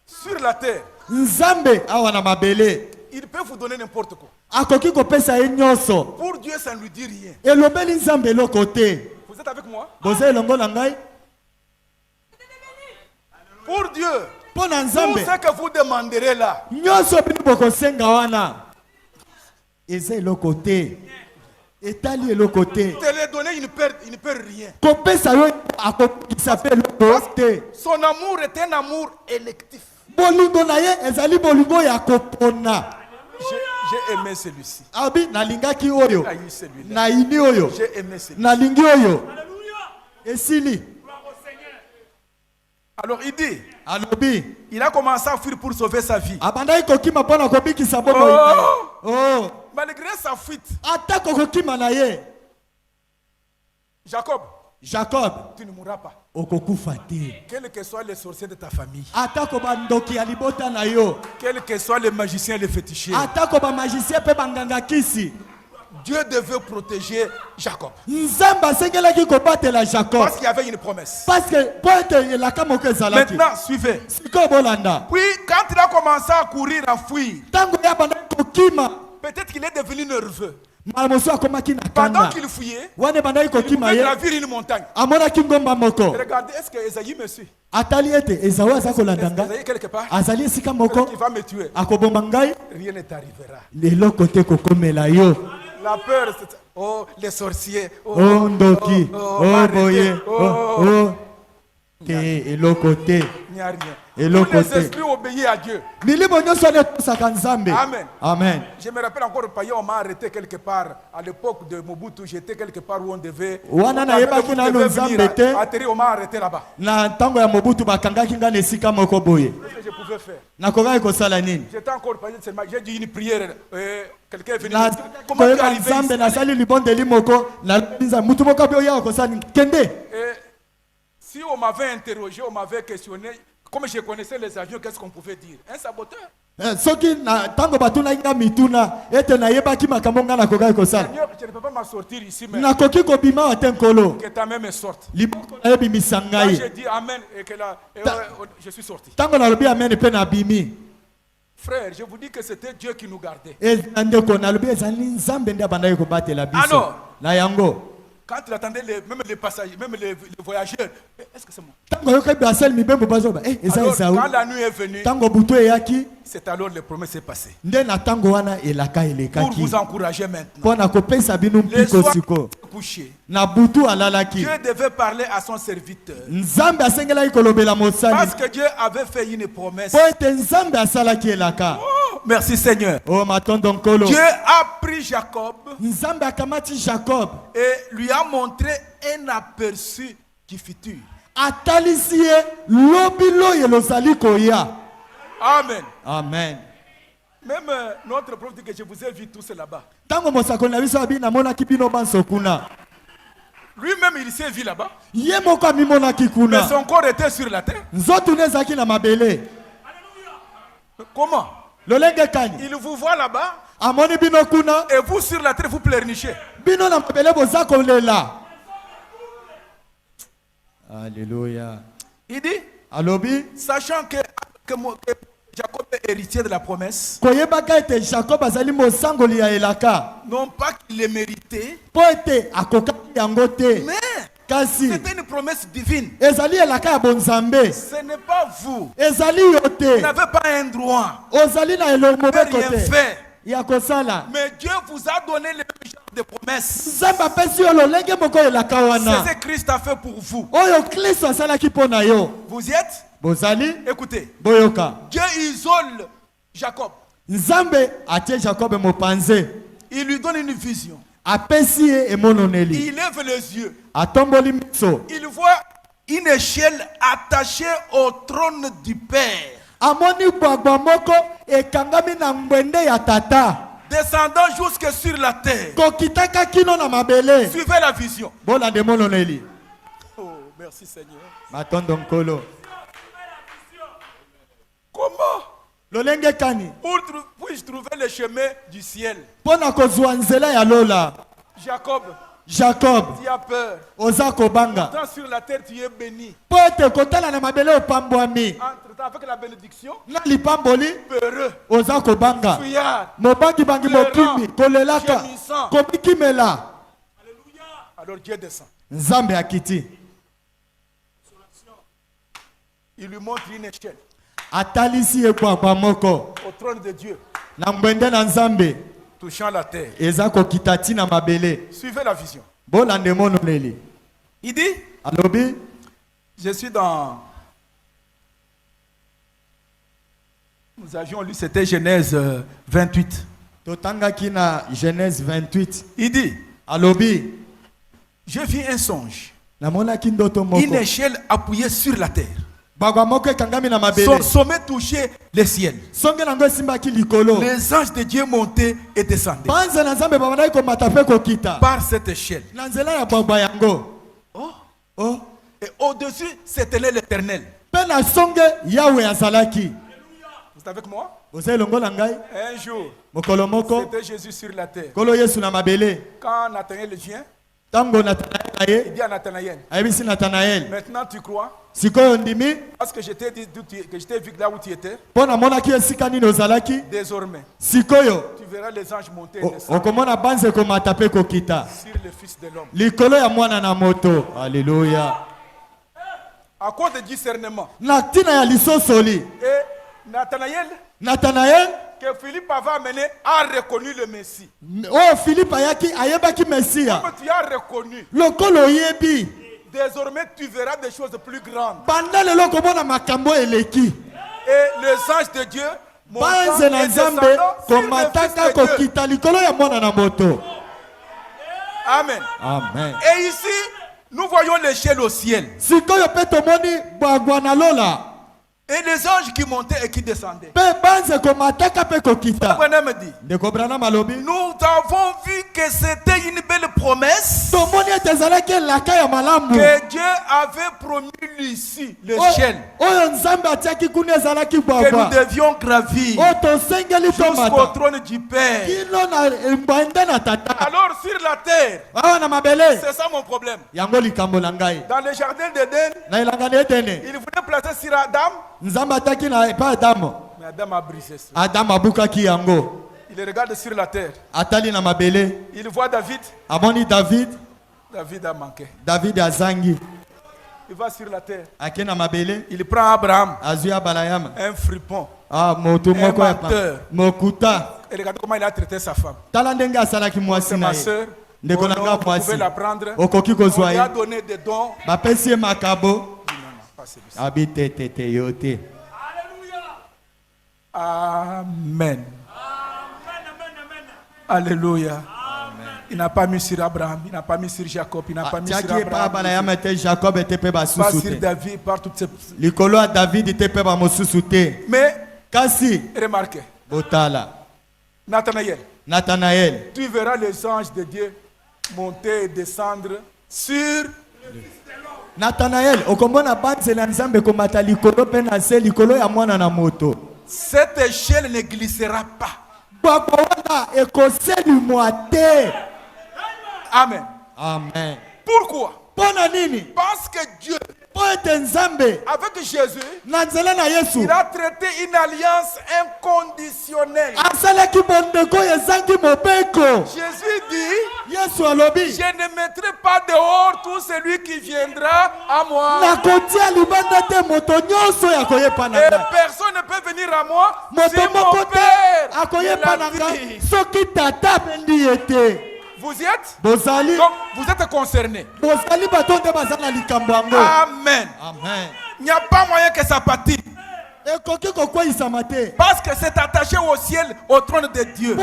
A: sur la terre,
B: Nzambe awa na mabele.
A: il peut vous donner n'importe quoi.
B: Akoki kopesa ye nyonso.
A: Pour Dieu, ça ne lui dit rien.
B: Elobeli Nzambe eloko te.
A: Vous êtes avec moi?
B: Boza elongo na ngai.
A: Pour Dieu,
B: Pour
A: tout
B: Nzambe.
A: ce que vous demanderez là,
B: Nyonso bino bokosenga wana. Eza eloko te. Etali eloko te.
A: te les donner, il ne perd rien.
B: Kopesa yo akokisa pe eloko te.
A: Son amour est un amour électif.
B: Bolingo na ye ezali bolingo ya kopona.
A: J'ai aimé celui-ci.
B: Abi nalingaki oyo.
A: Ah, celui-là.
B: Na ini oyo.
A: J'ai aimé celui-ci.
B: Nalingi oyo. Esili.
A: Alors il dit,
B: Alobi.
A: il a commencé à fuir pour sauver sa vie.
B: Abandai kokima pona kobikisa bomo. Oh.
A: Malgré sa fuite,
B: Atako kokima na ye.
A: Jacob,
B: Jacob.
A: tu ne mourras pas.
B: Okokufa te.
A: Quels que soient les sorciers de ta famille,
B: Atako bandoki ya libota na yo.
A: quels que soient les magiciens et les fétichiers,
B: Atako ba magicien pe banganga kisi.
A: Dieu devait protéger Jacob.
B: Nzamba sengelaki kobatela Jacob.
A: Parce qu'il y avait une promesse.
B: Parce que poete la kamoko ezalaki.
A: Maintenant, suivez.
B: Siko bolanda.
A: Puis, quand il a commencé à courir, à fuir,
B: Tango ya banda kokima.
A: peut-être qu'il est devenu nerveux.
B: Malamoso akomaki na
A: Pendant
B: kanda.
A: qu'il fuyait,
B: Wane bandai
A: il
B: kokima
A: pouvait
B: ye.
A: gravir une montagne.
B: Amonaki ngomba moko.
A: Regardez, est-ce que Esaïe me suit?
B: Atali ete ezawa aza kolandanga.
A: Esaïe quelque part,
B: Azali esika moko.
A: il va me tuer.
B: Akobomba ngai.
A: Rien ne t'arrivera.
B: Eloko te kokomela yo.
A: La peur, c'est... Oh, les sorciers. Oh,
B: Oh ndoki. Oh
A: m'arrêter.
B: boye. Oh. Te eloko te.
A: Il n'y a rien.
B: Eloko
A: Tous les
B: te.
A: esprits obéissent à Dieu.
B: Milimo nyonso netosaka Nzambe.
A: Amen.
B: Amen.
A: Je me rappelle encore, on m'a arrêté quelque part. À l'époque de Mobutu, j'étais quelque part où on devait...
B: Wana na yebaki na Nzambe te.
A: Atterrir, on m'a arrêté là-bas.
B: Na ntango ya Mobutu bakangaki nga na esika moko boye.
A: Qu'est-ce que je pouvais faire?
B: Nakokaki kosala nini?
A: J'étais encore pas seulement. J'ai dit une prière. Quelqu'un est venu.
B: Na
A: Comment tu es
B: koyeba
A: arrivé
B: Nzambe
A: ici?
B: nasali libondeli moko na binza mutu moko pe oya kosala kende.
A: Et si on m'avait interrogé, on m'avait questionné, comme je connaissais les avions, qu'est-ce qu'on pouvait dire? Un saboteur?
B: Soki na tango batuna nga mituna ete na yebaki makambo nga nakokaki kosala.
A: Seigneur, je ne peux pas m'en sortir ici, mais
B: Nakoki kobima wa te nkolo.
A: que ta main me sorte.
B: Liboko na yebimisa
A: Quand
B: ngai.
A: j'ai dit Amen et que là, je suis sorti.
B: Tango nalobi amen pe na bimi.
A: Frère, je vous dis que c'était Dieu qui nous gardait.
B: Ndeko nalobi ezali Nzambe nde abandaki kobatela biso.
A: Alors,
B: na yango.
A: quand il attendait même les passagers, même les voyageurs, est-ce que c'est moi?
B: Tango yokebi asali mibembo bazoba eza
A: Alors,
B: ezawu.
A: quand la nuit est venue,
B: Tango butu eyaki
A: c'est alors les promesses s'est passées.
B: nde na tango wana elaka
A: Pour
B: elekaki.
A: vous encourager maintenant.
B: Pona kopesa bino
A: Les
B: mpiko
A: soirs
B: siko.
A: couchés,
B: Na butu alalaki.
A: Dieu devait parler à son serviteur.
B: Nzambe asengelaki kolobela mosali.
A: Parce que Dieu avait fait une promesse.
B: Po ete Nzambe asalaki elaka.
A: Oh, merci Seigneur.
B: Oh matondo nkolo.
A: Dieu a pris Jacob
B: Nzambe akamati Jacob.
A: et lui a montré un aperçu du futur.
B: Atalisi ye lobi loye lozali koya.
A: Amen.
B: Amen.
A: Même notre prof dit que je vous ai vu tous là-bas.
B: Tango mosakoli na biso abi namonaki bino banso kuna.
A: Lui-même, il s'est vu là-bas.
B: Ye moko amimonaki
A: Mais
B: kuna.
A: son corps était sur la terre.
B: Nzoto ne ezalaki na mabele.
A: Comment?
B: Lolenge kani.
A: Il vous voit là-bas
B: Amoni bino kuna.
A: et vous sur la terre, vous pleurnichez.
B: Bino na mabele boza kolela. Alléluia.
A: Il dit,
B: Alobi.
A: sachant que Jacob est héritier de la promesse,
B: Koyebaka ete Jacob azali mosangoli ya elaka.
A: non pas qu'il le méritait,
B: Po ete akokaki yango te.
A: mais
B: Kasi
A: c'était une promesse divine.
B: ezali elaka ya bonzambe.
A: Ce n'est pas vous.
B: Ezali yo
A: Vous
B: te.
A: n'avez pas un droit
B: Ozali na eloko
A: de
B: mobeko
A: rien
B: te.
A: faire.
B: Ya kosala.
A: Mais Dieu vous a donné le même genre de promesses.
B: Nzambe apesi yo lolenge moko elaka
A: C'est
B: wana.
A: ce que Christ a fait pour vous.
B: Oyo Kristo asalaki mpo na yo.
A: Vous y êtes?
B: Bozali
A: Écoutez,
B: boyoka.
A: Dieu isole Jacob.
B: Nzambe atie Jacob mopanze.
A: Il lui donne une vision.
B: Apesi ye emononeli.
A: Il lève les yeux.
B: Atomboli miso.
A: Il voit une échelle attachée au trône du Père,
B: Amoni bwagwa moko ekangami na ngwende ya tata.
A: descendant jusque sur la terre.
B: Kokitaka kino na mabele.
A: Suivez la vision.
B: Bolande mononeli.
A: Oh, merci Seigneur.
B: Matondo nkolo.
A: Comment
B: Lolenge kani.
A: puis-je trouver le chemin du ciel?
B: Pona kozwa nzela ya lola.
A: Jacob,
B: Jacob.
A: Tu as peur.
B: Ozako banga.
A: Pourtant sur la terre tu es béni.
B: Pote kotala na mabele opambwami.
A: Entre-temps avec la bénédiction.
B: Na lipamboli.
A: Peureux.
B: Ozako banga.
A: Fuyard.
B: Mobangi bangi mokimi. Kolelaka.
A: Gémissant.
B: Komikimela.
A: Alléluia. Alors Dieu descend.
B: Nzambe akiti.
A: Il lui montre une échelle.
B: Atalisi ekwa moko.
A: Au trône de Dieu.
B: Na mbende na Nzambe.
A: Touchant la terre.
B: Ezako kitati na mabele.
A: Suivez la vision.
B: Bolande monoleli.
A: Il dit.
B: Alobi.
A: Je suis dans. Nous avions lu, c'était Genèse 28.
B: Totanga kina Genèse 28.
A: Il dit.
B: Alobi.
A: Je vis un songe.
B: Une
A: Une échelle appuyée sur la terre.
B: Son
A: sommet touchait les ciels. Les anges de Dieu montaient et descendaient par cette échelle. Oh. Et au-dessus, c'était l'Éternel. Vous êtes avec moi? Un jour, c'était Jésus sur la terre. Quand Nathanaël vient, il dit à Nathanaël, maintenant tu crois? Parce que je t'ai dit que je t'ai vu là où tu étais. Désormais, tu verras les anges monter et descendre sur le Fils de l'homme.
B: Alléluia.
A: À cause de discernement. Et Nathanaël, que Philippe avait amené, a reconnu le Messie.
B: Oh, Philippe ayebaki Messia.
A: Comme tu as reconnu. Désormais, tu verras des choses plus grandes. Et les anges de Dieu montant et descendant sur le Fils de Dieu. Amen.
B: Amen.
A: Et ici, nous voyons l'échelle au ciel. Et les anges qui montaient et qui descendaient. Branham dit, nous avons vu que c'était une belle promesse que Dieu avait promis ici, l'échelle, que nous devions gravir jusqu'au trône du Père. Alors sur la terre, c'est ça mon problème. Dans le jardin d'Éden, il voulait placer sur Adam. Mais Adam a brisé ça. Il regarde sur la terre. Il voit David. David a manqué. Il va sur la terre. Il prend Abraham. Un fripon. Un menteur. Et regarde comment il a traité sa femme. C'est ma soeur. Vous pouvez la prendre. On lui a donné des dons.
B: Alléluia.
A: Amen. Alléluia. Il n'a pas mis sur Abraham, il n'a pas mis sur Jacob, il n'a pas mis sur Abraham. Pas sur David, par toutes ces... Mais, remarquez, Nathanaël, tu verras les anges de Dieu monter et descendre sur...
B: Nathanaël,
A: cette échelle ne glissera pas. Amen.
B: Amen.
A: Pourquoi? Parce que Dieu, avec Jésus, il a traité une alliance inconditionnelle. Jésus dit, je ne mettrai pas dehors tout celui qui viendra à moi. Et personne ne peut venir à moi si mon Père ne l'a dit. Vous y êtes? Donc, vous êtes concernés. Amen.
B: Amen.
A: Il n'y a pas moyen que ça patine. Parce que c'est attaché au ciel, au trône de Dieu.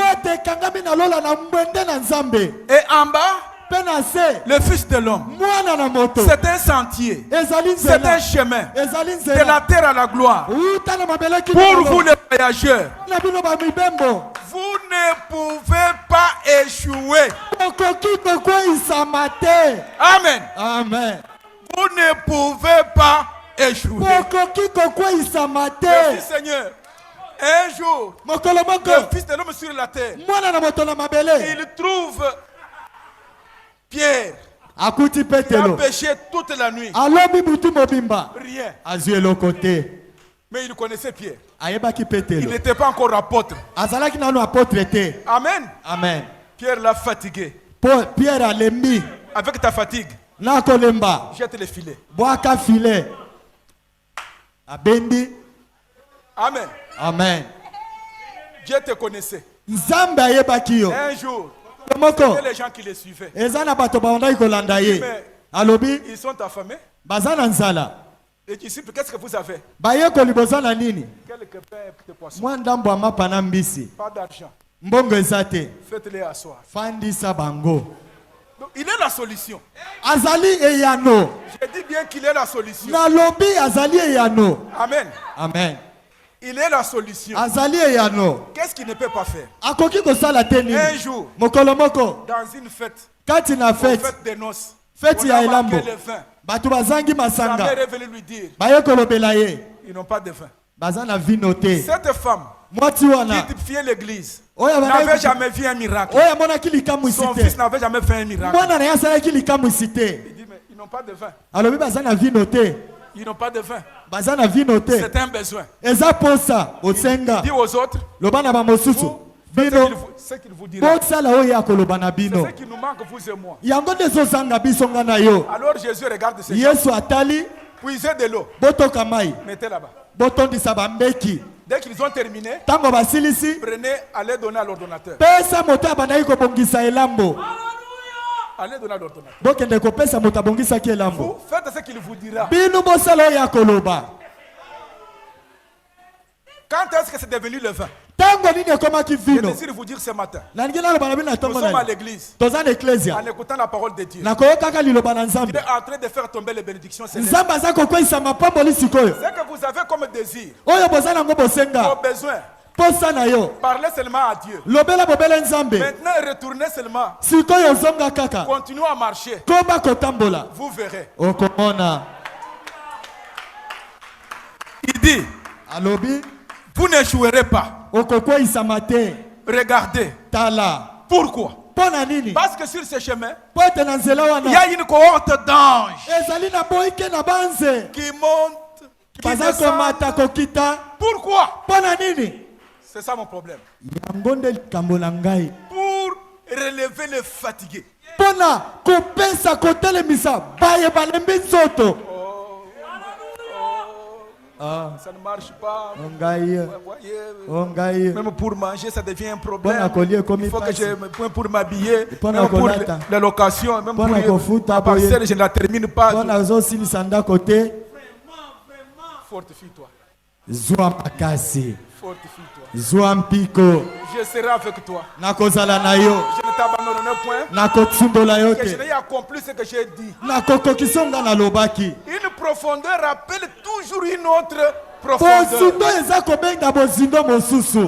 A: Et en bas, le Fils de l'homme. C'est un sentier. C'est un chemin. De la terre à la gloire. Pour vous les voyageurs, vous ne pouvez pas échouer. Amen.
B: Amen.
A: Vous ne pouvez pas échouer. Merci Seigneur. Un jour, le Fils de l'homme sur la terre, il trouve Pierre
B: akuti
A: qui a
B: Petelo
A: péché toute la nuit.
B: alobi mutu mobimba
A: Rien.
B: azwi eloko te.
A: Mais il connaissait Pierre.
B: Ayebaki
A: Il
B: Petelo
A: n'était pas encore apôtre.
B: azalaki nano apôtre te.
A: Amen.
B: Amen.
A: Pierre l'a fatigué.
B: Pierre alembi
A: Avec ta fatigue,
B: na kolemba
A: jette les filets.
B: bwaka filet abendi.
A: Amen.
B: Amen.
A: Dieu te connaissait.
B: Nzambe ayebaki yo
A: Un jour,
B: moko
A: c'était les gens qui les suivaient.
B: eza na bato babandaki kolanda ye
A: Mais
B: alobi
A: ils sont affamés.
B: baza na nzala
A: Les disciples, qu'est-ce que vous avez?
B: bayekoli boza na nini
A: Quelques pains et des poissons.
B: mwa ndambo ya mapa na mbisi
A: Pas d'argent.
B: mbongo eza te
A: Faites-les asseoir.
B: fandisa bango.
A: Donc, il est la solution.
B: Azali eyano
A: Je dis bien qu'il est la solution.
B: nalobi azali eyano.
A: Amen.
B: Amen.
A: Il est la solution.
B: Azali eyano
A: Qu'est-ce qu'il ne peut pas faire?
B: akoki kosala te
A: Un
B: nini
A: jour,
B: mokolo moko
A: dans une fête,
B: kati na
A: une
B: fete
A: fête des noces,
B: fete
A: on
B: ya
A: a
B: elambo
A: manqué le vin.
B: bato bazangi
A: Sa
B: masanga
A: mère est venue lui dire,
B: baye kolobela ye
A: ils n'ont pas de vin.
B: baza na vino te.
A: Cette femme
B: mwati wana
A: qui typifiait l'église
B: oyo
A: n'avait jamais vu un miracle.
B: oyo amonaki likamwisi
A: Son
B: te
A: fils n'avait jamais fait un miracle.
B: mwana na ye asalaki likamwisi te
A: Il dit, mais ils n'ont pas de vin.
B: alobi baza na vino te
A: Ils n'ont pas de vin.
B: baza na vino te
A: C'est un besoin.
B: eza posa osenga
A: Dis aux autres,
B: loba na bamosusu
A: faites
B: bino
A: ce qu'il vous dira.
B: bosala oyo ya koloba na
A: C'est
B: bino
A: ce qui nous manque, vous et moi.
B: yango nde ezozanga biso nga na yo.
A: Alors Jésus regarde ces gens.
B: Yesu atali
A: Puisez de l'eau.
B: botoka mai
A: Mettez là-bas.
B: botondisa bambeki
A: Dès qu'ils ont terminé,
B: ntango basilisi
A: prenez, allez donner à l'ordonnateur.
B: pesa moto abandaki kobongisa elambo
A: Allez donner à l'ordonnateur.
B: bokende kopesa moto abongisaki elambo
A: Vous faites ce qu'il vous dira.
B: bino bosala oyo ya koloba.
A: Quand est-ce que c'est devenu le vin?
B: ntango nini ekomaki
A: Je
B: vino
A: désire vous dire ce matin.
B: nalingi naloba na bino na
A: Nous
B: ntongo
A: sommes à
B: na
A: l'église.
B: toza na
A: En
B: eklesia
A: écoutant la parole de Dieu.
B: nakoyokaka liloba na
A: Il
B: nzambe
A: est en train de faire tomber les bénédictions célestes.
B: nzambe aza kokweyisa mapamboli sikoyo
A: Ce que vous avez comme désir,
B: oyo boza nango bosenga
A: vos besoins,
B: posa na yo
A: parlez seulement à Dieu.
B: lobela bobela nzambe
A: Maintenant, retournez seulement.
B: sikoyo ozonga kaka
A: Continuez à marcher.
B: koba kotambola
A: Vous verrez.
B: okomona.
A: Il dit,
B: alobi
A: vous n'échouerez pas.
B: okokweyisama te.
A: Regardez.
B: tala
A: Pourquoi?
B: mpo na nini
A: Parce que sur ce chemin,
B: mpo ete na nzela
A: il y
B: wana
A: a une cohorte d'anges
B: ezali na boyike na banze
A: qui montent, qui
B: baza komata
A: descendent.
B: kokita.
A: Pourquoi?
B: mpo na nini
A: C'est ça mon problème.
B: yango nde likambo na ngai
A: Pour relever les fatigués.
B: mpo na kopesa kotelemisa baye balembi nzoto.
A: Ça ne marche pas.
B: ongai
A: Vous voyez,
B: ongai
A: même pour manger, ça devient un
B: mpo
A: problème.
B: na kolia ekomi
A: Il faut que
B: pasi
A: je pour m'habiller,
B: Pona
A: même pour
B: kolata.
A: la location, même pour
B: Pona kofuta
A: la
B: boye.
A: parcelle, je ne la termine pas.
B: mpo na ozosilisa ndako te.
A: Fortifie-toi.
B: zwa makasi
A: Fortifie-toi.
B: zwa mpiko
A: Je serai avec toi.
B: nakozala na yo
A: Je ne t'abandonnerai point.
B: nakotsundola yo
A: Que je
B: te
A: n'ai accompli ce que j'ai dit.
B: nakokokisa nga nalobaki.
A: Une profondeur rappelle toujours une autre profondeur.
B: bozindo eza kobenga bozindo mosusu.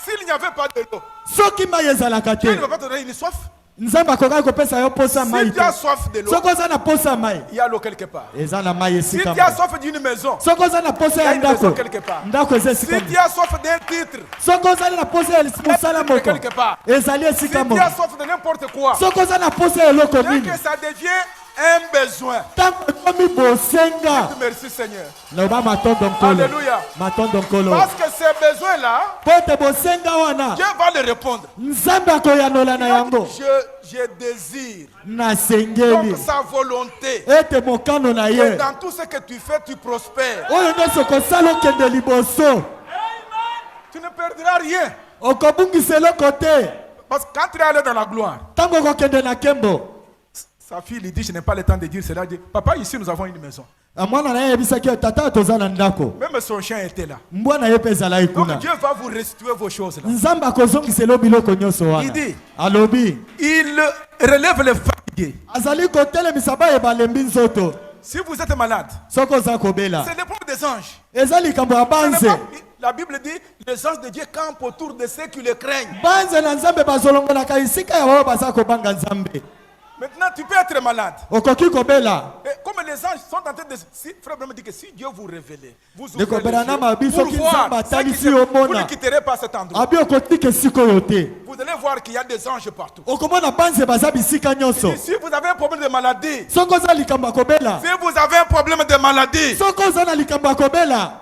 A: S'il n'y avait pas de l'eau,
B: soki mai ezalaka
A: Dieu ne
B: te
A: va pas te donner une soif.
B: nzambe akokaki kopesa yo posa
A: Si
B: mai
A: tu
B: te.
A: as soif de l'eau,
B: soki oza na posa mai
A: il y a l'eau quelque part.
B: eza na mai
A: Si
B: esika
A: tu as
B: moko.
A: soif d'une maison,
B: soki oza na posa
A: il y a
B: ya
A: une maison
B: ndako
A: quelque part.
B: ndako eza
A: Si
B: esika
A: tu
B: moko.
A: as soif d'un titre,
B: soki ozali na posa ya mosala moko
A: quelque part.
B: ezali
A: Si
B: esika
A: tu
B: moko.
A: as soif de n'importe quoi,
B: soki oza na posa ya eloko
A: dès
B: nini
A: que ça devient un besoin.
B: ntango ekomi bosenga
A: Merci Seigneur.
B: loba matondo nkolo
A: Alléluia.
B: matondo nkolo
A: Parce que ces besoins-là,
B: mpo ete bosenga wana
A: Dieu va les répondre.
B: nzambe akoyanola na yango.
A: Je désire.
B: nasengeli
A: Donc sa volonté.
B: ete mokano na
A: Que
B: ye
A: dans tout ce que tu fais, tu prospères.
B: oyo nyonso kosala okende liboso
A: Tu ne perdras rien.
B: okobungisa eloko te.
A: Parce que quand tu es allé dans la gloire,
B: ntango okokende na nkembo
A: sa fille lui dit, je n'ai pas le temps de dire cela. Elle dit, papa, ici nous avons une maison.
B: mwana na ye ayebisaki yo tata toza na ndako
A: Même son chien était là.
B: mbwa na ye mpe ezalaki
A: Donc
B: kuna.
A: Dieu va vous restituer vos choses là.
B: nzambe akozongisela biloko nyonso
A: Il
B: wana
A: dit,
B: alobi
A: il relève les fatigués.
B: azali kotelemisa baye balembi nzoto.
A: Si vous êtes malade,
B: soki oza kobela
A: c'est l'épreuve des anges.
B: eza likambo ya
A: Ce n'est
B: banze.
A: pas- La Bible dit, les anges de Dieu campent autour de ceux qui le craignent.
B: banze na nzambe bazolongolaka esika ya baoyo baza kobanga nzambe.
A: Maintenant, tu peux être malade.
B: okoki kobela
A: Et comme les anges sont en train de... Si, frère Branham dit que si Dieu vous révèle, vous ouvrez
B: Ndeko
A: les
B: Branham
A: yeux
B: abi
A: pour
B: soki
A: voir
B: nzambe
A: ce qui
B: atalisi
A: se...
B: yo
A: Vous ne
B: mona.
A: quitterez pas cet endroit.
B: Abi okotike sikoyo te.
A: Vous allez voir qu'il y a des anges partout.
B: Okomona banze baza bisika nyonso.
A: Et si vous avez un problème de maladie,
B: Soko za likambo akobela.
A: si vous avez un problème de maladie,
B: Soko za na likambo akobela.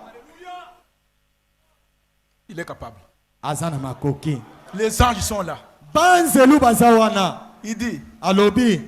A: il est capable.
B: Azana makoki.
A: Les anges sont là.
B: Banze lu baza wana.
A: Il dit,
B: Alobi.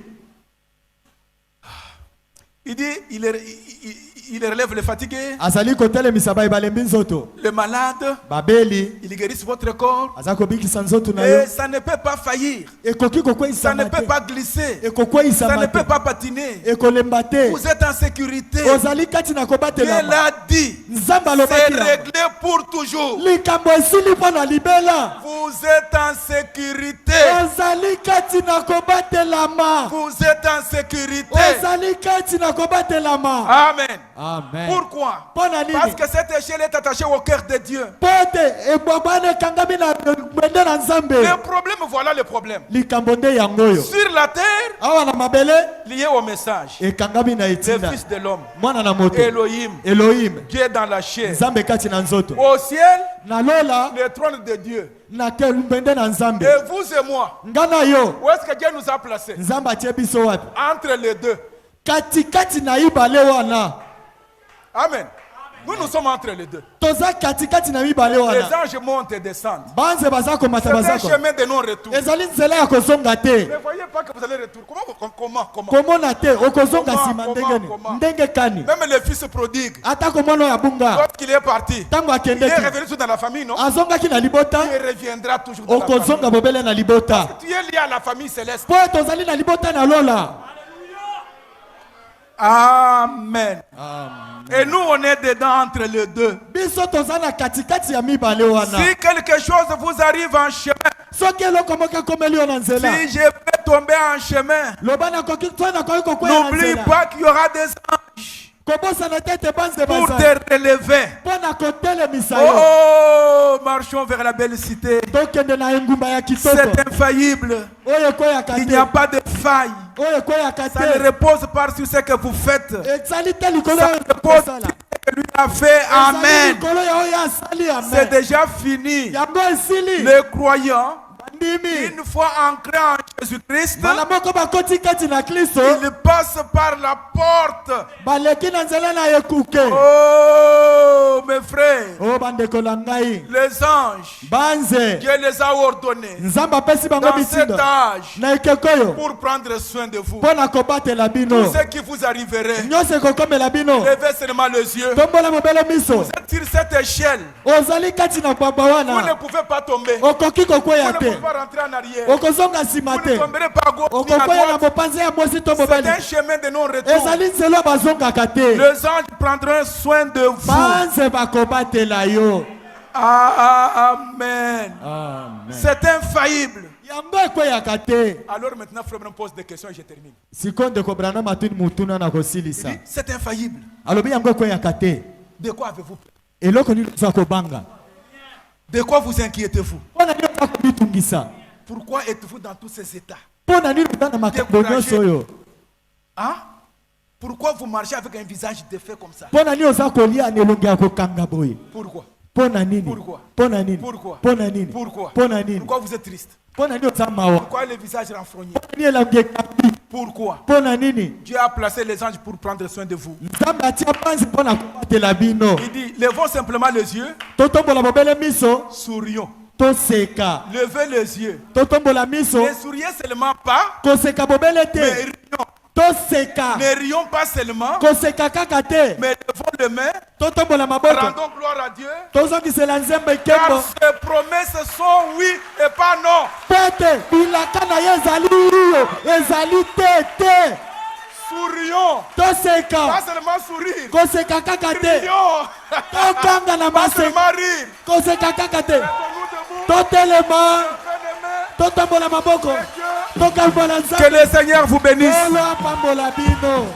A: il relève les fatigués,
B: Azali kotele misaba ibalembi nzoto.
A: les malades,
B: Babeli.
A: il guérisse votre corps.
B: Azako bikisa nzoto na yo.
A: Et ça ne peut pas faillir.
B: Ekoki kokwe
A: Ça ne
B: isamate.
A: peut pas glisser.
B: Ekokwe
A: Ça ne
B: isamate.
A: peut pas patiner.
B: Ekolembate.
A: Vous êtes en sécurité.
B: Ozali kati na
A: Dieu
B: kobatela.
A: l'a dit.
B: Nzamba
A: C'est
B: alobaki la.
A: réglé pour toujours.
B: Likambo esili mpona libela.
A: Vous êtes en sécurité.
B: Ozali kati na kobatelama.
A: Vous êtes en sécurité.
B: Ozali kati na kobatelama.
A: Amen.
B: Amen.
A: Pourquoi?
B: Mpona nini?
A: Parce que cette échelle est attachée au cœur de Dieu.
B: Pote ebwabane ekangami na bende na Nzambe.
A: Le problème, voilà le problème.
B: Likambo nde yango yo.
A: Sur la terre,
B: Awa na mabele
A: lié au message,
B: ekangami na
A: le
B: etinda.
A: Fils de l'homme,
B: Mwana na moto.
A: Elohim,
B: Elohim.
A: Dieu dans la chair.
B: Nzambe kati na nzoto.
A: Au ciel,
B: Na lola
A: le trône de Dieu.
B: na bende na Nzambe.
A: Et vous et moi,
B: Ngana yo.
A: où est-ce que Dieu nous a placés?
B: Nzambe atie biso wapi?
A: Entre les deux.
B: Katikati na ibale wana.
A: Amen. Nous sommes entre les deux.
B: Toza katikati na ibale
A: Les
B: wana.
A: anges montent et descendent.
B: Banze baza komata
A: C'est un
B: baza ko.
A: chemin de non-retour.
B: Ezali nzela ya kozonga te.
A: Ne voyez pas que vous allez retourner. Comment?
B: Komona te okozonga
A: Comment,
B: sima
A: comment,
B: ndenge
A: comment?
B: ni. Ndenge kani.
A: Même le fils prodigue,
B: Ata komona ya bunga.
A: lorsqu'il est parti,
B: Tango
A: il
B: akende
A: est
B: ki.
A: revenu tout dans la famille, non?
B: Azongaki na libota.
A: Il reviendra toujours dans la famille.
B: Okozonga bobele na libota.
A: Tu es lié à la famille céleste.
B: Po tozali na libota na lola.
A: Amen. Et nous, on est dedans entre les deux.
B: Biso tozana katikati ya mibale wana.
A: Si quelque chose vous arrive en chemin,
B: Soki eloko moko komeli yo na nzela.
A: si je vais tomber en chemin,
B: Lobana koki twana koki kokwea na
A: n'oublie
B: nzela.
A: pas qu'il y aura des anges
B: Kobosa na tete banze de
A: pour
B: baza.
A: te relever.
B: Pona kotelemisa yo.
A: Oh, marchons vers la belle cité.
B: Tokende na engumba ya kitoko.
A: C'est infaillible.
B: Oyo koya
A: Il n'y a
B: kate.
A: pas de faille.
B: Oyo koya
A: Ça ne
B: kate.
A: repose pas sur ce que vous faites.
B: Ezali te likolo
A: Ça
B: ya
A: repose sur
B: kosala.
A: ce que lui a fait.
B: Ezali
A: Amen.
B: likolo ya oyo asali
A: C'est
B: amen.
A: déjà fini.
B: Yango esili.
A: Les croyants,
B: Ndimi.
A: une fois ancrés en Jésus-Christ,
B: Bala moko bakoti kati na Kristo.
A: ils passent par la porte.
B: Baleki na nzela na ekuke.
A: Oh, mes frères,
B: O bandeko na ngai.
A: les anges,
B: Banze.
A: Dieu les a ordonnés
B: Nzamba pesi bango
A: dans cet
B: mitindo.
A: âge
B: Na ekekoyo.
A: pour prendre soin de vous.
B: Pona kobatela bino.
A: Tout ce qui vous arriverait,
B: Nyose kokomela bino.
A: levez seulement les yeux.
B: Tombola mobele miso.
A: Vous êtes sur cette échelle.
B: Ozali kati na kwaba
A: Vous
B: wana.
A: ne pouvez pas tomber.
B: Okoki
A: Vous
B: kokwea
A: ne pouvez
B: te.
A: pas rentrer en arrière.
B: Okozonga
A: Vous
B: sima
A: ne
B: te.
A: tomberez pas à gauche ni à
B: Okokwea na
A: droite.
B: mopanzi ya mosi to
A: C'est
B: mobali.
A: un chemin de non-retour.
B: Ezali nzela bazongaka te.
A: Les anges prendront soin de vous.
B: Banze bakobatela yo.
A: Amen.
B: Amen.
A: C'est infaillible.
B: Yango ekweyaka te.
A: Alors maintenant, frère, me pose des questions et je termine.
B: Sikonde kobrana matuni mutuna na kosilisa.
A: Il dit, c'est infaillible.
B: Alobi yango ekweyaka te.
A: De quoi avez-vous peur?
B: Eloko nini oza kobanga.
A: De quoi vous inquiétez-vous?
B: Mpona nini oza kobitungisa.
A: Pourquoi êtes-vous dans tous ces états?
B: Mpona nini oza na makambo nyonso oyo.
A: Hein? Pourquoi vous marchez avec un visage défait comme ça?
B: Mpona nini oza kolia na elongi ya kokanga boye.
A: Pourquoi?
B: Mpona nini.
A: Pourquoi?
B: Mpona nini.
A: Pourquoi?
B: Mpona nini.
A: Pourquoi?
B: Mpona nini.
A: Pourquoi vous êtes triste?
B: Mpona nini oza mawa.
A: Pourquoi le visage renfrogné?
B: Mpona nini elongi ekambi.
A: Pourquoi?
B: Mpona nini.
A: Dieu a placé les anges pour prendre soin de vous.
B: Nzambe atia banzi mpona kobatela bino.
A: Il dit, levons simplement les yeux,
B: Totombola mobele miso.
A: sourions.
B: Toseka.
A: Levez les yeux.
B: Totombola miso.
A: Ne souriez seulement pas,
B: Koseka bobele
A: mais
B: te.
A: rions.
B: Toseka.
A: Ne rions pas seulement,
B: Koseka kaka te.
A: mais levons les mains,
B: Totombola maboko.
A: rendons gloire à Dieu.
B: Tozongisela nzembe
A: Car
B: nkembo.
A: ces promesses sont oui et pas non.
B: Pete bilaka na ye ezali iyo. Ezali te.
A: Sourions.
B: Toseka.
A: Pas seulement sourire.
B: Koseka kaka te.
A: Rions.
B: Tokanga na
A: Pas
B: maseka.
A: seulement rire.
B: Koseka kaka te.
A: Mettons-nous debout.
B: Totelema.
A: Levez les mains.
B: Totombola maboko. Tokambola
A: Que
B: nzambe.
A: le Seigneur vous bénisse.
B: Olo apambola bino.